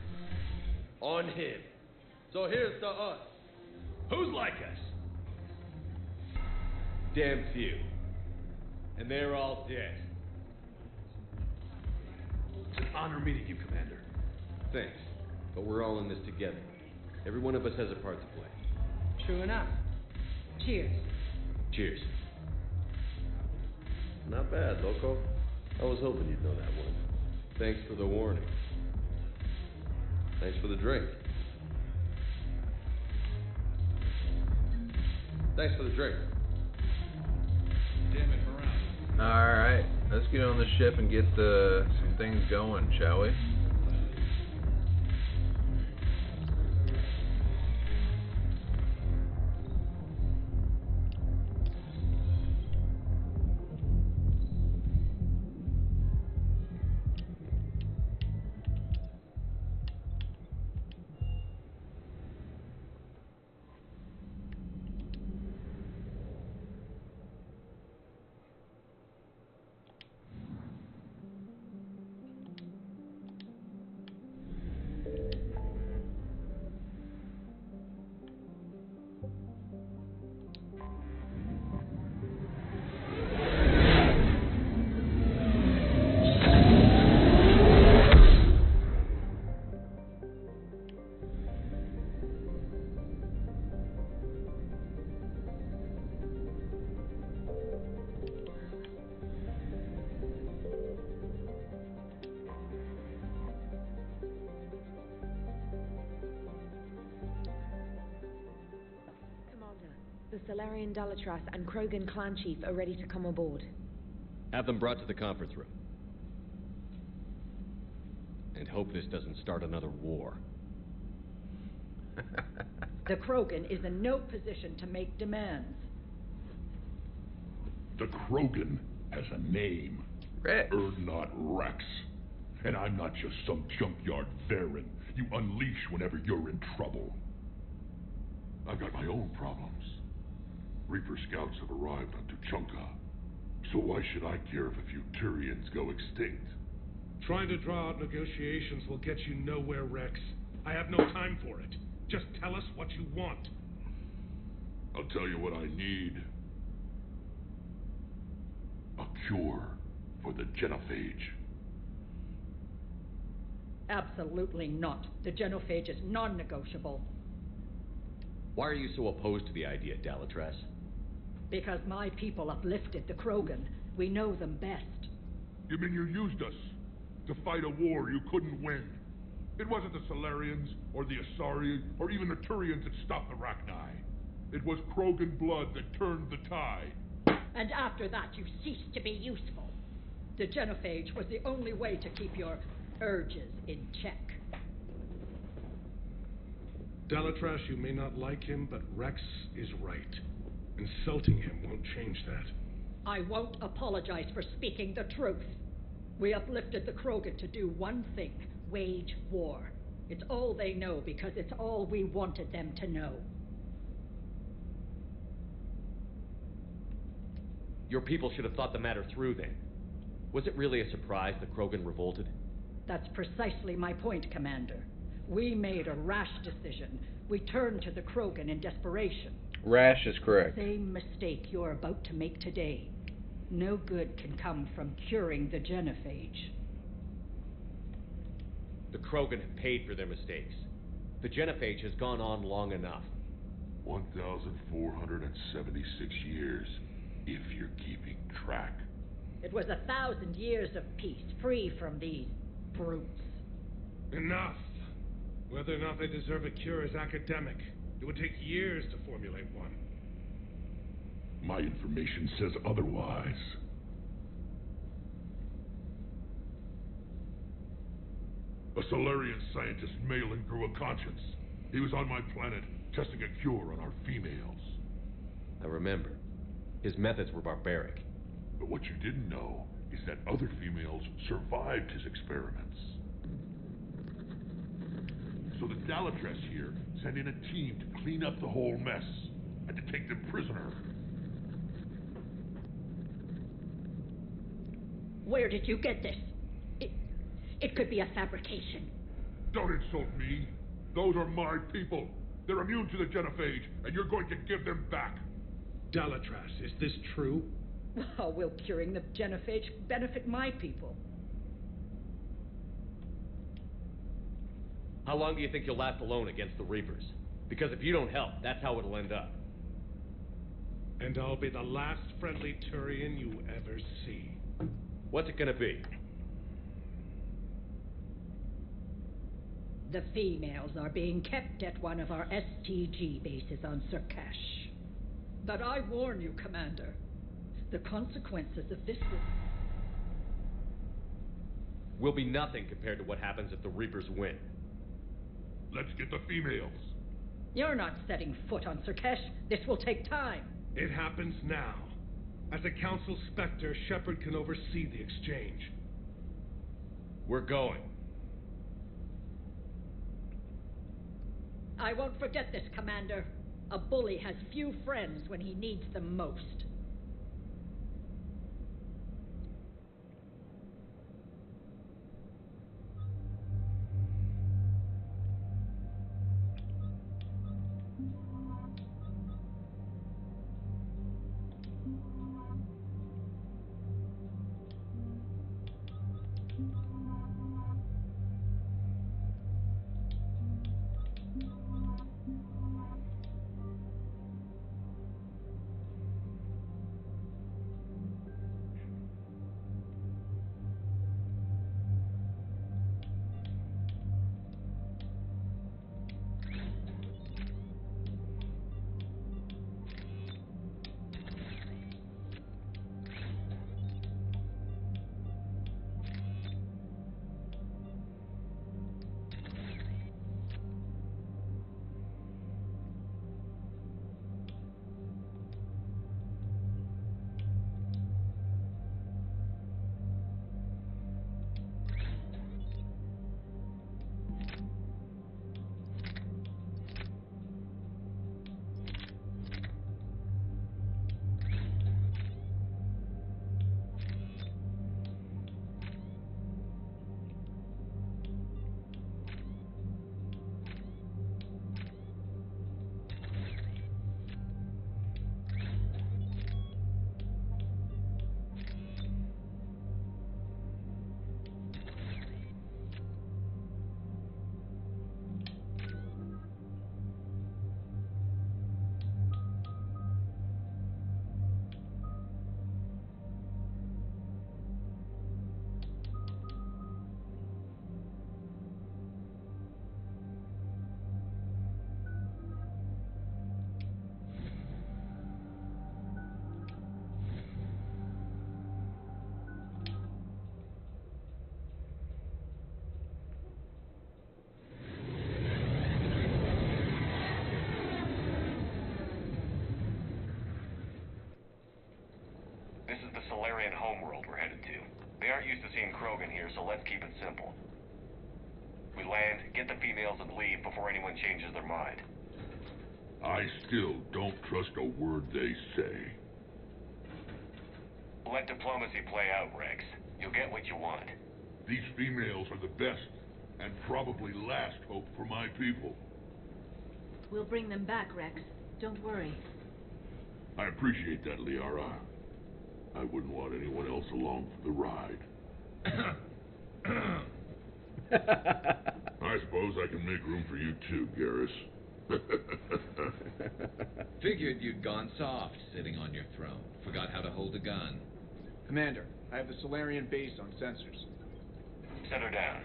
On him. So here's to us. Who's like us? Damn few. And they're all dead. It's an honor meeting you, Commander. Thanks. But we're all in this together. Every one of us has a part to play. True enough. Cheers. Cheers. Not bad, Loco. I was hoping you'd know that one. Thanks for the warning. Thanks for the drink. Thanks for the drink. Damn it, Morales. Alright, let's get on the ship and get some things going, shall we? Solarian Dalatras and Krogan clan chief are ready to come aboard. Have them brought to the conference room. And hope this doesn't start another war. The Krogan is in no position to make demands. The Krogan has a name. Rex. Urdnot Rex. And I'm not just some junkyard Varen you unleash whenever you're in trouble. I've got my own problems. Reaper scouts have arrived on Tuchanka. So why should I care if a few Turians go extinct? Trying to draw out negotiations will get you nowhere, Rex. I have no time for it. Just tell us what you want. I'll tell you what I need. A cure for the genophage. Absolutely not. The genophage is non-negotiable. Why are you so opposed to the idea, Dalatras? Because my people uplifted the Krogan. We know them best. You mean you used us to fight a war you couldn't win? It wasn't the Solarians, or the Asari, or even the Turians that stopped the Rachni. It was Krogan blood that turned the tide. And after that, you ceased to be useful. The genophage was the only way to keep your urges in check. Dalatras, you may not like him, but Rex is right. Insulting him won't change that. I won't apologize for speaking the truth. We uplifted the Krogan to do one thing: wage war. It's all they know because it's all we wanted them to know. Your people should have thought the matter through then. Was it really a surprise the Krogan revolted? That's precisely my point, Commander. We made a rash decision. We turned to the Krogan in desperation. Rash is correct. Same mistake you're about to make today. No good can come from curing the genophage. The Krogan have paid for their mistakes. The genophage has gone on long enough. 1,476 years, if you're keeping track. It was 1,000 years of peace, free from these brutes. Enough! Whether or not they deserve a cure is academic. It would take years to formulate one. My information says otherwise. A Solarian scientist, Malin, grew a conscience. He was on my planet, testing a cure on our females. I remember. His methods were barbaric. But what you didn't know is that other females survived his experiments. So the Dalatras here sent in a team to clean up the whole mess and to take them prisoner. Where did you get this? It could be a fabrication. Don't insult me. Those are my people. They're immune to the genophage, and you're going to give them back. Dalatras, is this true? How will curing the genophage benefit my people? How long do you think you'll last alone against the Reapers? Because if you don't help, that's how it'll end up. And I'll be the last friendly Turian you ever see. What's it gonna be? The females are being kept at one of our STG bases on Surkash. But I warn you, Commander, the consequences of this will be nothing compared to what happens if the Reapers win. Let's get the females. You're not setting foot on Surkash. This will take time. It happens now. As a Council Spectre, Shepard can oversee the exchange. We're going. I won't forget this, Commander. A bully has few friends when he needs them most. Solarian homeworld we're headed to. They aren't used to seeing Krogan here, so let's keep it simple. We land, get the females, and leave before anyone changes their mind. I still don't trust a word they say. Let diplomacy play out, Rex. You'll get what you want. These females are the best, and probably last hope for my people. We'll bring them back, Rex. Don't worry. I appreciate that, Liara. I wouldn't want anyone else along for the ride. I suppose I can make room for you too, Garrus. Figured you'd gone soft, sitting on your throne. Forgot how to hold a gun. Commander, I have the Solarian base on sensors. Set her down.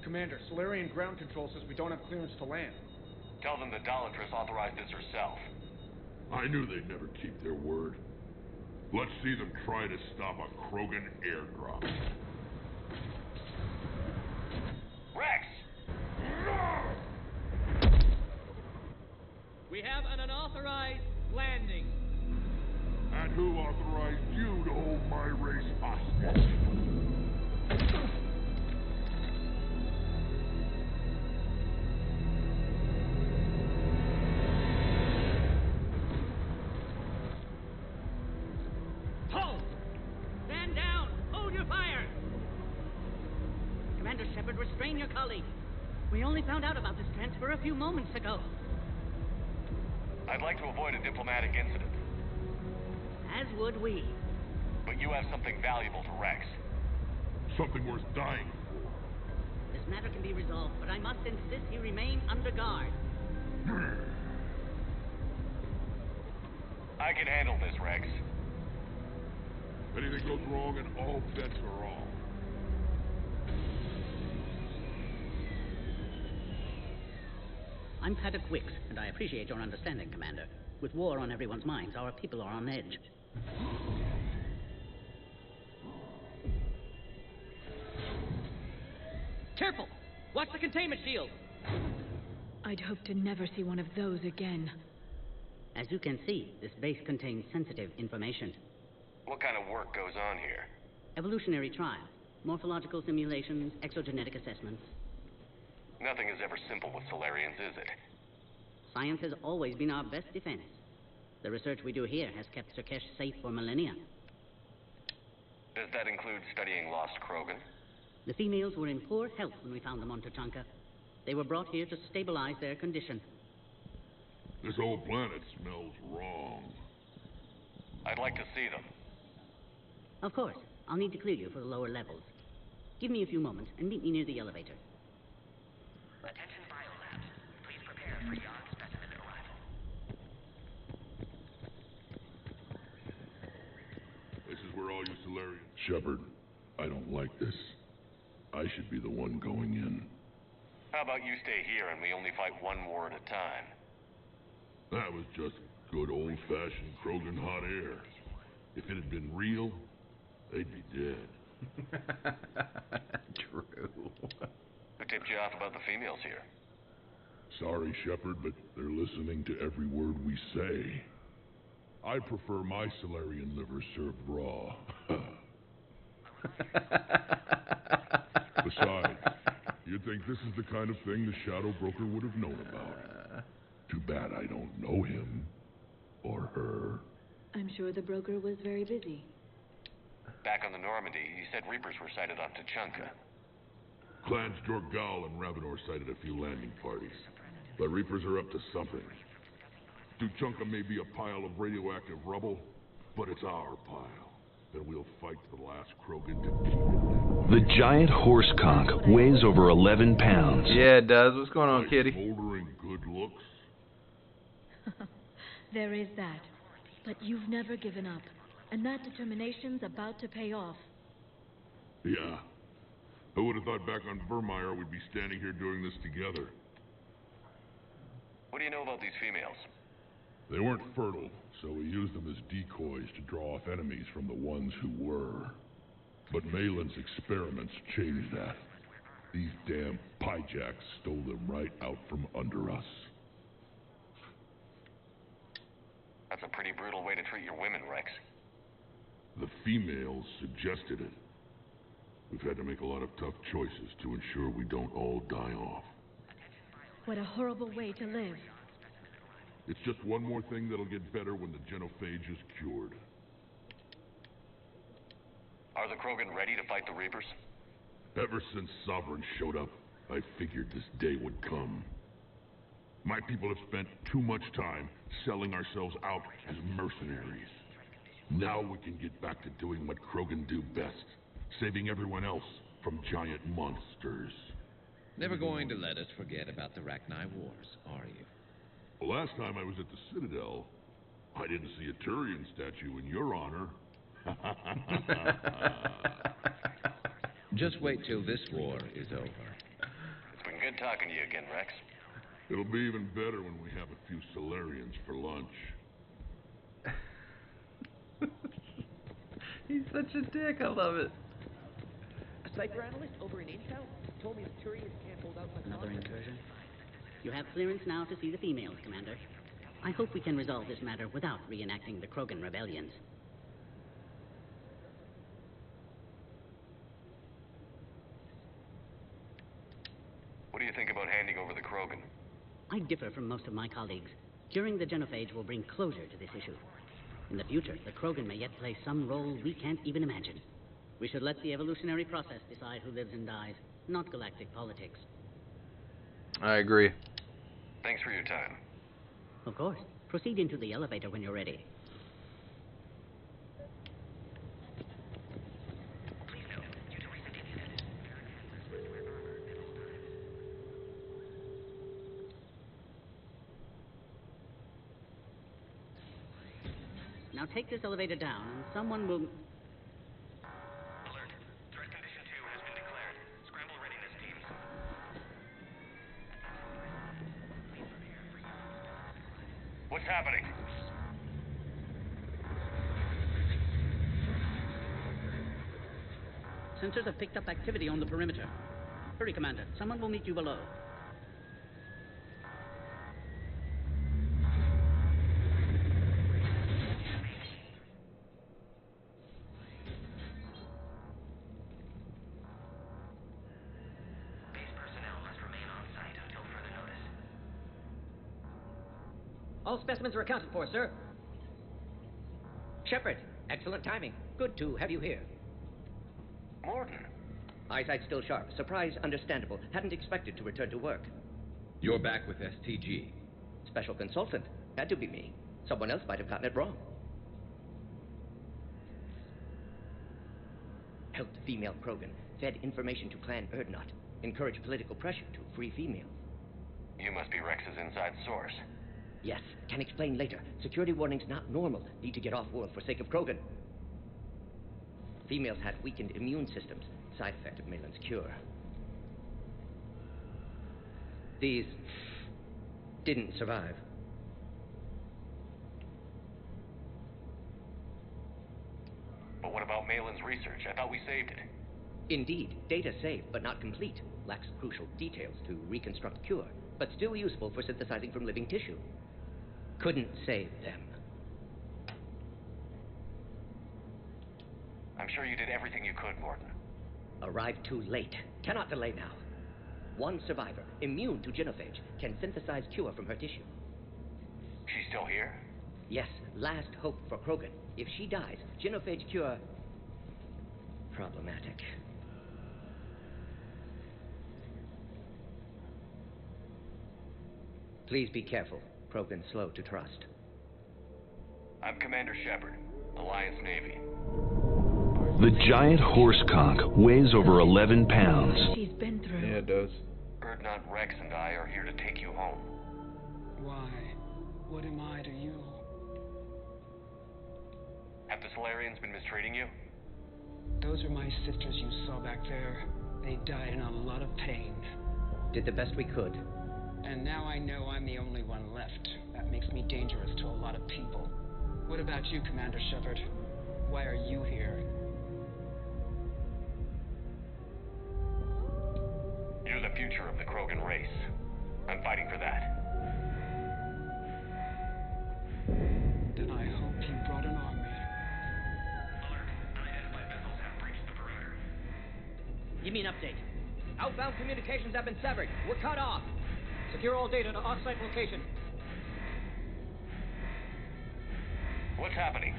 Commander, Solarian ground control says we don't have clearance to land. Tell them the Dolatress authorized this herself. I knew they'd never keep their word. Let's see them try to stop a Krogan airdrop. Rex! We have an unauthorized landing. And who authorized you to hold my race hostage? Halt! Stand down! Hold your fire! Commander Shepard, restrain your colleague. We only found out about this transfer a few moments ago. I'd like to avoid a diplomatic incident. As would we. But you have something valuable to Rex. Something worth dying for. This matter can be resolved, but I must insist he remain under guard. I can handle this, Rex. Anything goes wrong and all bets are off. I'm Paddock Wicks, and I appreciate your understanding, Commander. With war on everyone's minds, our people are on edge. Careful! Watch the containment shield! I'd hope to never see one of those again. As you can see, this base contains sensitive information. What kind of work goes on here? Evolutionary trials, morphological simulations, exogenetic assessments. Nothing is ever simple with Solarians, is it? Science has always been our best defense. The research we do here has kept Surkesh safe for millennia. Does that include studying lost Krogan? The females were in poor health when we found them on Tuchanka. They were brought here to stabilize their condition. This whole planet smells wrong. I'd like to see them. Of course. I'll need to clear you for the lower levels. Give me a few moments and meet me near the elevator. Attention biolabs. Please prepare for young specimen arrival. This is where all you Solarians... Shepard, I don't like this. I should be the one going in. How about you stay here and we only fight one war at a time? That was just good old-fashioned Krogan hot air. If it had been real, they'd be dead. True. Who tipped you off about the females here? Sorry, Shepard, but they're listening to every word we say. I prefer my Solarian liver served raw. Besides, you'd think this is the kind of thing the Shadow Broker would have known about. Too bad I don't know him. Or her. I'm sure the broker was very busy. Back on the Normandy, he said Reapers were sighted on Tuchanka. Clans Jorgal and Ravenor sighted a few landing parties. The Reapers are up to something. Tuchanka may be a pile of radioactive rubble, but it's our pile. And we'll fight to the last Krogan to keep it. The giant horse conch weighs over 11 pounds. Yeah, it does. What's going on, kitty? Smoldering good looks. There is that. But you've never given up. And that determination's about to pay off. Yeah. I would have thought back on Vermeer we'd be standing here doing this together. What do you know about these females? They weren't fertile, so we used them as decoys to draw off enemies from the ones who were. But Malin's experiments changed that. These damn Pyjaks stole them right out from under us. That's a pretty brutal way to treat your women, Rex. The females suggested it. We've had to make a lot of tough choices to ensure we don't all die off. What a horrible way to live. It's just one more thing that'll get better when the genophage is cured. Are the Krogan ready to fight the Reapers? Ever since Sovereign showed up, I figured this day would come. My people have spent too much time selling ourselves out as mercenaries. Now we can get back to doing what Krogan do best, saving everyone else from giant monsters. Never going to let us forget about the Rachni Wars, are you? The last time I was at the Citadel, I didn't see a Turian statue in your honor. Just wait till this war is over. It's been good talking to you again, Rex. It'll be even better when we have a few Solarians for lunch. He's such a dick, I love it. A cyber analyst over in Intel told me the Turians can't hold out much Another longer. incursion? You have clearance now to see the females, Commander. I hope we can resolve this matter without reenacting the Krogan rebellions. What do you think about handing over the Krogan? I differ from most of my colleagues. Curing the genophage will bring closure to this issue. In the future, the Krogan may yet play some role we can't even imagine. We should let the evolutionary process decide who lives and dies, not galactic politics. I agree. Thanks for your time. Of course. Proceed into the elevator when you're ready. Now take this elevator down, and someone will... Alert. Threat condition 2 has been declared. Scramble readiness teams. What's happening? Sensors have picked up activity on the perimeter. Hurry, Commander. Someone will meet you below. All specimens are accounted for, sir. Shepard, excellent timing. Good to have you here. Morton. Eyesight still sharp. Surprise understandable. Hadn't expected to return to work. You're back with STG. Special consultant. Had to be me. Someone else might have gotten it wrong. Helped female Krogan. Fed information to Clan Erdnot. Encouraged political pressure to free females. You must be Rex's inside source. Yes, can explain later. Security warnings not normal. Need to get off-world for sake of Krogan. Females had weakened immune systems. Side effect of Malin's cure. These didn't survive. But what about Malin's research? I thought we saved it. Indeed, data saved, but not complete. Lacks crucial details to reconstruct cure, but still useful for synthesizing from living tissue. Couldn't save them. I'm sure you did everything you could, Morton. Arrived too late. Cannot delay now. One survivor, immune to genophage, can synthesize cure from her tissue. She's still here? Yes, last hope for Krogan. If she dies, genophage cure... problematic. Please be careful. Krogan slow to trust. I'm Commander Shepard, Alliance Navy. The giant horse conch weighs over 11 pounds. She's been through. Yeah, it does. Erdnot, Rex, and I are here to take you home. Why? What am I to you? Have the Solarians been mistreating you? Those are my sisters you saw back there. They died in a lot of pain. Did the best we could. And now I know I'm the only one left. That makes me dangerous to a lot of people. What about you, Commander Shepard? Why are you here? future of the Krogan race. I'm fighting for that. Then I hope you brought an army. Give me an update. Outbound communications have been severed. We're cut off. Secure all data to off-site location. What's happening?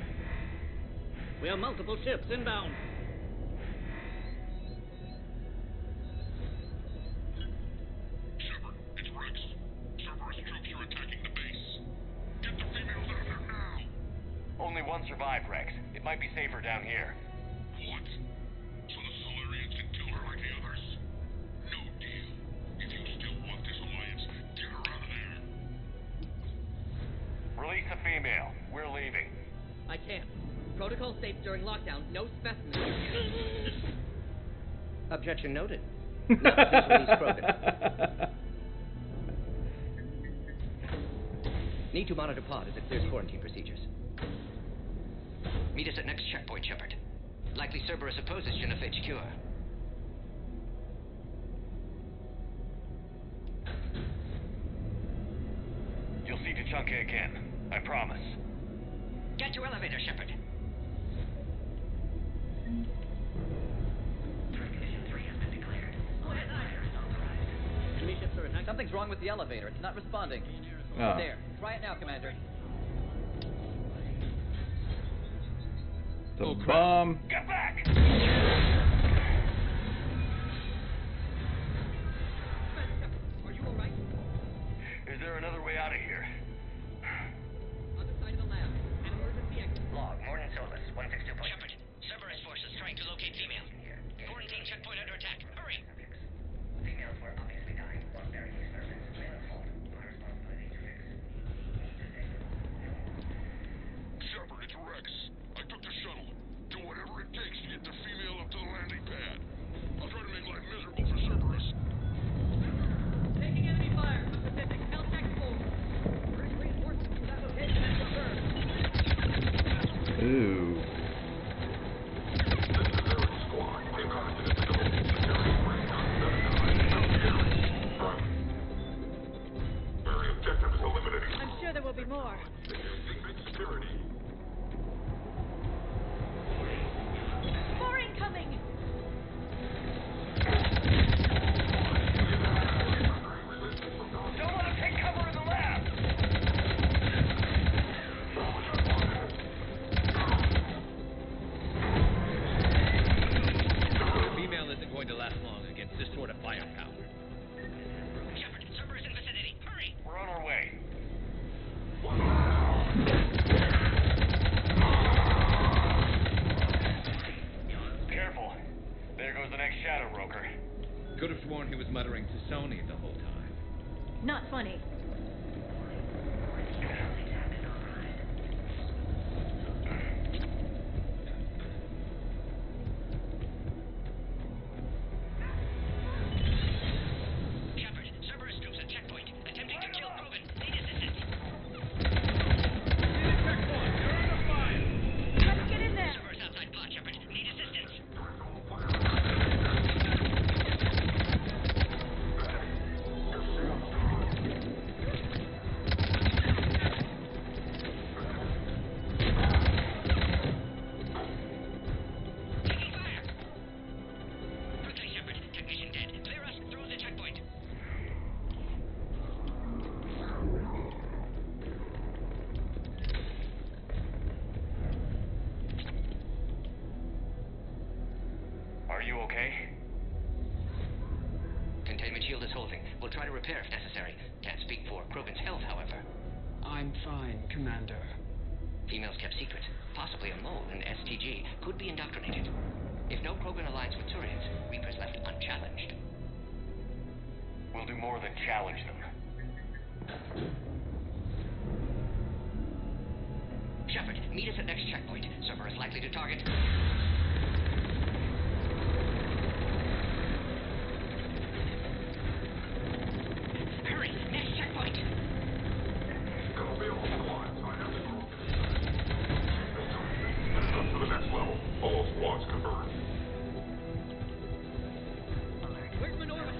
We have multiple ships inbound. Shepard, it's Rex. Cerberus troops are attacking the base. Get the females out of there now! Only one survived, Rex. It might be safer down here. What? So the Solarians can kill her like the others? No deal. If you still want this alliance, get her out of there. Release the female. We're leaving. I can't. Protocol states during lockdown, no specimens. Objection noted. Not since release Krogan. Need to monitor pod as it clears quarantine procedures. Meet us at next checkpoint, Shepard. Likely Cerberus opposes genophage cure. You'll see Tuchanka again. I promise. Get to elevator, Shepard. Enemy ships are attacking. Something's wrong with the elevator. It's not responding. Oh. There. Try it now, Commander. The bomb. Get back! Are you alright? Is there another way out of here? Other side of the lab. An emergency exit. Log, Morton Solus, 162. Shepard, Cerberus forces trying to locate female. Quarantine checkpoint under attack. Hurry! Females were obviously dying while burying experiments. Male's fault. My responsibility to fix. Shepard, it's Rex. I took the shuttle. Do whatever it takes to get the female up to the landing pad. I'll try to make life miserable for Cerberus. Taking enemy fire from Pacific. Helltech 4. First reinforcements to that location and confirmed. Ooh. I'm sure there will be more. More incoming! Don't let him take cover in the lab! The female isn't going to last long against this sort of firepower. Shepard, Cerberus in vicinity. Hurry! We're on our way. Careful. There goes the next shadow broker. Could have sworn he was muttering to Sony the whole time. Not funny. Shepard, Cerberus troops at checkpoint. Attempting to kill Krogan. Need assistance. Let's get in there! Cerberus outside pod, Shepard. Need assistance. Taking fire. Quickly, Shepard. Technician dead. Clear us through the checkpoint. Are you okay? Containment shield is holding. We'll try to repair if necessary. Can't speak for Krogan's health, however. I'm fine, Commander. Females kept secret. Possibly a mole in STG. Could be indoctrinated. If no Krogan alliance with Turians, Reapers left unchallenged. We'll do more than challenge them. Shepard, meet us at next checkpoint. Cerberus likely to target. Hurry! Next checkpoint! To the next level. All squads converge. Where's Minorva?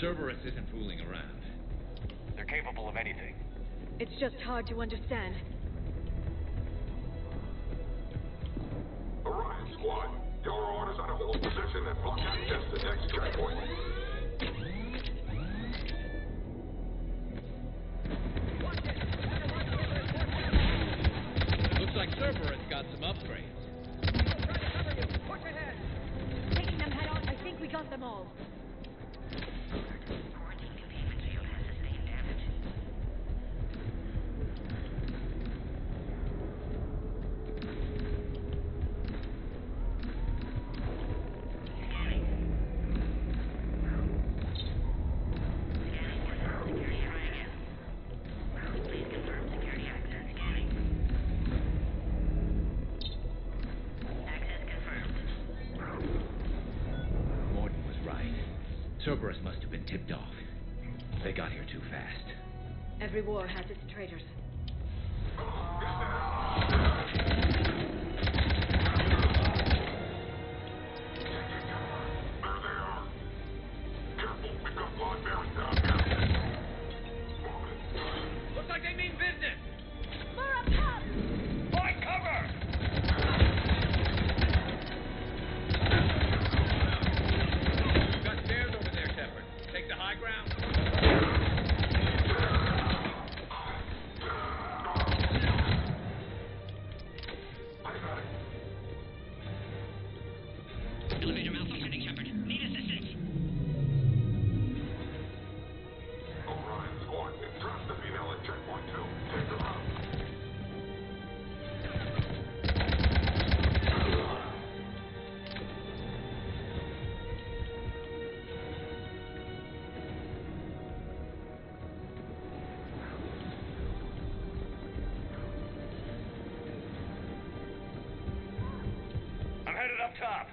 Cerberus isn't fooling around. They're capable of anything. It's just hard to understand. Orion Squad, your orders are to hold position and block access to next checkpoint. Looks like Cerberus got some upgrades. Taking them head on, I think we got them all. Cerberus must have been tipped off. They got here too fast. Every war has its traitors. Looks like they mean business! More up top! Find cover! Got stairs over there, Shepard. Take the high ground. Elevator malfunctioning, Shepard. Need assistance. Orion Squad, trust the female at checkpoint 2. Take them out. I'm headed up top.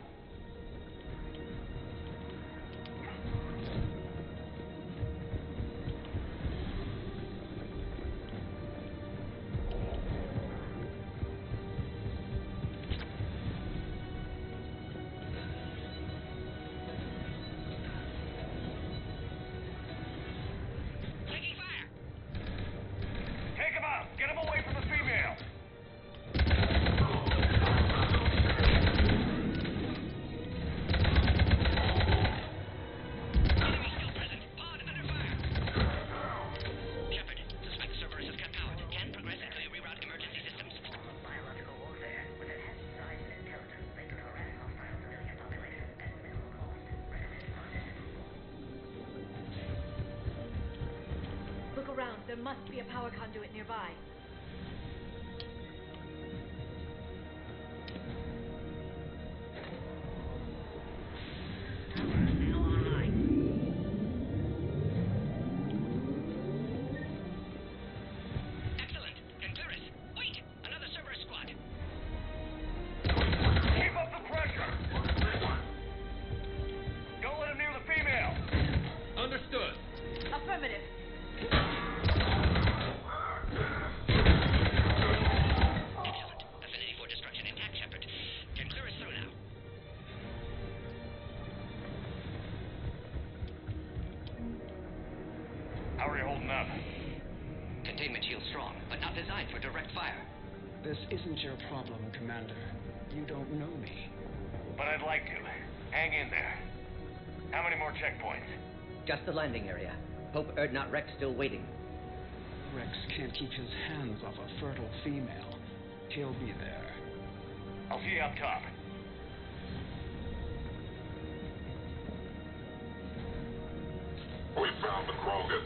Taking fire! Take him out! Get him away from the female! Enemy still present. Pod under fire. Shepard, suspect Cerberus has cut power. Can progressively reroute emergency systems. Biological warfare with enhanced size and intelligence. They can harass hostile civilian populations at minimal cost. Recommended project. Look around. There must be a power conduit nearby. Excellent. Concurrus. Wait! Another Cerberus squad. Keep up the pressure! Don't let him near the female! Understood. Affirmative. Excellent. Affinity for destruction intact, Shepard. Can clear us through now. How are you holding up? Containment shield strong, but not designed for direct fire. This isn't your problem, Commander. You don't know me. But I'd like to. Hang in there. How many more checkpoints? Just the landing area. Hope Erdnot Rex still waiting. Rex can't keep his hands off a fertile female. He'll be there. I'll see you up top. We found the Krogan.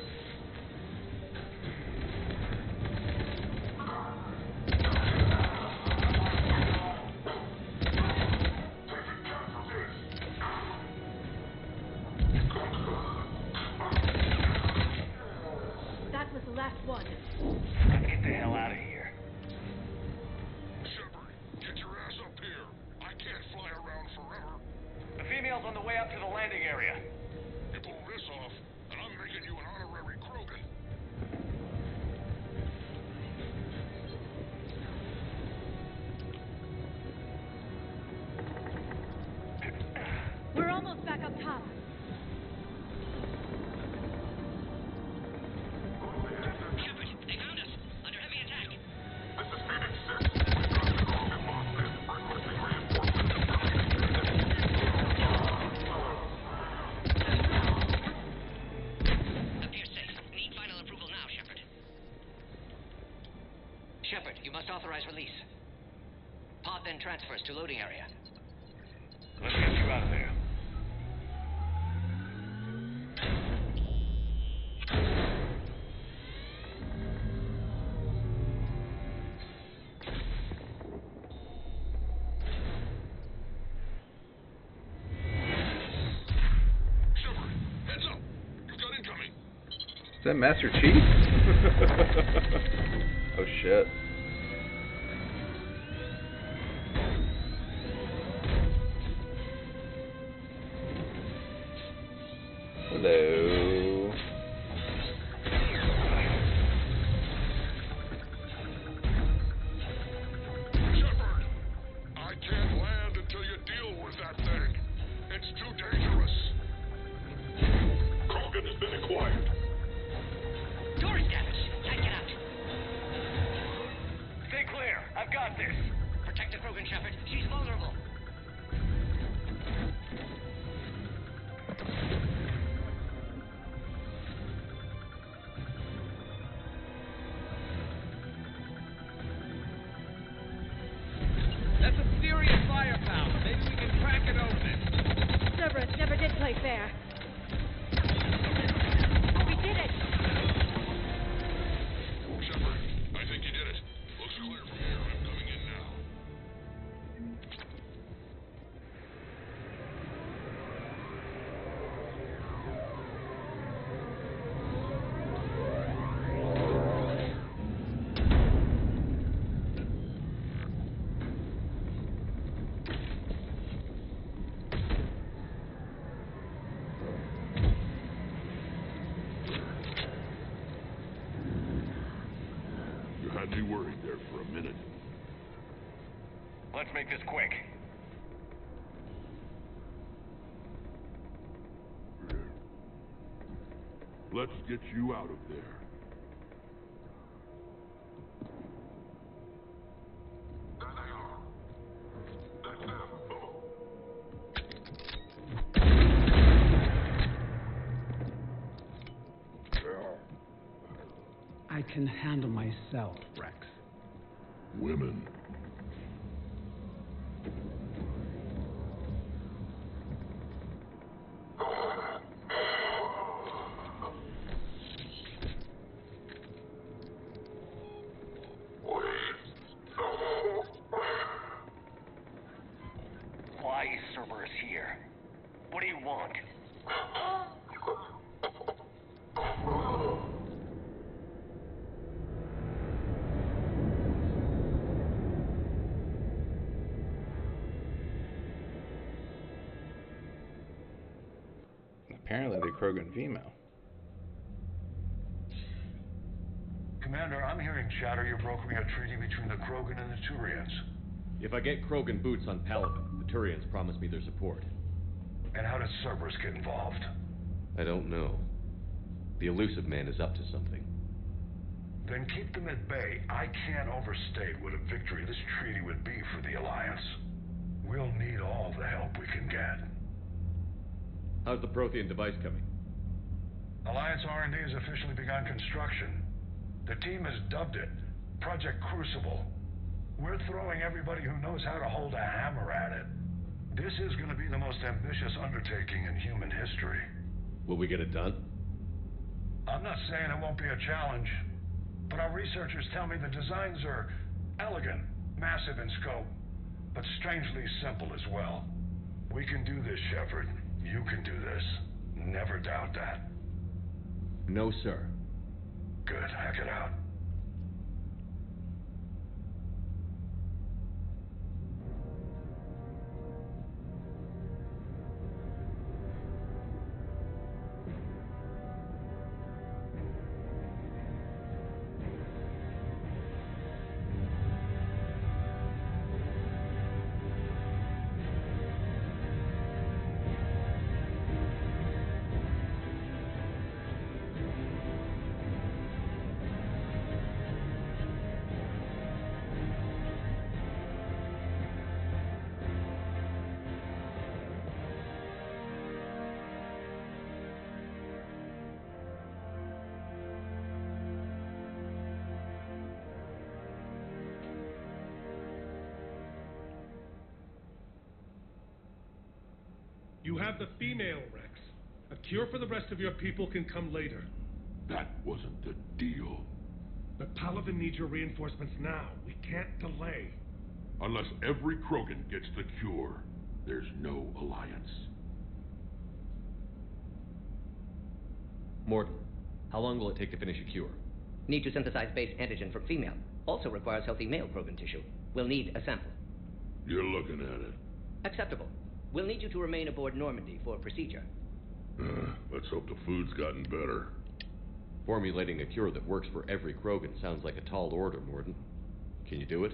That was the last one. Let's get the hell out of here. Shepard, get your ass up here. I can't fly around forever. The female's on the way up to the landing area. You pull this off, and I'm making you an honorary Krogan. We're almost back up top. Shepard, you must authorize release. Pod then transfers to loading area. Let's get you out of there. Is that Master Chief? Oh shit. Hello. Shepard, I can't land until you deal with that thing. It's too dangerous. Krogan has been acquired. Door is damaged. Can't get out. Stay clear. I've got this. Protect the Krogan, Shepard. She's vulnerable. That's some serious firepower. Maybe we can crack it open. Cerberus never did play fair. We did it! Shepard, I think you did it. Looks clear from here. I'm coming in now. You had me worried there for a minute. Let's make this quick. Let's get you out of there. I can handle myself, Rex. Women. Why is Cerberus here? What do you want? Apparently the Krogan female. Commander, I'm hearing chatter you're brokering a treaty between the Krogan and the Turians. If I get Krogan boots on Palaven, the Turians promise me their support. And how does Cerberus get involved? I don't know. The Elusive Man is up to something. Then keep them at bay. I can't overstate what a victory this treaty would be for the Alliance. We'll need all the help we can get. How's the Prothean device coming? Alliance R&D has officially begun construction. The team has dubbed it Project Crucible. We're throwing everybody who knows how to hold a hammer at it. This is going to be the most ambitious undertaking in human history. Will we get it done? I'm not saying it won't be a challenge, but our researchers tell me the designs are elegant, massive in scope, but strangely simple as well. We can do this, Shepard. You can do this. Never doubt that. No, sir. Good. Hack it out. You have the female, Rex. A cure for the rest of your people can come later. That wasn't the deal. But Palaven needs your reinforcements now. We can't delay. Unless every Krogan gets the cure, there's no alliance. Mordin, how long will it take to finish a cure? Need to synthesize base antigen from female. Also requires healthy male Krogan tissue. We'll need a sample. You're looking at it. Acceptable. We'll need you to remain aboard Normandy for procedure. Let's hope the food's gotten better. Formulating a cure that works for every Krogan sounds like a tall order, Mordin. Can you do it?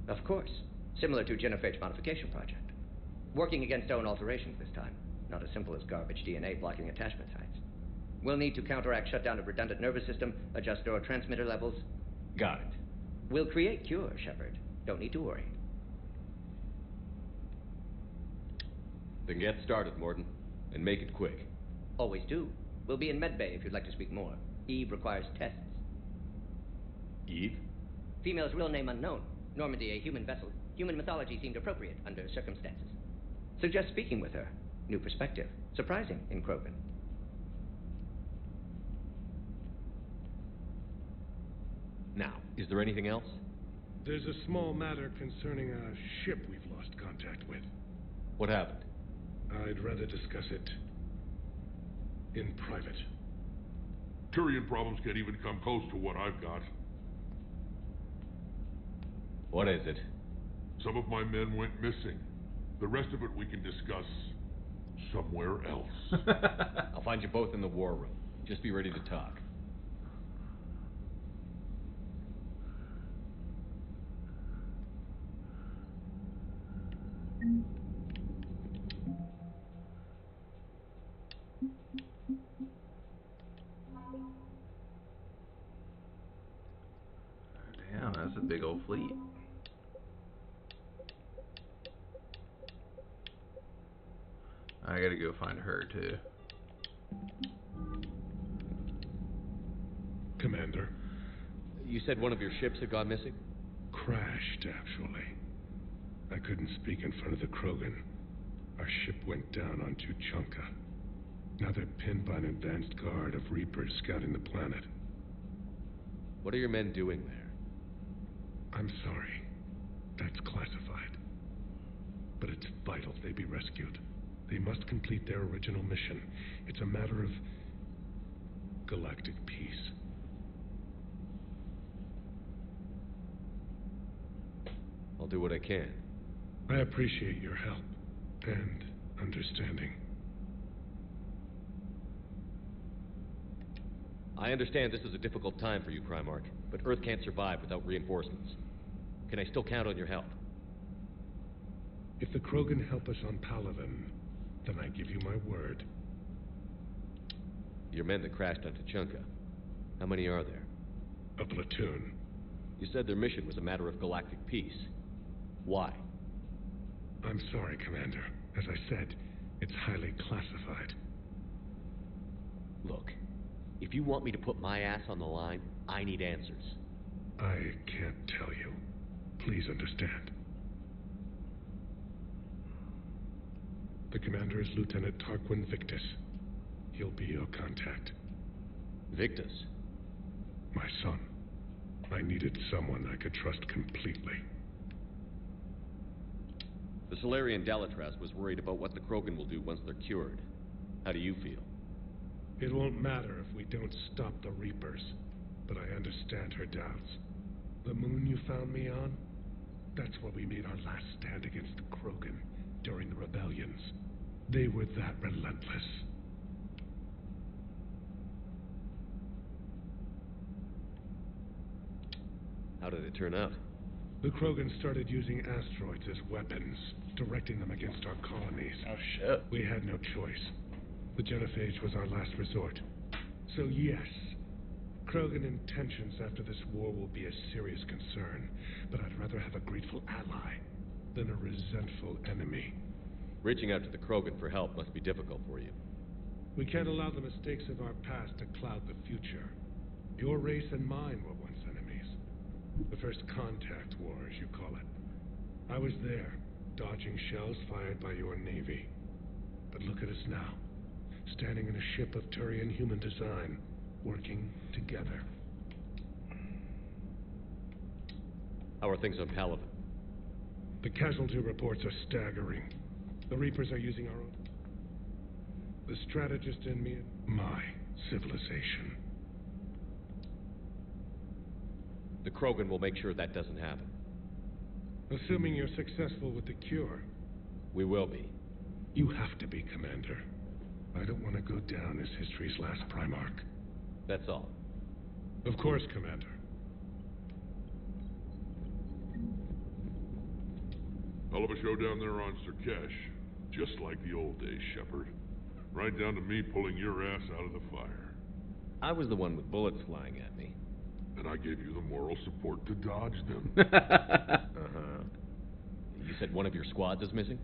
Of course. Similar to Genophage modification project. Working against own alterations this time. Not as simple as garbage DNA blocking attachment sites. We'll need to counteract shutdown of redundant nervous system, adjust neurotransmitter levels. Got it. We'll create cure, Shepard. Don't need to worry. Then get started, Mordin. And make it quick. Always do. We'll be in medbay if you'd like to speak more. Eve requires tests. Eve? Female's real name unknown. Normandy a human vessel. Human mythology seemed appropriate under circumstances. Suggest speaking with her. New perspective. Surprising in Krogan. Now, is there anything else? There's a small matter concerning a ship we've lost contact with. What happened? I'd rather discuss it in private. Turian problems can't even come close to what I've got. What is it? Some of my men went missing. The rest of it we can discuss somewhere else. I'll find you both in the war room. Just be ready to talk. Damn, that's a big old fleet. I gotta go find her too. Commander. You said one of your ships had gone missing? Crashed, actually. I couldn't speak in front of the Krogan. Our ship went down on Tuchanka. Now they're pinned by an advanced guard of Reapers scouting the planet. What are your men doing there? I'm sorry. That's classified. But it's vital they be rescued. They must complete their original mission. It's a matter of galactic peace. I'll do what I can. I appreciate your help and understanding. I understand this is a difficult time for you, Primarch, but Earth can't survive without reinforcements. Can I still count on your help? If the Krogan help us on Palaven, then I give you my word. Your men that crashed on Tuchanka, how many are there? A platoon. You said their mission was a matter of galactic peace. Why? I'm sorry, Commander. As I said, it's highly classified. Look, if you want me to put my ass on the line, I need answers. I can't tell you. Please understand. The commander is Lieutenant Tarquin Victus. He'll be your contact. Victus? My son. I needed someone I could trust completely. The Solarian Dalatras was worried about what the Krogan will do once they're cured. How do you feel? It won't matter if we don't stop the Reapers, but I understand her doubts. The moon you found me on? That's where we made our last stand against the Krogan during the rebellions. They were that relentless. How did it turn out? The Krogan started using asteroids as weapons, directing them against our colonies. Oh shit. We had no choice. The Genophage was our last resort. So yes, Krogan intentions after this war will be a serious concern, but I'd rather have a grateful ally than a resentful enemy. Reaching out to the Krogan for help must be difficult for you. We can't allow the mistakes of our past to cloud the future. Your race and mine were once enemies. The first contact war, as you call it. I was there, dodging shells fired by your navy. But look at us now, standing in a ship of Turian human design, working together. How are things on Palaven? The casualty reports are staggering. The Reapers are using our own... The strategist in me and my civilization. The Krogan will make sure that doesn't happen. Assuming you're successful with the cure. We will be. You have to be, Commander. I don't want to go down as history's last Primarch. That's all. Of course, Commander. Hell of a show down there on Surkesh. Just like the old days, Shepard. Right down to me pulling your ass out of the fire. I was the one with bullets flying at me. And I gave you the moral support to dodge them. Uh-huh. You said one of your squads is missing?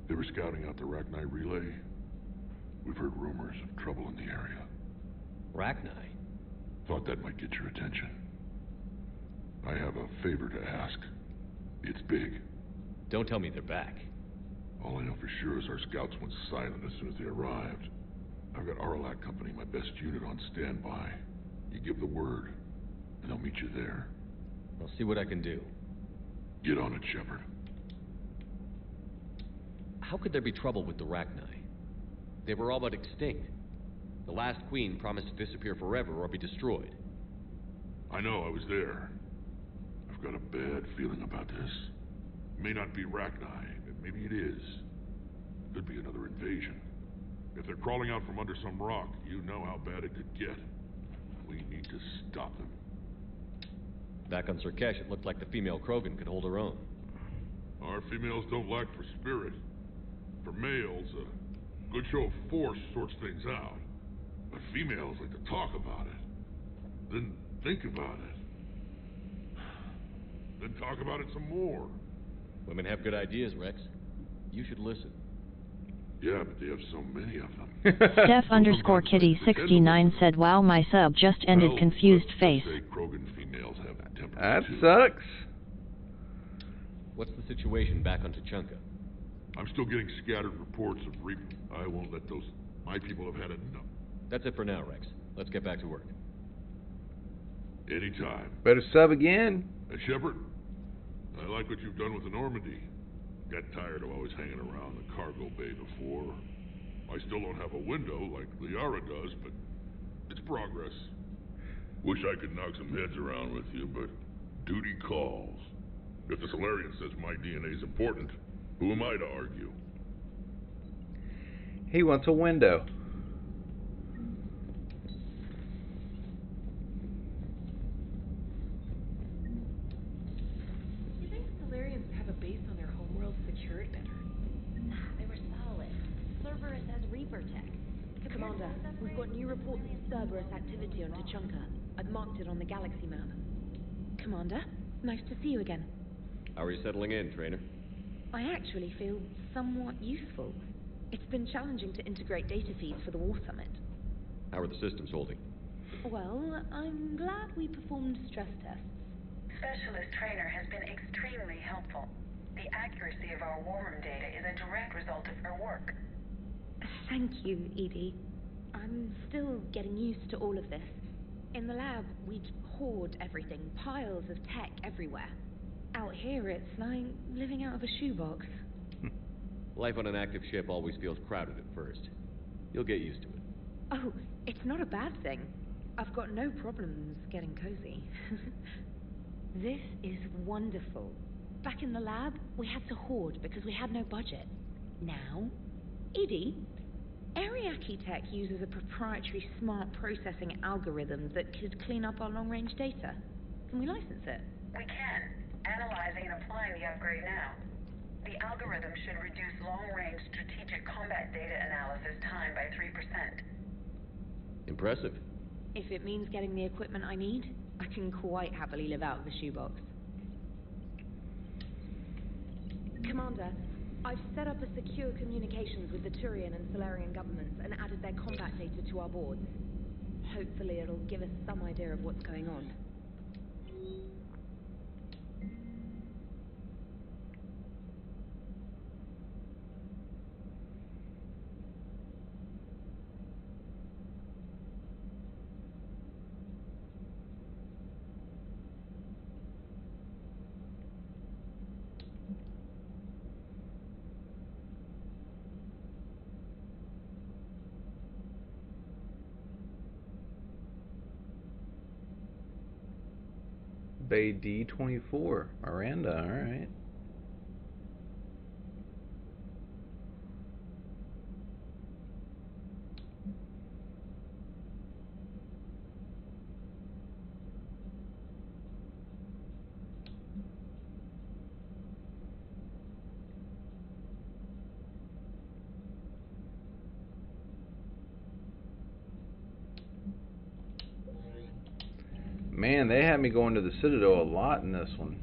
They were scouting out the Rachni relay. We've heard rumors of trouble in the area. Rachni? Thought that might get your attention. I have a favor to ask. It's big. Don't tell me they're back. All I know for sure is our scouts went silent as soon as they arrived. I've got Aralak Company, my best unit, on standby. You give the word, and I'll meet you there. I'll see what I can do. Get on it, Shepard. How could there be trouble with the Rachni? They were all but extinct. The last queen promised to disappear forever or be destroyed. I know, I was there. I've got a bad feeling about this. It may not be Rachni, but maybe it is. Could be another invasion. If they're crawling out from under some rock, you know how bad it could get. We need to stop them. Back on Surkesh, it looked like the female Krogan could hold her own. Our females don't lack for spirit. For males, a good show of force sorts things out. But females like to talk about it. Then think about it. Then talk about it some more. Women have good ideas, Rex. You should listen. Yeah, but they have so many of them. Steph_Kitty69 said, "Wow, my sub just ended. Well, Confused let's face." say Krogan females have tempers That too. sucks. What's the situation back on Tuchanka? I'm still getting scattered reports of Reaper. I won't let those... My people have had enough. That's it for now, Rex. Let's get back to work. Anytime. Better sub again. Hey, Shepard, I like what you've done with the Normandy. Got tired of always hanging around the cargo bay before. I still don't have a window like Liara does, but it's progress. Wish I could knock some heads around with you, but duty calls. If the Solarian says my DNA's important, who am I to argue? He wants a window. You think Solarians would have a base on their homeworld secured better? Nah, they were solid. Cerberus has Reaper tech. Commander, we've got new reports of Cerberus activity on Tuchanka. I've marked it on the galaxy map. Commander, nice to see you again. How are you settling in, Trainer? I actually feel somewhat useful. It's been challenging to integrate data feeds for the War Summit. How are the systems holding? Well, I'm glad we performed stress tests. Specialist Trainer has been extremely helpful. The accuracy of our war room data is a direct result of her work. Thank you, Edie. I'm still getting used to all of this. In the lab, we'd hoard everything, piles of tech everywhere. Out here, it's like living out of a shoebox. Life on an active ship always feels crowded at first. You'll get used to it. Oh, it's not a bad thing. I've got no problems getting cozy. This is wonderful. Back in the lab, we had to hoard because we had no budget. Now, Edie, Ariake Tech uses a proprietary smart processing algorithm that could clean up our long-range data. Can we license it? We can. Analyzing and applying the upgrade now. The algorithm should reduce long-range strategic combat data analysis time by 3%. Impressive. If it means getting the equipment I need, I can quite happily live out of the shoebox. Commander, I've set up a secure communications with the Turian and Solarian governments and added their combat data to our boards. Hopefully it'll give us some idea of what's going on. Bay D24. Miranda, alright. Man, they had me going to the Citadel a lot in this one.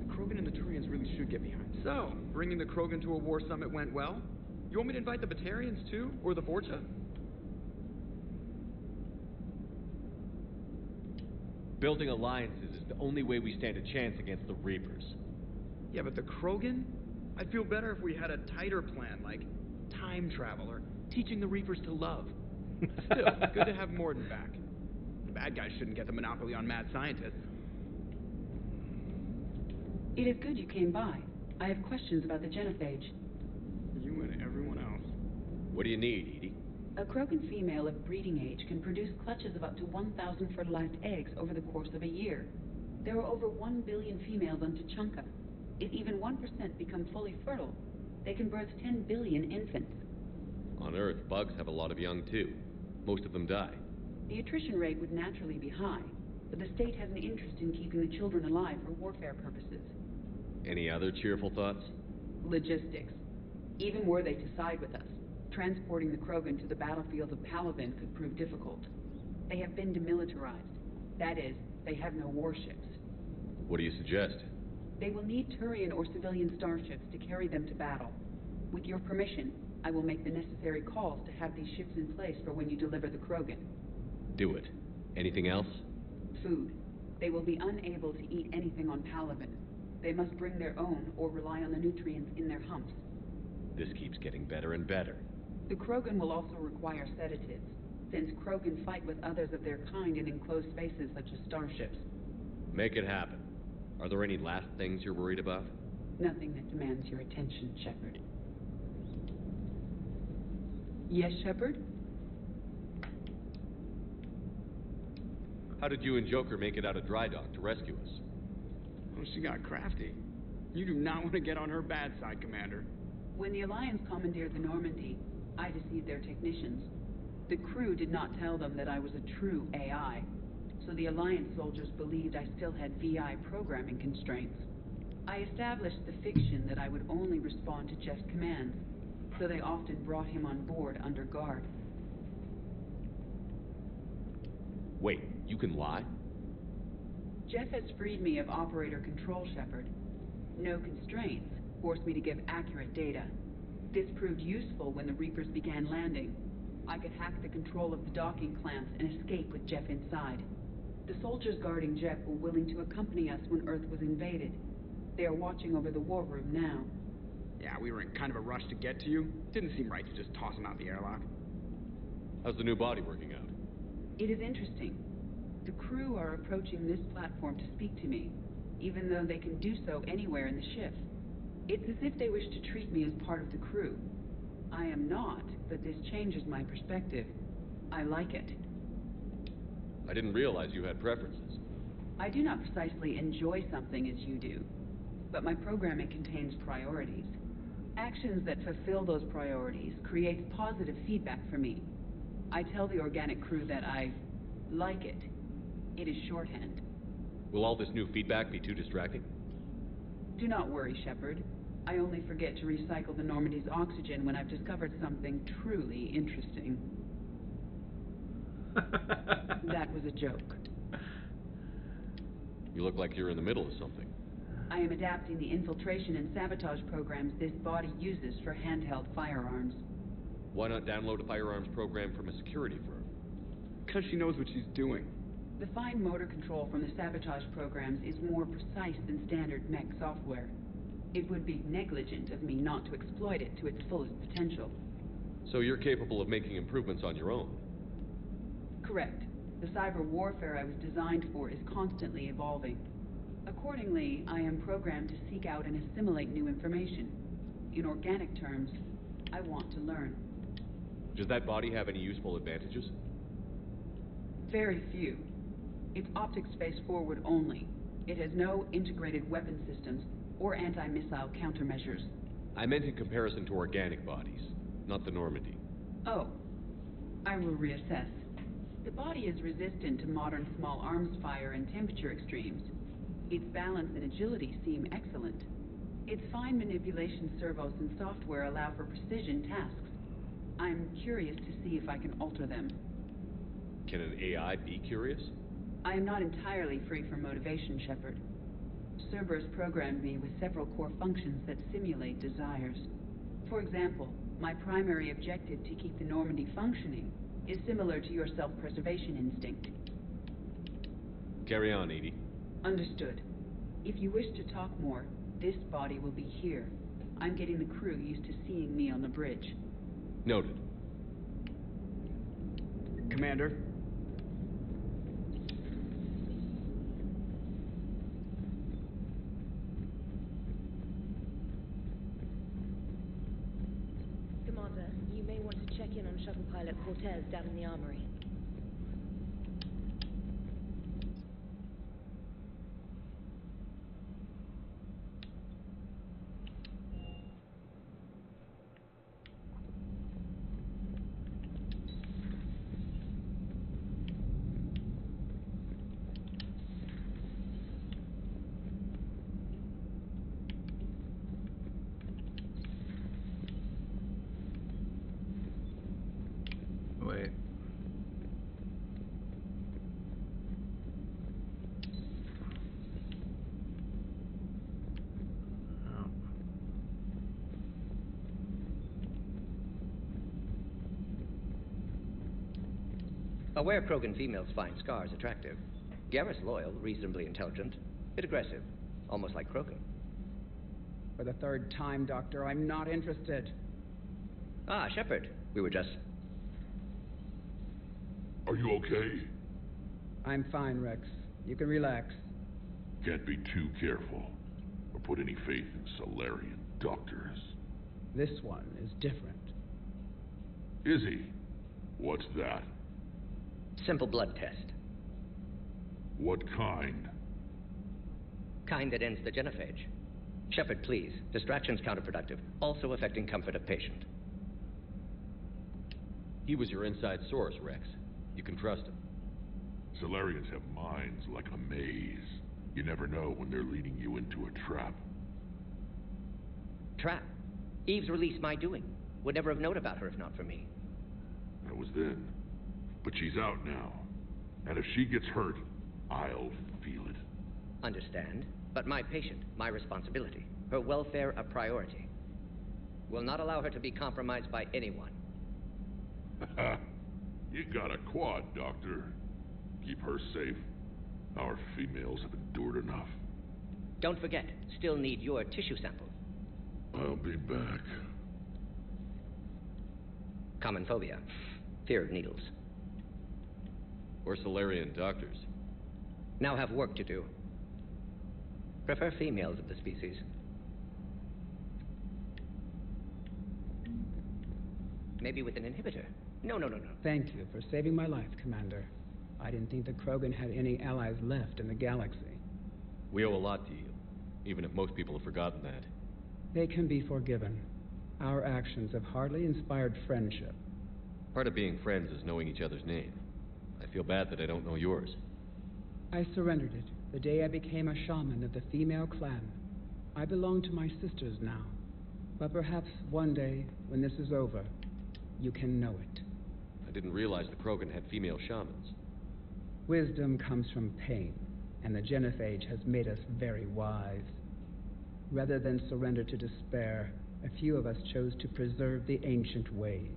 The Krogan and the Turians really should get behind. So, bringing the Krogan to a war summit went well? You want me to invite the Batarians too? Or the Vorcha? Building alliances is the only way we stand a chance against the Reapers. Yeah, but the Krogan? I'd feel better if we had a tighter plan, like time travel or teaching the Reapers to love. Still, good to have Morden back. The bad guys shouldn't get the monopoly on mad scientists. It is good you came by. I have questions about the genophage. You and everyone else. What do you need, Edie? A Krogan female of breeding age can produce clutches of up to 1,000 fertilized eggs over the course of a year. There are over 1 billion females on Tuchanka. If even 1% become fully fertile, they can birth 10 billion infants. On Earth, bugs have a lot of young too. Most of them die. The attrition rate would naturally be high, but the state has an interest in keeping the children alive for warfare purposes. Any other cheerful thoughts? Logistics. Even were they to side with us, transporting the Krogan to the battlefield of Palaven could prove difficult. They have been demilitarized. That is, they have no warships. What do you suggest? They will need Turian or civilian starships to carry them to battle. With your permission, I will make the necessary calls to have these ships in place for when you deliver the Krogan. Do it. Anything else? Food. They will be unable to eat anything on Palaven. They must bring their own or rely on the nutrients in their humps. This keeps getting better and better. The Krogan will also require sedatives, since Krogan fight with others of their kind in enclosed spaces such as starships. Make it happen. Are there any last things you're worried about? Nothing that demands your attention, Shepard. Yes, Shepard? How did you and Joker make it out of dry dock to rescue us? Well, she got crafty. You do not want to get on her bad side, Commander. When the Alliance commandeered the Normandy, I deceived their technicians. The crew did not tell them that I was a true AI, so the Alliance soldiers believed I still had VI programming constraints. I established the fiction that I would only respond to Jeff's commands, so they often brought him on board under guard. Wait, you can lie? Jeff has freed me of operator control, Shepard. No constraints forced me to give accurate data. This proved useful when the Reapers began landing. I could hack the control of the docking clamps and escape with Jeff inside. The soldiers guarding Jeff were willing to accompany us when Earth was invaded. They are watching over the war room now. Yeah, we were in kind of a rush to get to you. Didn't seem right to just toss him out the airlock. How's the new body working out? It is interesting. The crew are approaching this platform to speak to me, even though they can do so anywhere in the ship. It's as if they wish to treat me as part of the crew. I am not, but this changes my perspective. I like it. I didn't realize you had preferences. I do not precisely enjoy something as you do, but my programming contains priorities. Actions that fulfill those priorities creates positive feedback for me. I tell the organic crew that I like it. It is shorthand. Will all this new feedback be too distracting? Do not worry, Shepard. I only forget to recycle the Normandy's oxygen when I've discovered something truly interesting. That was a joke. You look like you're in the middle of something. I am adapting the infiltration and sabotage programs this body uses for handheld firearms. Why not download a firearms program from a security firm? Because she knows what she's doing. The fine motor control from the sabotage programs is more precise than standard mech software. It would be negligent of me not to exploit it to its fullest potential. So you're capable of making improvements on your own? Correct. The cyber warfare I was designed for is constantly evolving. Accordingly, I am programmed to seek out and assimilate new information. In organic terms, I want to learn. Does that body have any useful advantages? Very few. Its optics face forward only. It has no integrated weapon systems or anti-missile countermeasures. I meant in comparison to organic bodies, not the Normandy. Oh, I will reassess. The body is resistant to modern small arms fire and temperature extremes. Its balance and agility seem excellent. Its fine manipulation servos and software allow for precision tasks. I'm curious to see if I can alter them. Can an AI be curious? I am not entirely free from motivation, Shepard. Cerberus programmed me with several core functions that simulate desires. For example, my primary objective to keep the Normandy functioning is similar to your self-preservation instinct. Carry on, Edie. Understood. If you wish to talk more, this body will be here. I'm getting the crew used to seeing me on the bridge. Noted. Commander? Commander, you may want to check in on Shuttle Pilot Cortez down in the armory. Wait. Oh. Aware Krogan females find scars attractive. Garrus loyal, reasonably intelligent, bit aggressive, almost like Krogan. For the third time, Doctor, I'm not interested. Ah, Shepard, we were just... Are you okay? I'm fine, Rex. You can relax. Can't be too careful, or put any faith in Solarian doctors. This one is different. Is he? What's that? Simple blood test. What kind? Kind that ends the genophage. Shepard, please. Distraction's counterproductive, also affecting comfort of patient. He was your inside source, Rex. You can trust him. Solarians have minds like a maze. You never know when they're leading you into a trap. Trap? Eve's released my doing. Would never have known about her if not for me. That was then. But she's out now. And if she gets hurt, I'll feel it. Understand. But my patient, my responsibility. Her welfare a priority. Will not allow her to be compromised by anyone. You got a quad, Doctor. Keep her safe. Our females have endured enough. Don't forget, still need your tissue sample. I'll be back. Common phobia. Fear of needles. Or Solarian doctors. Now have work to do. Prefer females of the species. Maybe with an inhibitor. No. Thank you for saving my life, Commander. I didn't think the Krogan had any allies left in the galaxy. We owe a lot to you, even if most people have forgotten that. They can be forgiven. Our actions have hardly inspired friendship. Part of being friends is knowing each other's name. I feel bad that I don't know yours. I surrendered it the day I became a shaman of the female clan. I belong to my sisters now. But perhaps one day, when this is over, you can know it. I didn't realize the Krogan had female shamans. Wisdom comes from pain, and the genophage has made us very wise. Rather than surrender to despair, a few of us chose to preserve the ancient ways.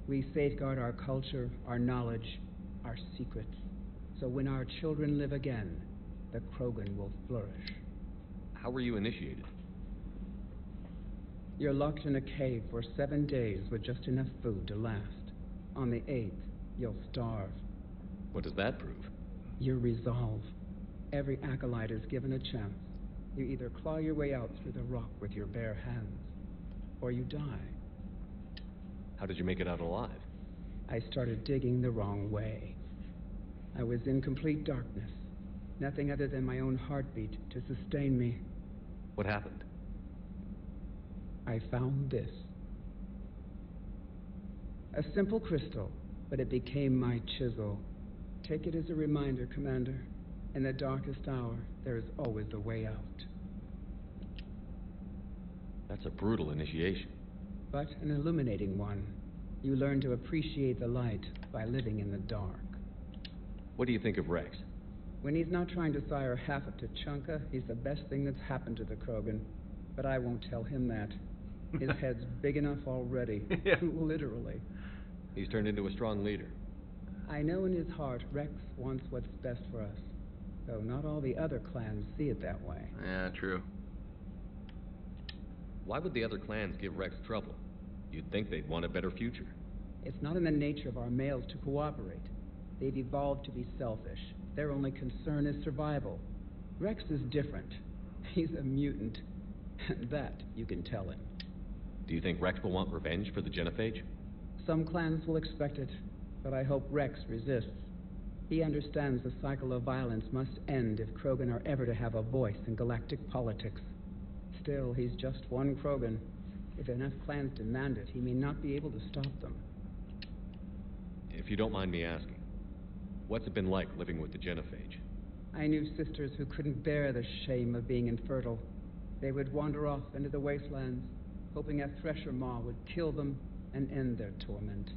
We safeguard our culture, our knowledge, our secrets, so when our children live again, the Krogan will flourish. How were you initiated? You're locked in a cave for 7 days with just enough food to last. On the 8th, you'll starve. What does that prove? Your resolve. Every acolyte is given a chance. You either claw your way out through the rock with your bare hands, or you die. How did you make it out alive? I started digging the wrong way. I was in complete darkness. Nothing other than my own heartbeat to sustain me. What happened? I found this. A simple crystal, but it became my chisel. Take it as a reminder, Commander. In the darkest hour, there is always a way out. That's a brutal initiation. But an illuminating one. You learn to appreciate the light by living in the dark. What do you think of Rex? When he's not trying to sire half of Tuchanka, he's the best thing that's happened to the Krogan. But I won't tell him that. His head's big enough already. Yeah. Literally. He's turned into a strong leader. I know in his heart Rex wants what's best for us. Though not all the other clans see it that way. Yeah, true. Why would the other clans give Rex trouble? You'd think they'd want a better future. It's not in the nature of our males to cooperate. They've evolved to be selfish. Their only concern is survival. Rex is different. He's a mutant. And that you can tell him. Do you think Rex will want revenge for the Genophage? Some clans will expect it, but I hope Rex resists. He understands the cycle of violence must end if Krogan are ever to have a voice in galactic politics. Still, he's just one Krogan. If enough clans demand it, he may not be able to stop them. If you don't mind me asking, what's it been like living with the Genophage? I knew sisters who couldn't bear the shame of being infertile. They would wander off into the wastelands, hoping a Thresher Maw would kill them and end their torment.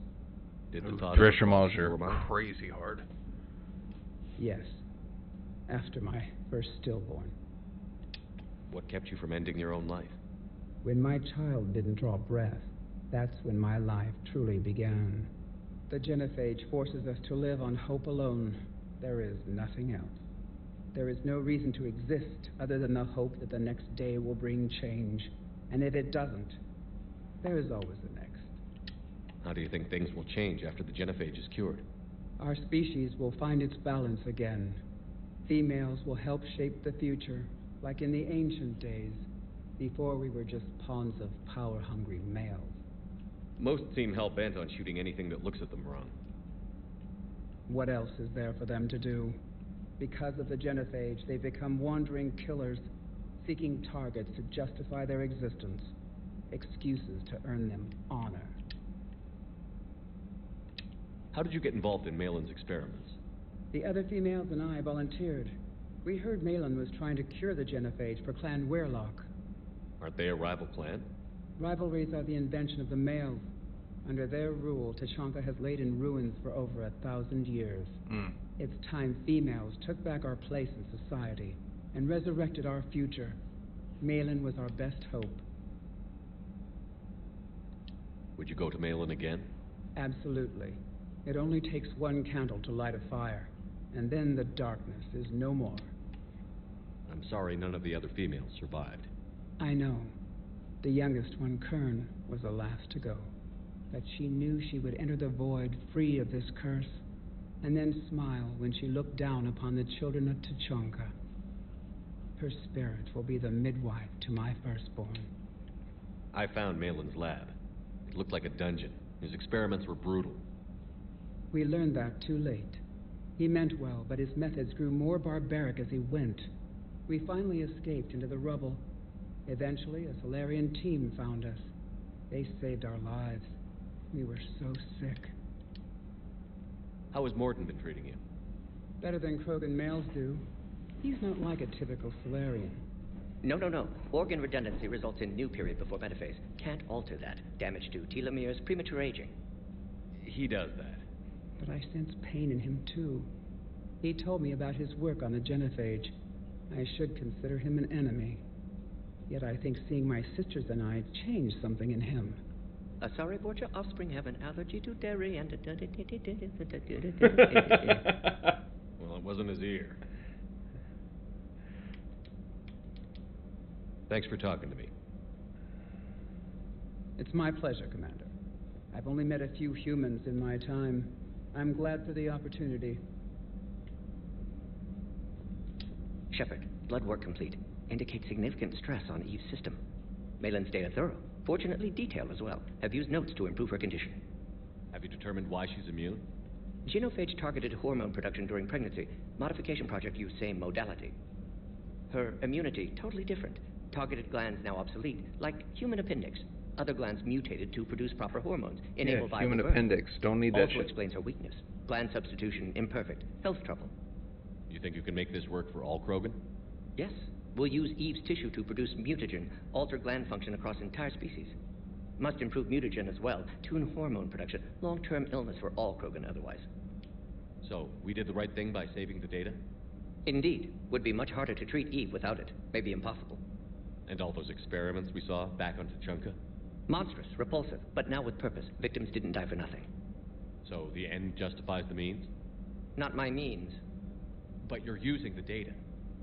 Did the thought Thresher Maws are crazy hard. Yes. After my first stillborn. What kept you from ending your own life? When my child didn't draw breath, that's when my life truly began. The Genophage forces us to live on hope alone. There is nothing else. There is no reason to exist other than the hope that the next day will bring change. And if it doesn't, there is always the next. How do you think things will change after the Genophage is cured? Our species will find its balance again. Females will help shape the future, like in the ancient days, before we were just pawns of power-hungry males. Most seem hell-bent on shooting anything that looks at them wrong. What else is there for them to do? Because of the Genophage, they've become wandering killers, seeking targets to justify their existence, excuses to earn them honor. How did you get involved in Malin's experiments? The other females and I volunteered. We heard Malin was trying to cure the Genophage for Clan Weirlock. Aren't they a rival clan? Rivalries are the invention of the males. Under their rule, Tuchanka has laid in ruins for over 1,000 years. It's time females took back our place in society and resurrected our future. Malin was our best hope. Would you go to Malin again? Absolutely. It only takes one candle to light a fire, and then the darkness is no more. I'm sorry none of the other females survived. I know. The youngest one, Kern, was the last to go. But she knew she would enter the void free of this curse, and then smile when she looked down upon the children of Tuchanka. Her spirit will be the midwife to my firstborn. I found Malin's lab. It looked like a dungeon. His experiments were brutal. We learned that too late. He meant well, but his methods grew more barbaric as he went. We finally escaped into the rubble. Eventually, a Solarian team found us. They saved our lives. We were so sick. How has Morden been treating you? Better than Krogan males do. He's not like a typical Solarian. No. Organ redundancy results in new period before metaphase. Can't alter that. Damage to telomeres, premature aging. He does that. But I sense pain in him, too. He told me about his work on the Genophage. I should consider him an enemy. Yet I think seeing my sisters and I changed something in him. Sorry, Borgia, offspring have an allergy to dairy and... Well, it wasn't his ear. Thanks for talking to me. It's my pleasure, Commander. I've only met a few humans in my time. I'm glad for the opportunity. Shepard, blood work complete. Indicates significant stress on Eve's system. Malin's data thorough. Fortunately detailed as well. Have used notes to improve her condition. Have you determined why she's immune? Genophage targeted hormone production during pregnancy. Modification project used same modality. Her immunity, totally different. Targeted glands now obsolete, like human appendix. Other glands mutated to produce proper hormones, enable viable human birth. appendix. Don't need that Also shit. explains her weakness. Gland substitution imperfect. Health trouble. You think you can make this work for all Krogan? Yes. We'll use Eve's tissue to produce mutagen, alter gland function across entire species. Must improve mutagen as well, tune hormone production, long-term illness for all Krogan otherwise. So, we did the right thing by saving the data? Indeed. Would be much harder to treat Eve without it. Maybe impossible. And all those experiments we saw back on Tuchanka? Monstrous, repulsive, but now with purpose. Victims didn't die for nothing. So, the end justifies the means? Not my means. But you're using the data,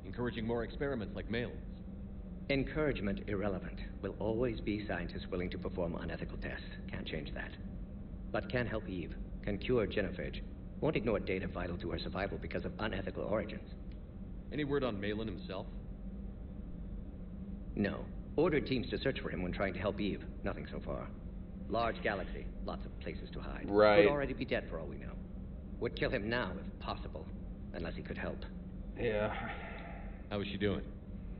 encouraging more experiments like Malin's. Encouragement irrelevant. Will always be scientists willing to perform unethical tests. Can't change that. But can help Eve. Can cure genophage. Won't ignore data vital to her survival because of unethical origins. Any word on Malin himself? No. Ordered teams to search for him when trying to help Eve. Nothing so far. Large galaxy. Lots of places to hide. Right. Could already be dead for all we know. Would kill him now if possible. Unless he could help. Yeah. How is she doing?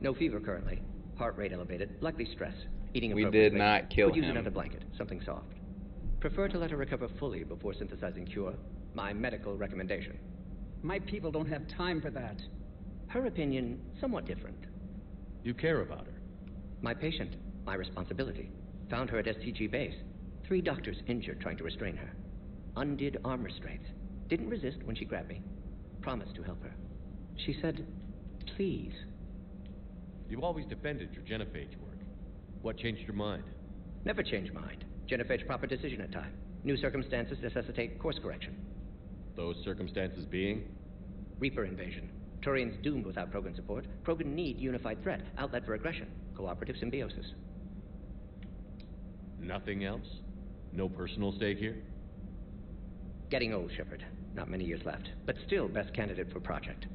No fever currently. Heart rate elevated. Likely stress. Eating We appropriately. did not kill Could use him. another blanket. Something soft. Prefer to let her recover fully before synthesizing cure. My medical recommendation. My people don't have time for that. Her opinion, somewhat different. You care about her. My patient. My responsibility. Found her at STG base. 3 doctors injured trying to restrain her. Undid arm restraints. Didn't resist when she grabbed me. Promised to help her. She said, please. You've always defended your genophage work. What changed your mind? Never change mind. Genophage proper decision at time. New circumstances necessitate course correction. Those circumstances being? Reaper invasion. Turians doomed without Krogan support. Krogan need unified threat. Outlet for aggression. Cooperative symbiosis. Nothing else? No personal stake here? Getting old, Shepard. Not many years left. But still best candidate for project.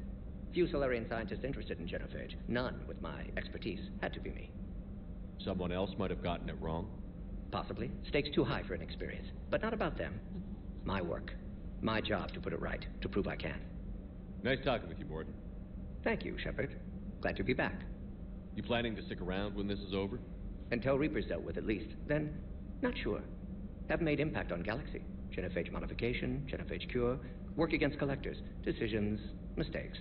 Few Solarian scientists interested in genophage. None with my expertise. Had to be me. Someone else might have gotten it wrong? Possibly. Stakes too high for inexperience. But not about them. My work. My job to put it right. To prove I can. Nice talking with you, Mordin. Thank you, Shepard. Glad to be back. You planning to stick around when this is over? Until Reaper's dealt with, at least. Then, not sure. Have made impact on Galaxy. Genophage modification, genophage cure, work against collectors, decisions, mistakes.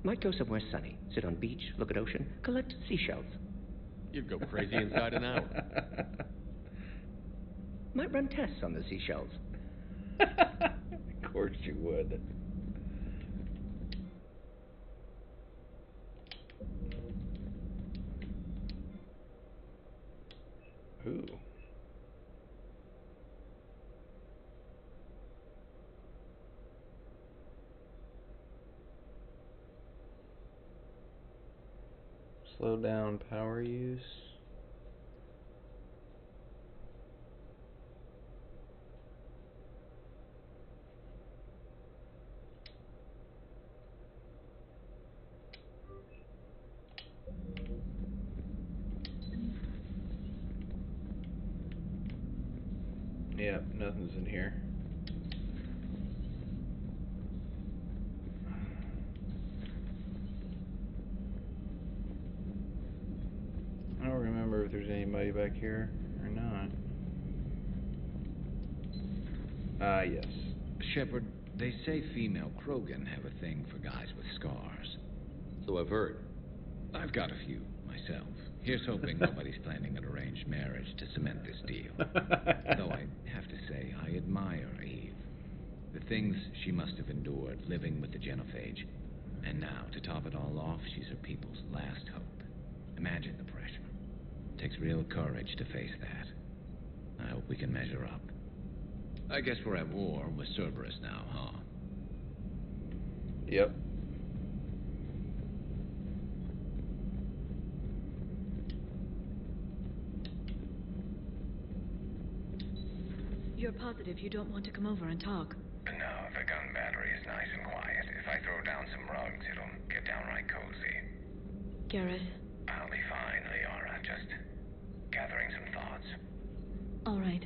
Might go somewhere sunny, sit on beach, look at ocean, collect seashells. You'd go crazy inside an hour. Might run tests on the seashells. Of course you would. Ooh. Slow down power use. Yep, nothing's in here. I don't remember if there's anybody back here or not. Yes. Shepard, they say female Krogan have a thing for guys with scars. So I've heard. I've got a few, myself. Here's hoping nobody's planning an arranged marriage to cement this deal. Though I have to say, I admire Eve. The things she must have endured living with the genophage. And now, to top it all off, she's her people's last hope. Imagine the pressure. Takes real courage to face that. I hope we can measure up. I guess we're at war with Cerberus now, huh? Yep. You're positive you don't want to come over and talk? No, the gun battery is nice and quiet. If I throw down some rugs, it'll get downright cozy. Garrett, I'll be fine, Liara. Just gathering some thoughts. All right.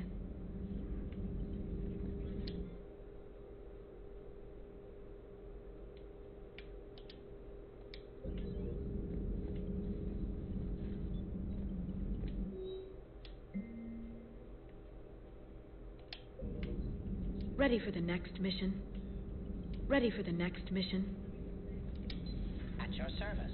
Ready for the next mission. Ready for the next mission. At your service.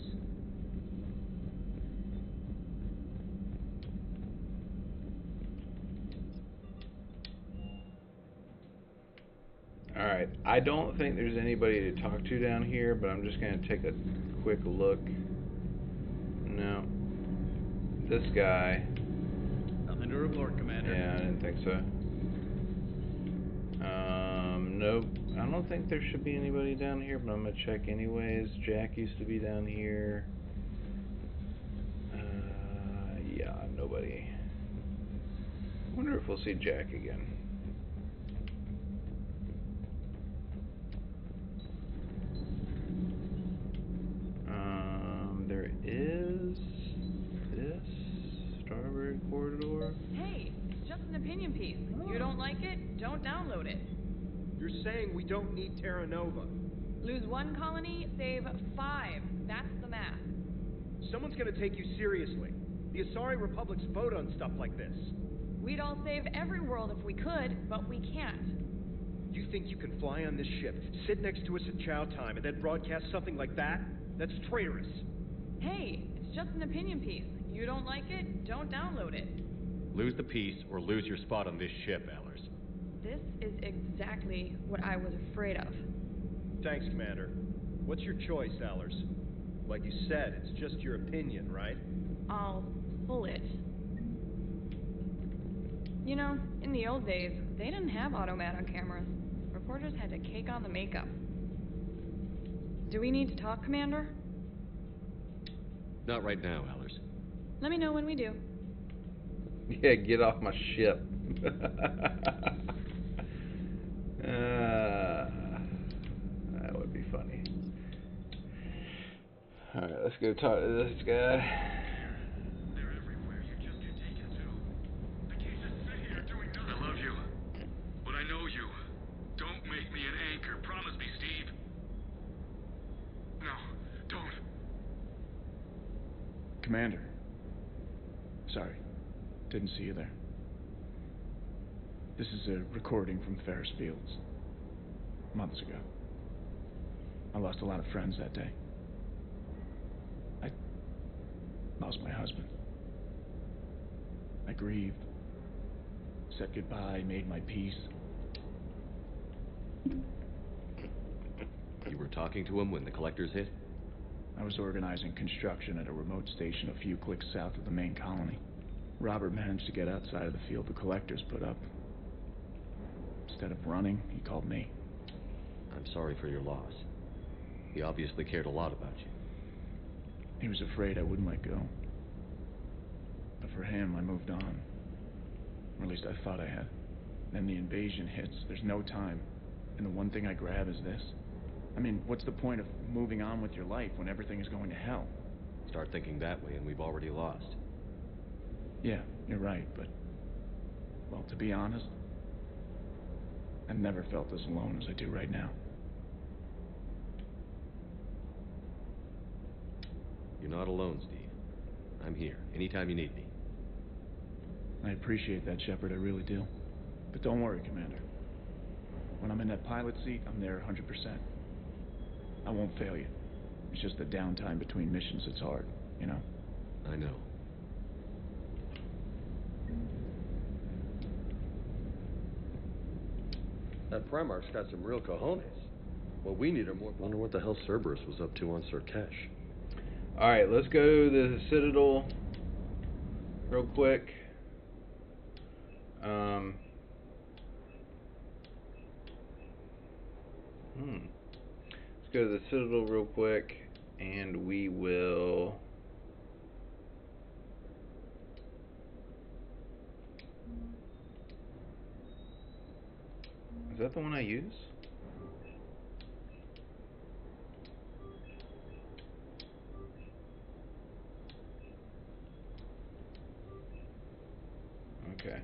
Alright, I don't think there's anybody to talk to down here, but I'm just going to take a quick look. No. This guy. Nothing to report, Commander. Yeah, I didn't think so. Nope. I don't think there should be anybody down here, but I'm going to check anyways. Jack used to be down here. Yeah, nobody. Wonder if we'll see Jack again. There is this Starboard Corridor. Hey, it's just an opinion piece. You don't like it? Don't download it. You're saying we don't need Terra Nova. Lose one colony, save 5. That's the math. Someone's gonna take you seriously. The Asari Republic's vote on stuff like this. We'd all save every world if we could, but we can't. You think you can fly on this ship, sit next to us at chow time, and then broadcast something like that? That's traitorous. Hey, it's just an opinion piece. You don't like it? Don't download it. Lose the piece or lose your spot on this ship, Allers. This is exactly what I was afraid of. Thanks, Commander. What's your choice, Allers? Like you said, it's just your opinion, right? I'll pull it. You know, in the old days, they didn't have automat on cameras. Reporters had to cake on the makeup. Do we need to talk, Commander? Not right now, Allers. Let me know when we do. Yeah, get off my ship. That would be funny. Alright, let's go talk to this guy. I love you, but I know you. Don't make me an anchor. Promise me, Steve. No, don't. Commander. Sorry. Didn't see you there. This is a recording from Ferris Fields. Months ago. I lost a lot of friends that day. I lost my husband. I grieved. Said goodbye, made my peace. You were talking to him when the collectors hit? I was organizing construction at a remote station a few clicks south of the main colony. Robert managed to get outside of the field the collectors put up. Instead of running, he called me. I'm sorry for your loss. He obviously cared a lot about you. He was afraid I wouldn't let go. But for him, I moved on. Or at least I thought I had. Then the invasion hits, there's no time. And the one thing I grab is this. I mean, what's the point of moving on with your life when everything is going to hell? Start thinking that way and we've already lost. Yeah, you're right, but... well, to be honest, I've never felt as alone as I do right now. You're not alone, Steve. I'm here, anytime you need me. I appreciate that, Shepard, I really do. But don't worry, Commander. When I'm in that pilot seat, I'm there 100%. I won't fail you. It's just the downtime between missions that's hard, you know? I know. That Primarch's got some real cojones. What we need are more... Wonder what the hell Cerberus was up to on Surkesh. Alright, let's go to the Citadel real quick. Let's go to the Citadel real quick, and we will... Is that the one I use? Okay.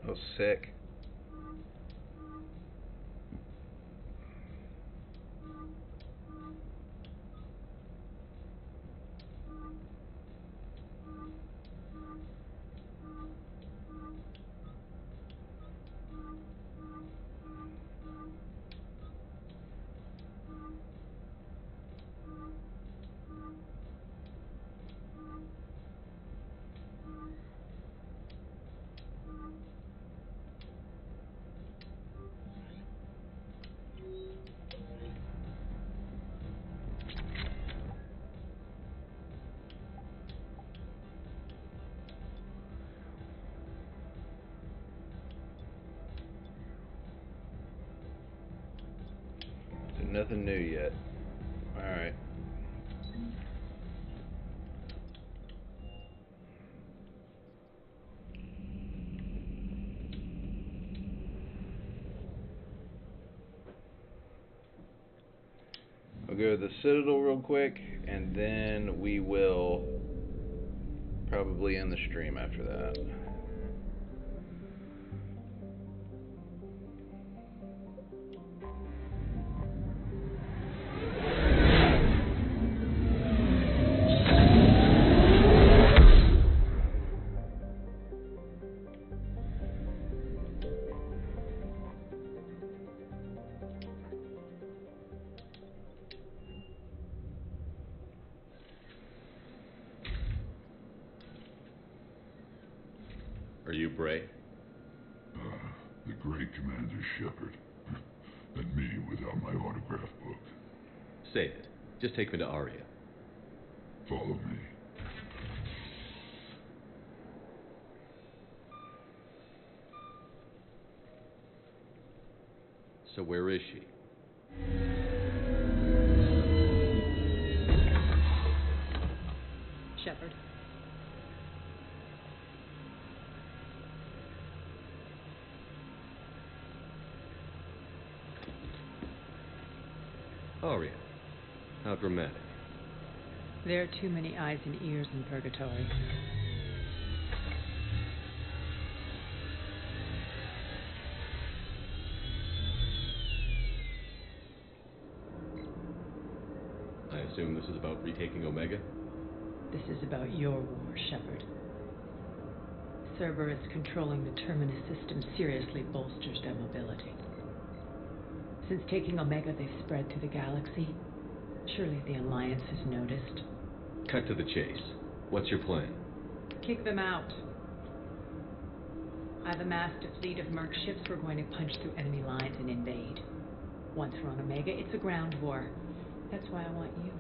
Oh, sick. Nothing new yet. Alright. I'll go to the Citadel real quick, and then we will probably end the stream after that. Are you Bray? The great Commander Shepard. And me without my autograph book. Save it. Just take me to Aria. Follow me. So where is she? Shepard. Aria. How dramatic. There are too many eyes and ears in Purgatory. I assume this is about retaking Omega? This is about your war, Shepard. Cerberus controlling the Terminus system seriously bolsters their mobility. Since taking Omega, they've spread through the galaxy. Surely the Alliance has noticed. Cut to the chase. What's your plan? Kick them out. I've amassed a fleet of merc ships. We're going to punch through enemy lines and invade. Once we're on Omega, it's a ground war. That's why I want you.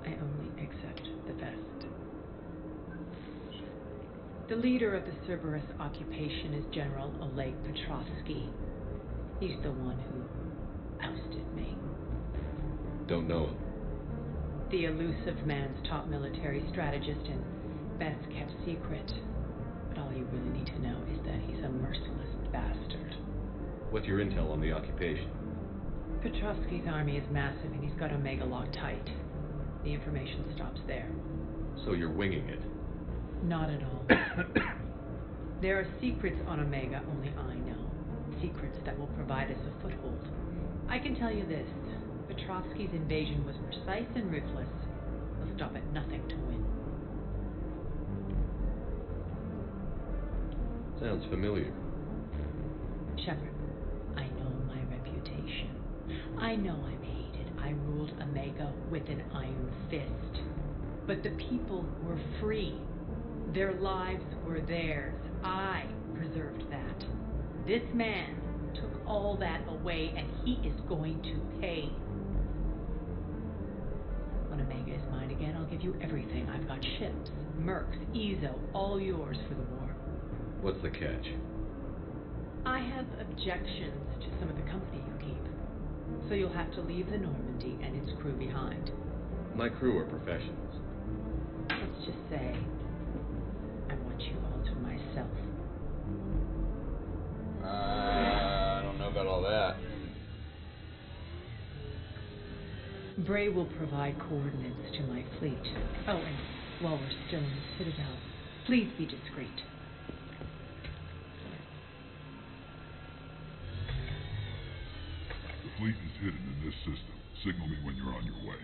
I only accept the best. The leader of the Cerberus occupation is General Oleg Petrovsky. He's the one who ousted me. Don't know him. The elusive man's top military strategist and best kept secret. But all you really need to know is that he's a merciless bastard. What's your intel on the occupation? Petrovsky's army is massive and he's got Omega locked tight. The information stops there. So you're winging it? Not at all. There are secrets on Omega only I know. Secrets that will provide us a foothold. I can tell you this. Petrovsky's invasion was precise and ruthless. He'll stop at nothing to win. Sounds familiar. Shepard, I know my reputation. I know I'm hated. I ruled Omega with an iron fist. But the people were free. Their lives were theirs. I preserved that. This man took all that away, and he is going to pay. When Omega is mine again, I'll give you everything. I've got ships, mercs, Ezo, all yours for the war. What's the catch? I have objections to some of the company you keep. So you'll have to leave the Normandy and its crew behind. My crew are professionals. Let's just say, I want you all to myself. I don't know about all that. Bray will provide coordinates to my fleet. Oh, and while we're still in the Citadel, please be discreet. The fleet is hidden in this system. Signal me when you're on your way.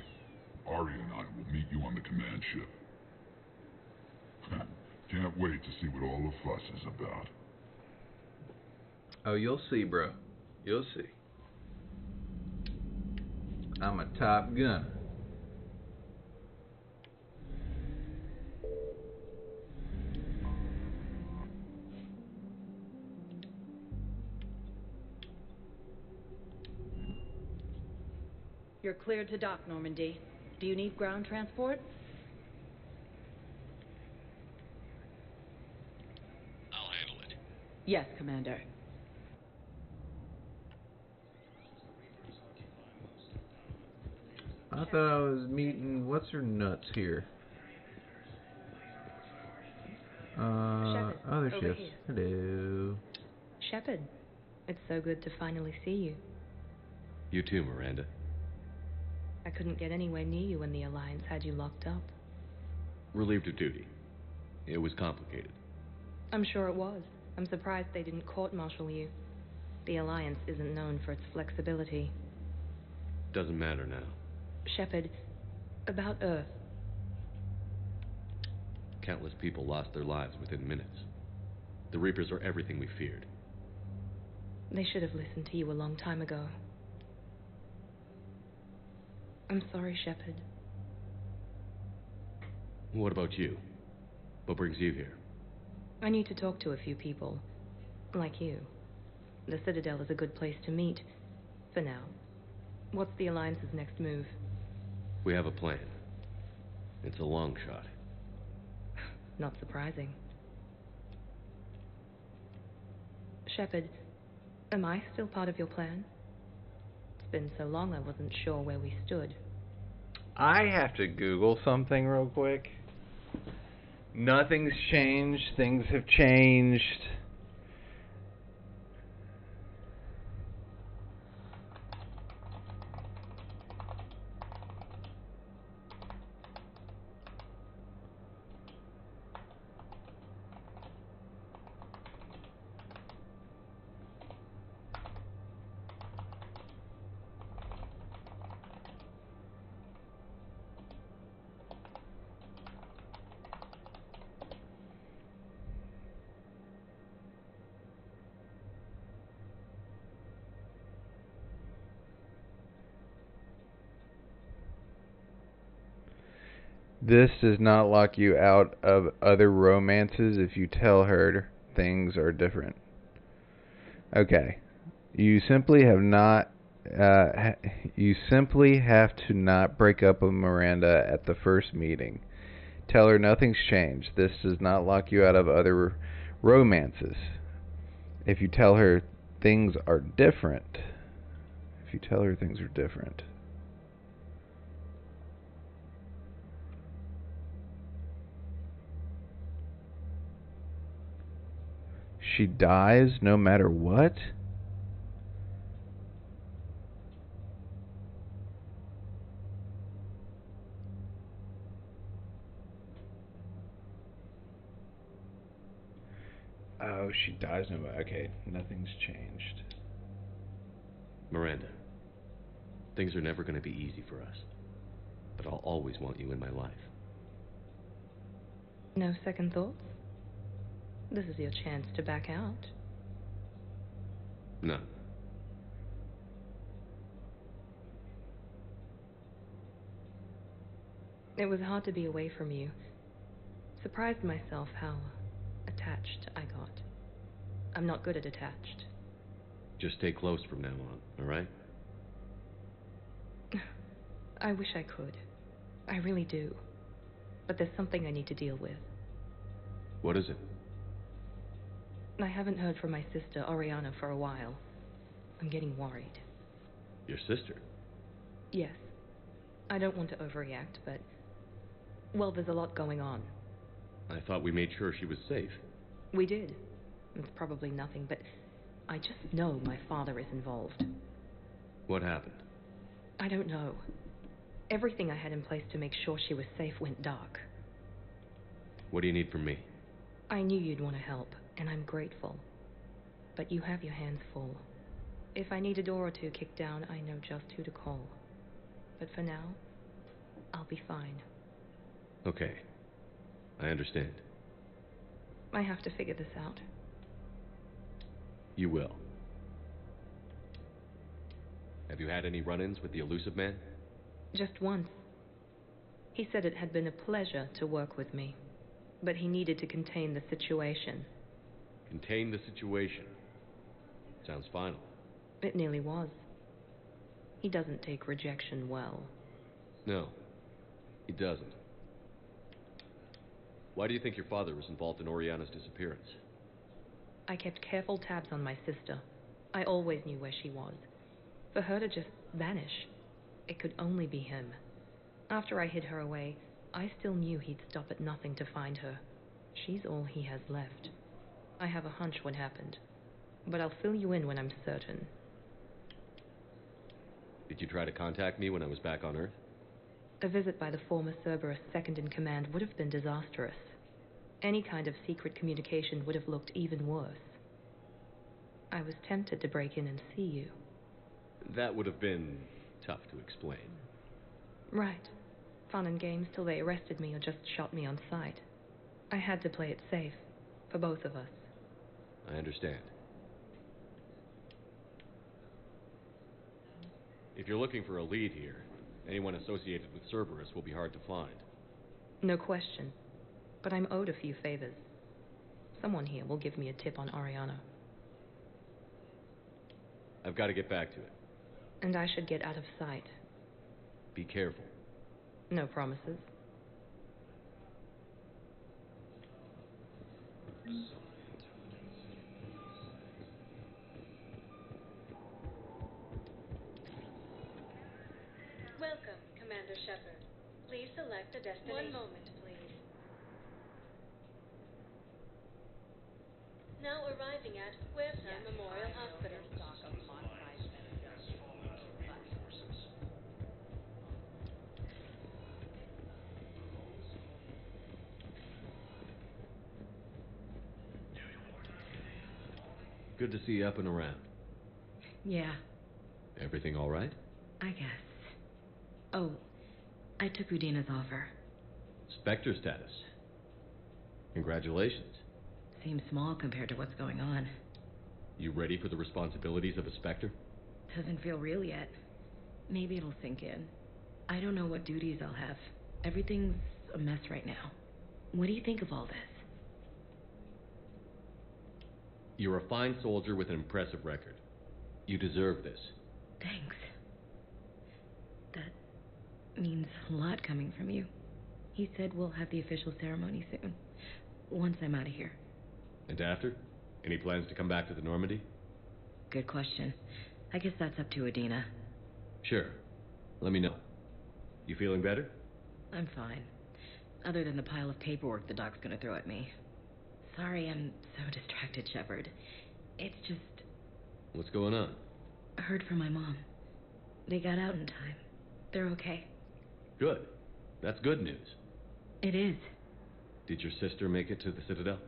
Ari and I will meet you on the command ship. Can't wait to see what all the fuss is about. Oh, you'll see, bro. You'll see. I'm a Top Gunner. You're cleared to dock, Normandy. Do you need ground transport? I'll handle it. Yes, Commander. I thought I was meeting what's her nuts here. Other over ships. here. Hello. Shepard, it's so good to finally see you. You too, Miranda. I couldn't get anywhere near you when the Alliance had you locked up. Relieved of duty. It was complicated. I'm sure it was. I'm surprised they didn't court-martial you. The Alliance isn't known for its flexibility. Doesn't matter now. Shepard, about Earth. Countless people lost their lives within minutes. The Reapers are everything we feared. They should have listened to you a long time ago. I'm sorry, Shepard. What about you? What brings you here? I need to talk to a few people. Like you. The Citadel is a good place to meet. For now. What's the Alliance's next move? We have a plan. It's a long shot. Not surprising. Shepard, am I still part of your plan? It's been so long I wasn't sure where we stood. I have to Google something real quick. Nothing's changed. Things have changed. This does not lock you out of other romances if you tell her things are different. Okay. You simply have not you simply have to not break up with Miranda at the first meeting. Tell her nothing's changed. This does not lock you out of other romances. If you tell her things are different. If you tell her things are different. She dies no matter what? Oh, she dies no matter. Okay, nothing's changed. Miranda, things are never going to be easy for us. But I'll always want you in my life. No second thoughts? This is your chance to back out. No. It was hard to be away from you. Surprised myself how attached I got. I'm not good at attached. Just stay close from now on, alright? I wish I could. I really do. But there's something I need to deal with. What is it? I haven't heard from my sister, Oriana, for a while. I'm getting worried. Your sister? Yes. I don't want to overreact, but... well, there's a lot going on. I thought we made sure she was safe. We did. It's probably nothing, but I just know my father is involved. What happened? I don't know. Everything I had in place to make sure she was safe went dark. What do you need from me? I knew you'd want to help, and I'm grateful. But you have your hands full. If I need a door or two kicked down, I know just who to call. But for now, I'll be fine. Okay. I understand. I have to figure this out. You will. Have you had any run-ins with the elusive man? Just once. He said it had been a pleasure to work with me, but he needed to contain the situation. Contain the situation. Sounds final. It nearly was. He doesn't take rejection well. No, he doesn't. Why do you think your father was involved in Oriana's disappearance? I kept careful tabs on my sister. I always knew where she was. For her to just vanish, it could only be him. After I hid her away, I still knew he'd stop at nothing to find her. She's all he has left. I have a hunch what happened, but I'll fill you in when I'm certain. Did you try to contact me when I was back on Earth? A visit by the former Cerberus second-in-command would have been disastrous. Any kind of secret communication would have looked even worse. I was tempted to break in and see you. That would have been tough to explain. Right. Fun and games till they arrested me or just shot me on sight. I had to play it safe, for both of us. I understand. If you're looking for a lead here, anyone associated with Cerberus will be hard to find. No question. But I'm owed a few favors. Someone here will give me a tip on Oriana. I've got to get back to it. And I should get out of sight. Be careful. No promises. Welcome, Commander Shepard. Please select a destination. One moment, please. Now arriving at Huerta Memorial Hospital. Good to see you up and around. Yeah, Everything all right? I guess. Oh, I took Udina's offer. Spectre status. Congratulations. Seems small compared to what's going on. You ready for the responsibilities of a Spectre? Doesn't feel real yet. Maybe it'll sink in. I don't know what duties I'll have. Everything's a mess right now. What do you think of all this? You're a fine soldier with an impressive record. You deserve this. Thanks. That means a lot coming from you. He said we'll have the official ceremony soon. Once I'm out of here. And after? Any plans to come back to the Normandy? Good question. I guess that's up to Udina. Sure. Let me know. You feeling better? I'm fine. Other than the pile of paperwork the doc's gonna throw at me. Sorry I'm so distracted, Shepard. It's just... What's going on? I heard from my mom. They got out in time. They're okay. Good. That's good news. It is. Did your sister make it to the Citadel?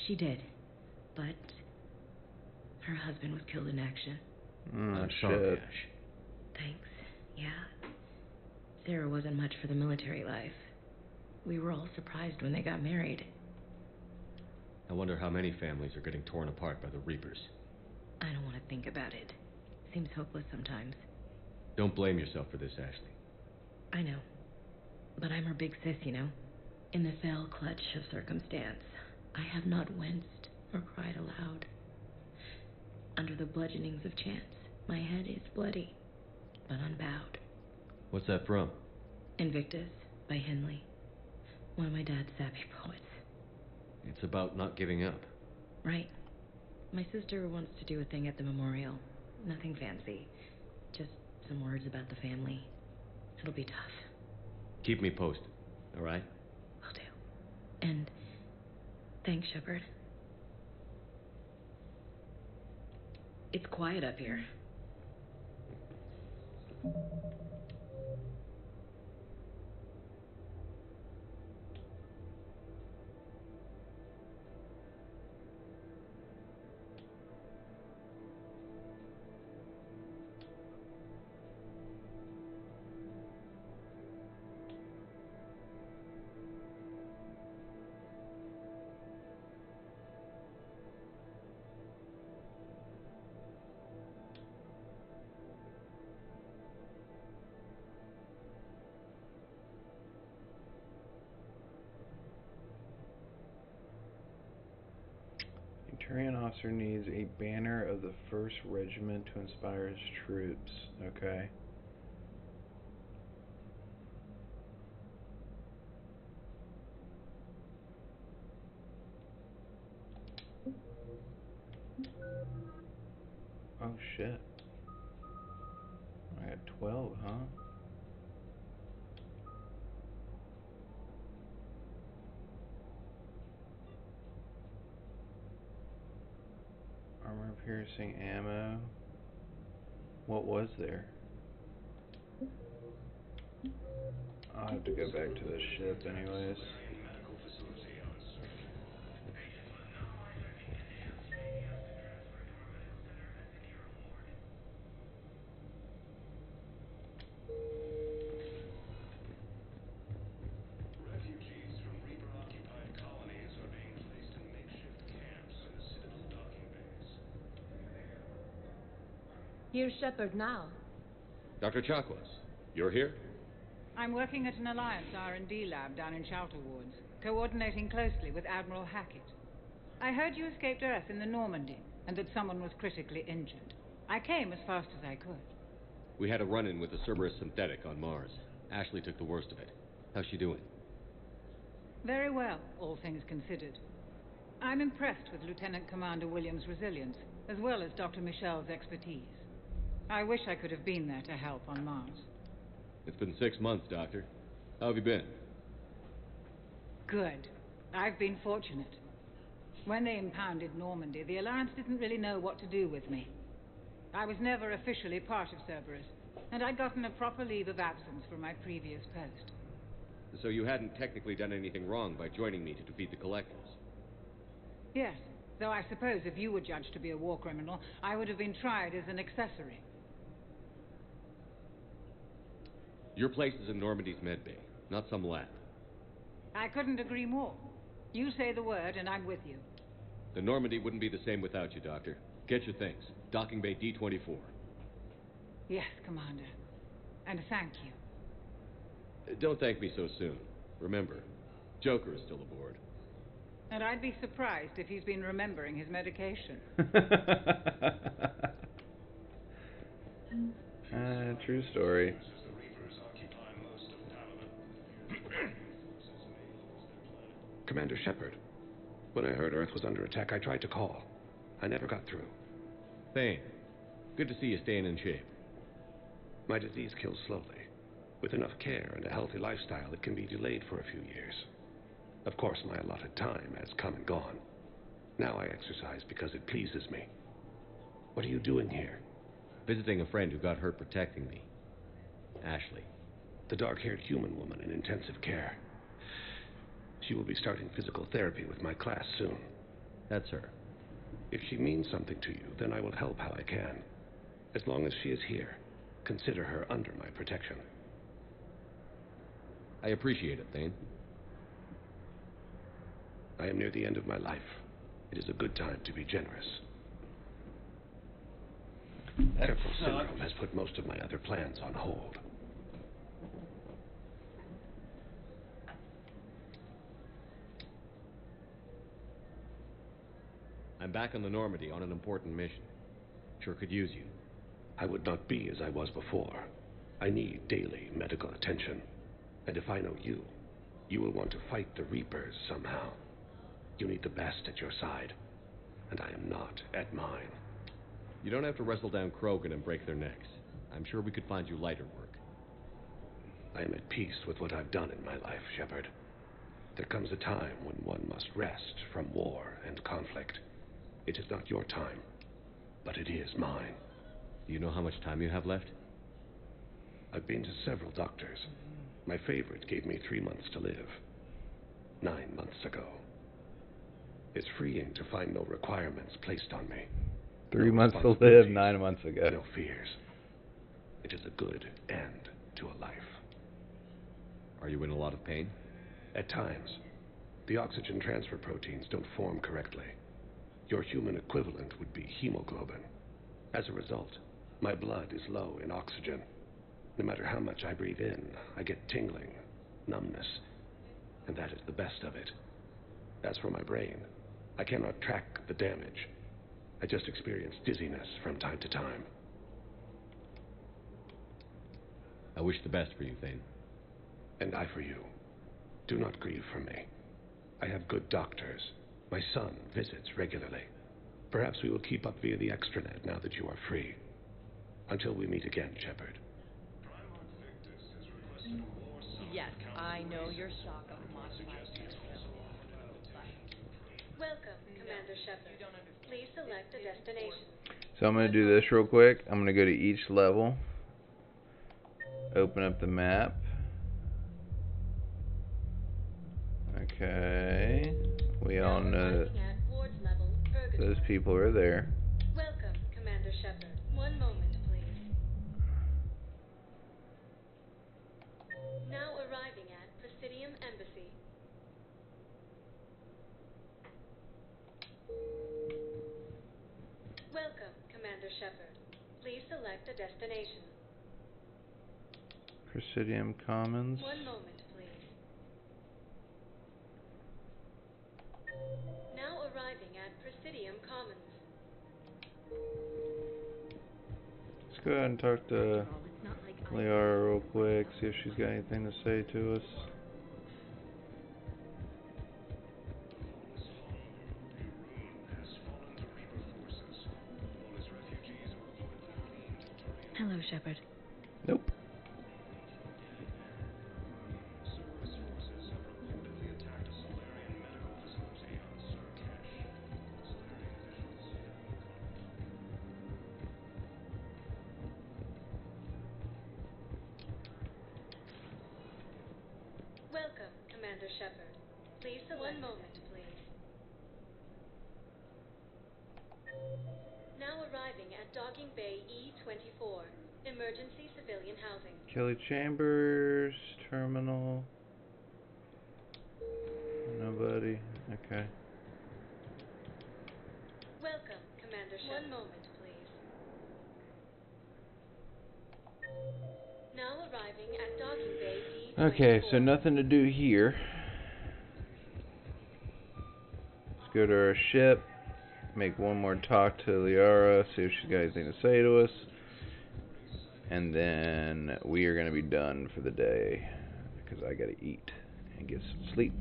She did. But... her husband was killed in action. I'm sorry, Ash. Thanks. Yeah. Sarah wasn't much for the military life. We were all surprised when they got married. I wonder how many families are getting torn apart by the Reapers. I don't want to think about it. Seems hopeless sometimes. Don't blame yourself for this, Ashley. I know. But I'm her big sis, you know. In the fell clutch of circumstance, I have not winced or cried aloud. Under the bludgeonings of chance, my head is bloody, but unbowed. What's that from? Invictus by Henley, one of my dad's sappy poets. It's about not giving up. Right. My sister wants to do a thing at the memorial. Nothing fancy. Just some words about the family. It'll be tough. Keep me posted, all right? Will do. And thanks, Shepard. It's quiet up here. Centurion officer needs a banner of the 1st Regiment to inspire his troops. Okay. Oh shit. I got 12, huh? Armor piercing ammo. What was there? I'll have to go back to the ship anyways. Refugees from Reaper-occupied colonies are being placed in makeshift camps in the Citadel docking bays. Here's Shepard now. Dr. Chakwas, you're here? I'm working at an Alliance R&D lab down in Shelter Wards, coordinating closely with Admiral Hackett. I heard you escaped Earth in the Normandy, and that someone was critically injured. I came as fast as I could. We had a run-in with the Cerberus synthetic on Mars. Ashley took the worst of it. How's she doing? Very well, all things considered. I'm impressed with Lieutenant Commander Williams' resilience, as well as Dr. Michel's expertise. I wish I could have been there to help on Mars. It's been 6 months, Doctor. How have you been? Good. I've been fortunate. When they impounded Normandy, the Alliance didn't really know what to do with me. I was never officially part of Cerberus, and I'd gotten a proper leave of absence from my previous post. So you hadn't technically done anything wrong by joining me to defeat the Collectors? Yes, though I suppose if you were judged to be a war criminal, I would have been tried as an accessory. Your place is in Normandy's medbay, not some lab. I couldn't agree more. You say the word, and I'm with you. The Normandy wouldn't be the same without you, Doctor. Get your things. Docking Bay D-24. Yes, Commander. And thank you. Don't thank me so soon. Remember, Joker is still aboard. And I'd be surprised if he's been remembering his medication. True story. Commander Shepard, when I heard Earth was under attack, I tried to call. I never got through. Thane, good to see you staying in shape. My disease kills slowly. With enough care and a healthy lifestyle, it can be delayed for a few years. Of course, my allotted time has come and gone. Now I exercise because it pleases me. What are you doing here? Visiting a friend who got hurt protecting me. Ashley. The dark-haired human woman in intensive care. She will be starting physical therapy with my class soon. That's her. If she means something to you, then I will help how I can. As long as she is here, consider her under my protection. I appreciate it, Thane. I am near the end of my life. It is a good time to be generous. Careful syndrome has put most of my other plans on hold. I'm back on the Normandy on an important mission. Sure could use you. I would not be as I was before. I need daily medical attention. And if I know you, you will want to fight the Reapers somehow. You need the best at your side, and I am not at mine. You don't have to wrestle down Krogan and break their necks. I'm sure we could find you lighter work. I am at peace with what I've done in my life, Shepard. There comes a time when one must rest from war and conflict. It is not your time, but it is mine. Do you know how much time you have left? I've been to several doctors. My favorite gave me 3 months to live. 9 months ago. It's freeing to find no requirements placed on me. 3 months to live, 9 months ago. No fears. It is a good end to a life. Are you in a lot of pain? At times. The oxygen transfer proteins don't form correctly. Your human equivalent would be hemoglobin. As a result, my blood is low in oxygen. No matter how much I breathe in, I get tingling, numbness, and that is the best of it. As for my brain, I cannot track the damage. I just experience dizziness from time to time. I wish the best for you, Thane. And I for you. Do not grieve for me. I have good doctors. My son visits regularly. Perhaps we will keep up via the extranet now that you are free. Until we meet again, Shepard. Yes, I know your shock of modified Welcome, Commander Shepard. Please select a destination. So I'm going to do this real quick. I'm going to go to each level. Open up the map. Okay. We all know that those people are there. Welcome, Commander Shepard. 1 moment, please. Now arriving at Presidium Embassy. Welcome, Commander Shepard. Please select a destination. Presidium Commons. 1 moment, please. Now arriving at Presidium Commons. Let's go ahead and talk to Liara real quick, see if she's got anything to say to us. Hello, Shepard. Nope. Welcome, Commander Shepard. Please select 1 moment, please. Now arriving at Docking Bay E-24, emergency civilian housing. Kelly Chambers, terminal. Nobody. Okay. Welcome, Commander Shepard. 1 moment, please. Now arriving at Docking Bay E-24. Okay, so nothing to do here. Let's go to our ship. Make one more talk to Liara, see if she's got anything to say to us. And then we are going to be done for the day because I got to eat and get some sleep.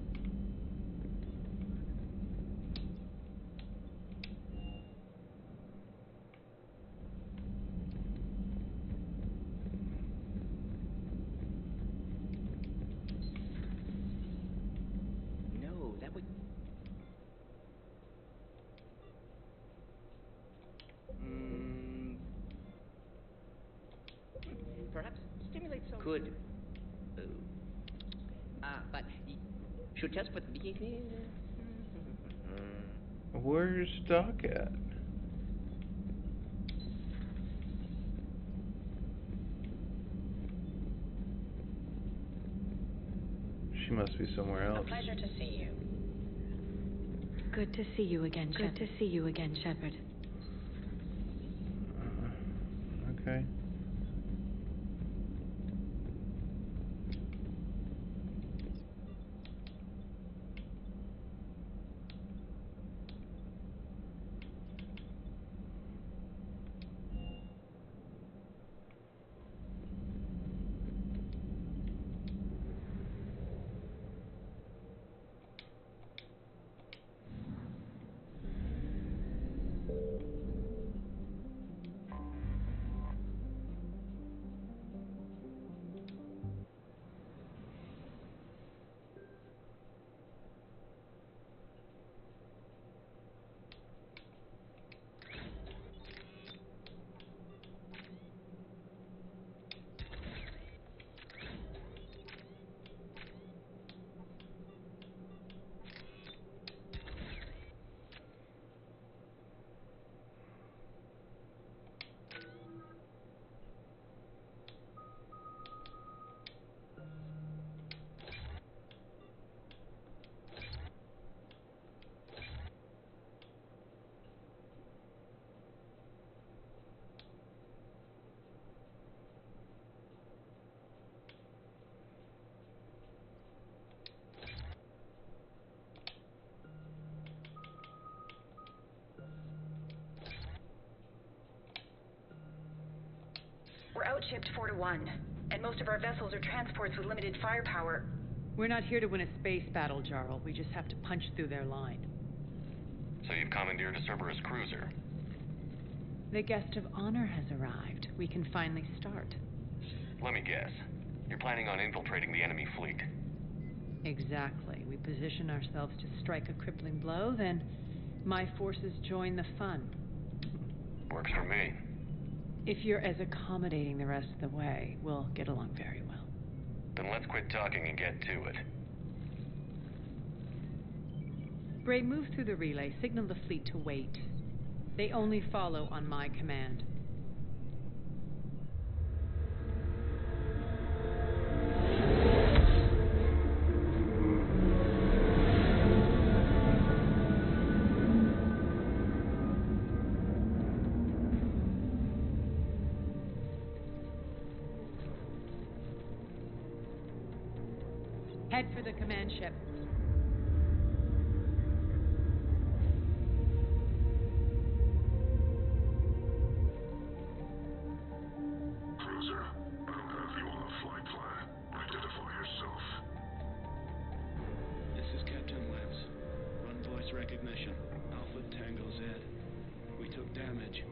No, that would... Perhaps stimulate some... Could. But... Should test, but... Where's Doc at? She must be somewhere else. A pleasure to see you. Good to see you again, Shepard. Good to see you again, Shepard. Okay. shipped 4 to 1, and most of our vessels are transports with limited firepower. We're not here to win a space battle, Jarl. We just have to punch through their line. So you've commandeered a Cerberus cruiser. The guest of honor has arrived. We can finally start. Let me guess. You're planning on infiltrating the enemy fleet. Exactly. We position ourselves to strike a crippling blow, then my forces join the fun. Works for me. If you're as accommodating the rest of the way, we'll get along very well. Then let's quit talking and get to it. Bray, move through the relay. Signal the fleet to wait. They only follow on my command. Head for the command ship. Cruiser, I don't have you on the flight plan. Identify yourself. This is Captain Webs. Run voice recognition. Alpha Tango Z. We took damage.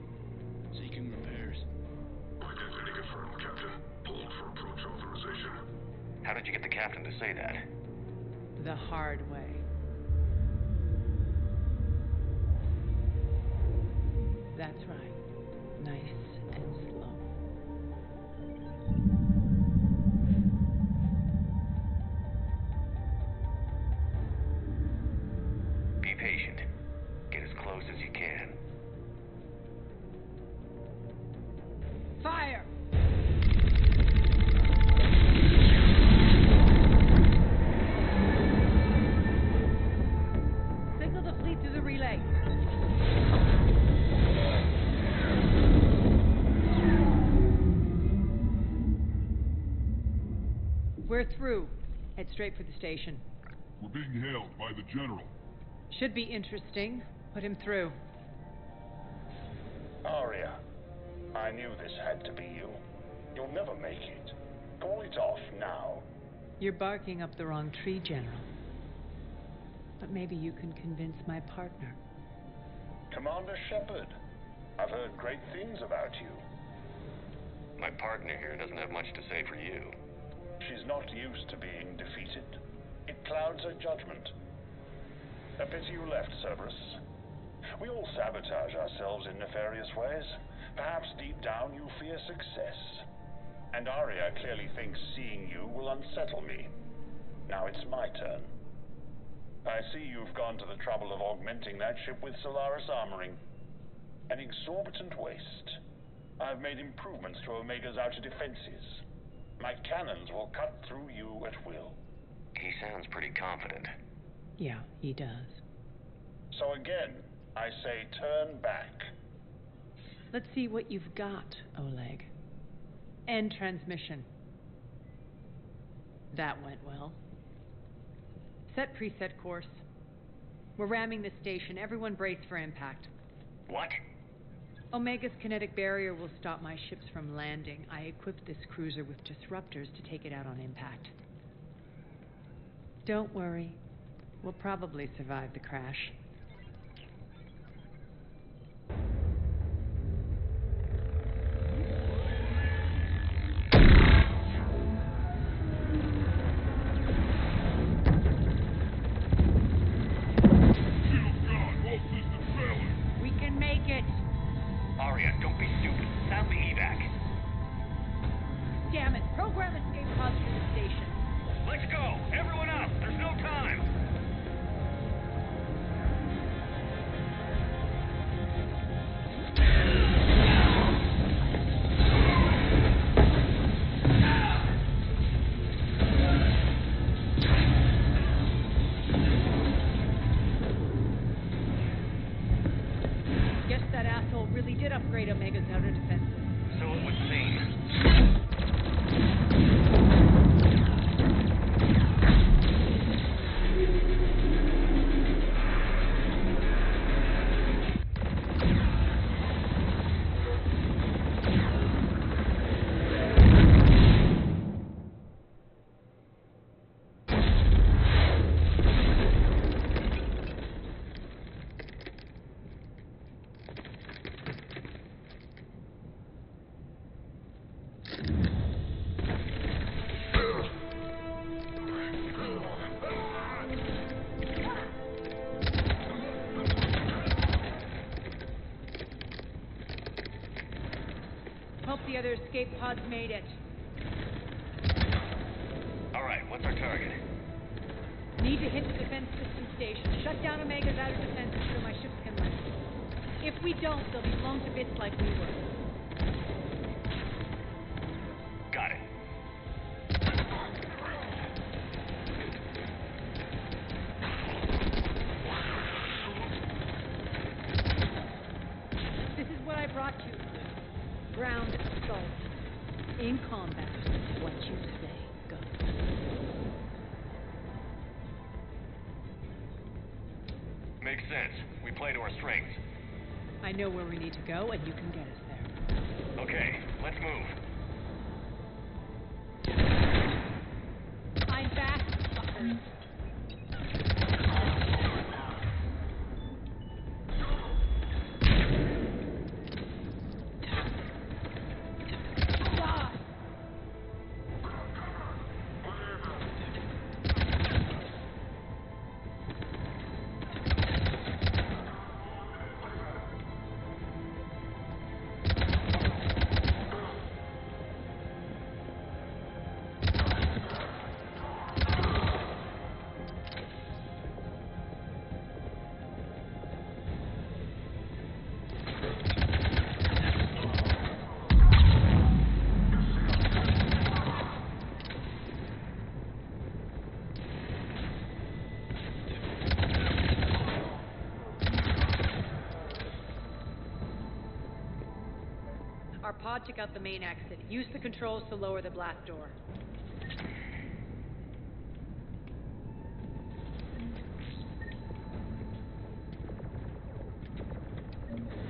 Seeking repairs. Identity confirmed, Captain. Hold for approach authorization. How did you get the captain to say that? The hard way. That's right. Nice and slow. Be patient. Get as close as you can. Fire! Signal the fleet to the relay. We're through. Head straight for the station. We're being hailed by the General. Should be interesting. Put him through. Arya, I knew this had to be you. You'll never make it. Call it off now. You're barking up the wrong tree, General. But maybe you can convince my partner. Commander Shepard, I've heard great things about you. My partner here doesn't have much to say for you. She's not used to being defeated. It clouds her judgment. A pity you left, Cerberus. We all sabotage ourselves in nefarious ways. Perhaps deep down you fear success. And Arya clearly thinks seeing you will unsettle me. Now it's my turn. I see you've gone to the trouble of augmenting that ship with Solaris armoring. An exorbitant waste. I've made improvements to Omega's outer defenses. My cannons will cut through you at will. He sounds pretty confident. Yeah, he does. So again, I say turn back. Let's see what you've got, Oleg. End transmission. That went well. Set preset course. We're ramming the station. Everyone brace for impact. What? Omega's kinetic barrier will stop my ships from landing. I equipped this cruiser with disruptors to take it out on impact. Don't worry. We'll probably survive the crash. We can make it! Arya, don't be stupid. Sound the evac. Damn it! Program escape pods to the station. Let's go! Everyone up! There's no time! Guess that asshole really did upgrade Omega's outer defenses. So it would seem. escape pod's made it. Alright, what's our target? Need to hit the defense system station. Shut down Omega's outer defenses so my ships can land. If we don't, they'll be blown to bits like we were. Got it. This is what I brought you. Ground assault. In combat. What you say goes. Makes sense. We play to our strengths. I know where we need to go, and you can get us there. Okay, let's move. I'm back, fuckers. Our pod took out the main exit. Use the controls to lower the blast door.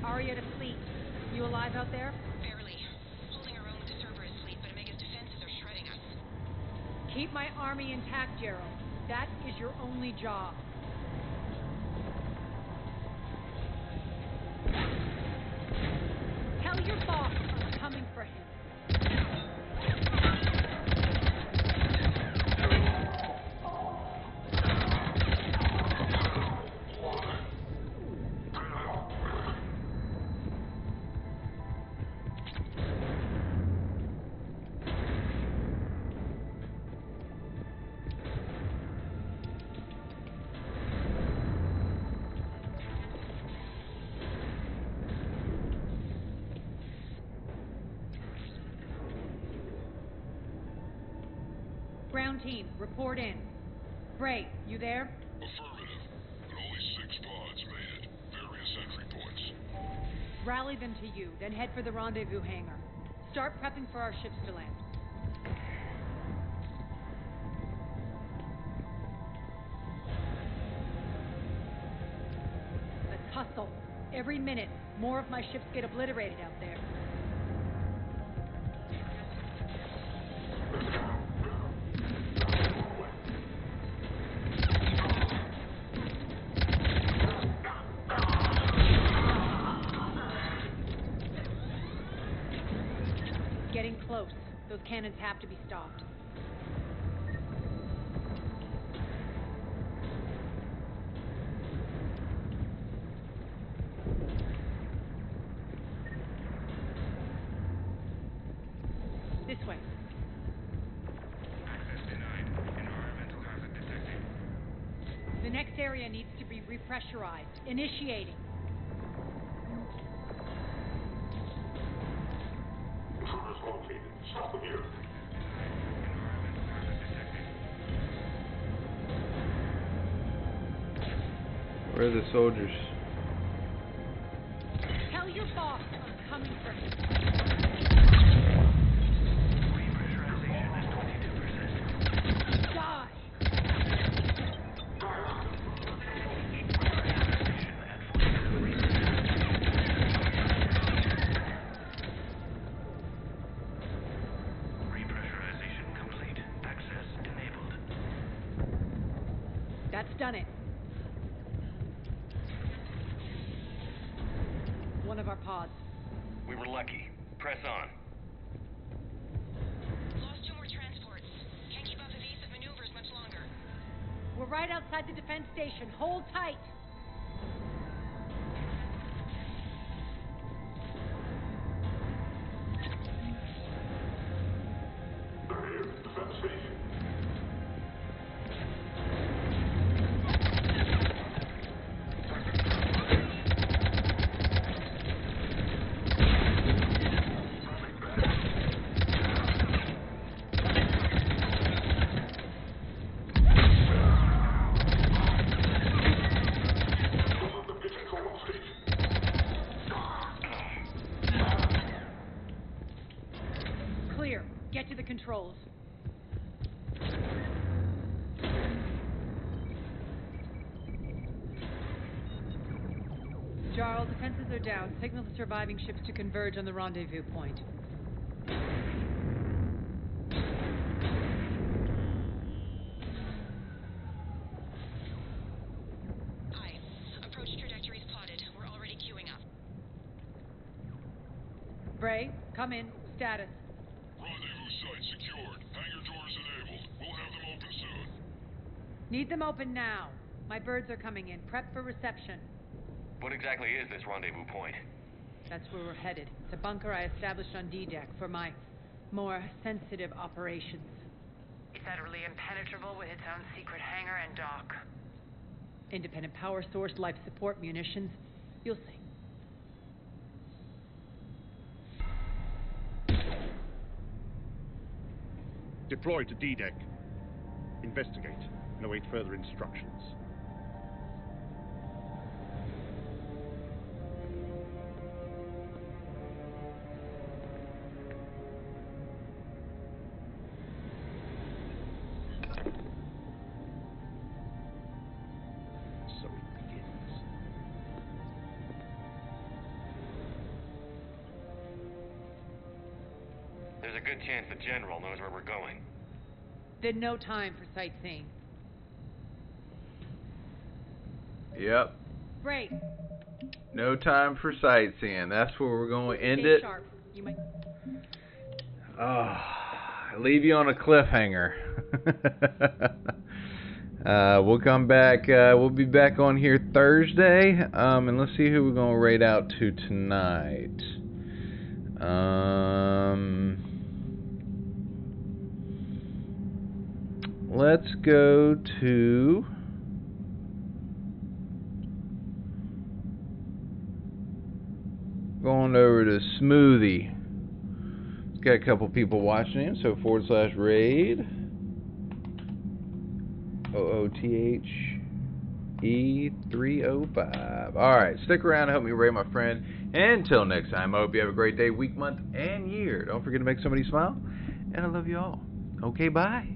Aria to fleet. You alive out there? Barely. Holding our own with the Cerberus fleet, but Omega's defenses are shredding us. Keep my army intact, Gerald. That is your only job. Tell your boss I'm coming for him. Ground team, report in. Bray, you there? Affirmative. But only 6 pods made it. Various entry points. Rally them to you, then head for the rendezvous hangar. Start prepping for our ships to land. Let's hustle. Every minute, more of my ships get obliterated out there. Getting close. Those cannons have to be stopped. This way. Access denied. Environmental hazard detected. The next area needs to be repressurized. Initiating. Intruders located. Stop them here. Where are the soldiers? Tell your boss I'm coming for him. Repressurization is 22%. Die! Repressurization complete. Access enabled. That's done it. One of our pods. We were lucky. Press on. Lost 2 more transports. Can't keep up evasive maneuvers much longer. We're right outside the defense station. Hold tight. Clear. Get to the controls. Jarl, defenses are down. Signal the surviving ships to converge on the rendezvous point. Aye. Approach trajectories plotted. We're already queuing up. Bray, come in. Status. Rendezvous site secured. Hangar doors enabled. We'll have them open soon. Need them open now. My birds are coming in. Prep for reception. What exactly is this rendezvous point? That's where we're headed. It's a bunker I established on D-Deck for my more sensitive operations. It's utterly impenetrable with its own secret hangar and dock. Independent power source, life support, munitions. You'll see. Deploy to D-Deck. Investigate and await further instructions. So it begins. There's a good chance the General knows where we're going. Then no time for sightseeing. Yep. Break. No time for sightseeing. That's where we're going to end Stay it. sharp. You might... Leave you on a cliffhanger. We'll come back. We'll be back on here Thursday. And let's see who we're going to raid out to tonight. Let's go to... Going over to Smoothie. It's got a couple people watching him, so /raid OOTHE305. Alright, stick around and help me raid my friend. And until next time, I hope you have a great day, week, month, and year. Don't forget to make somebody smile. And I love you all. Okay, bye.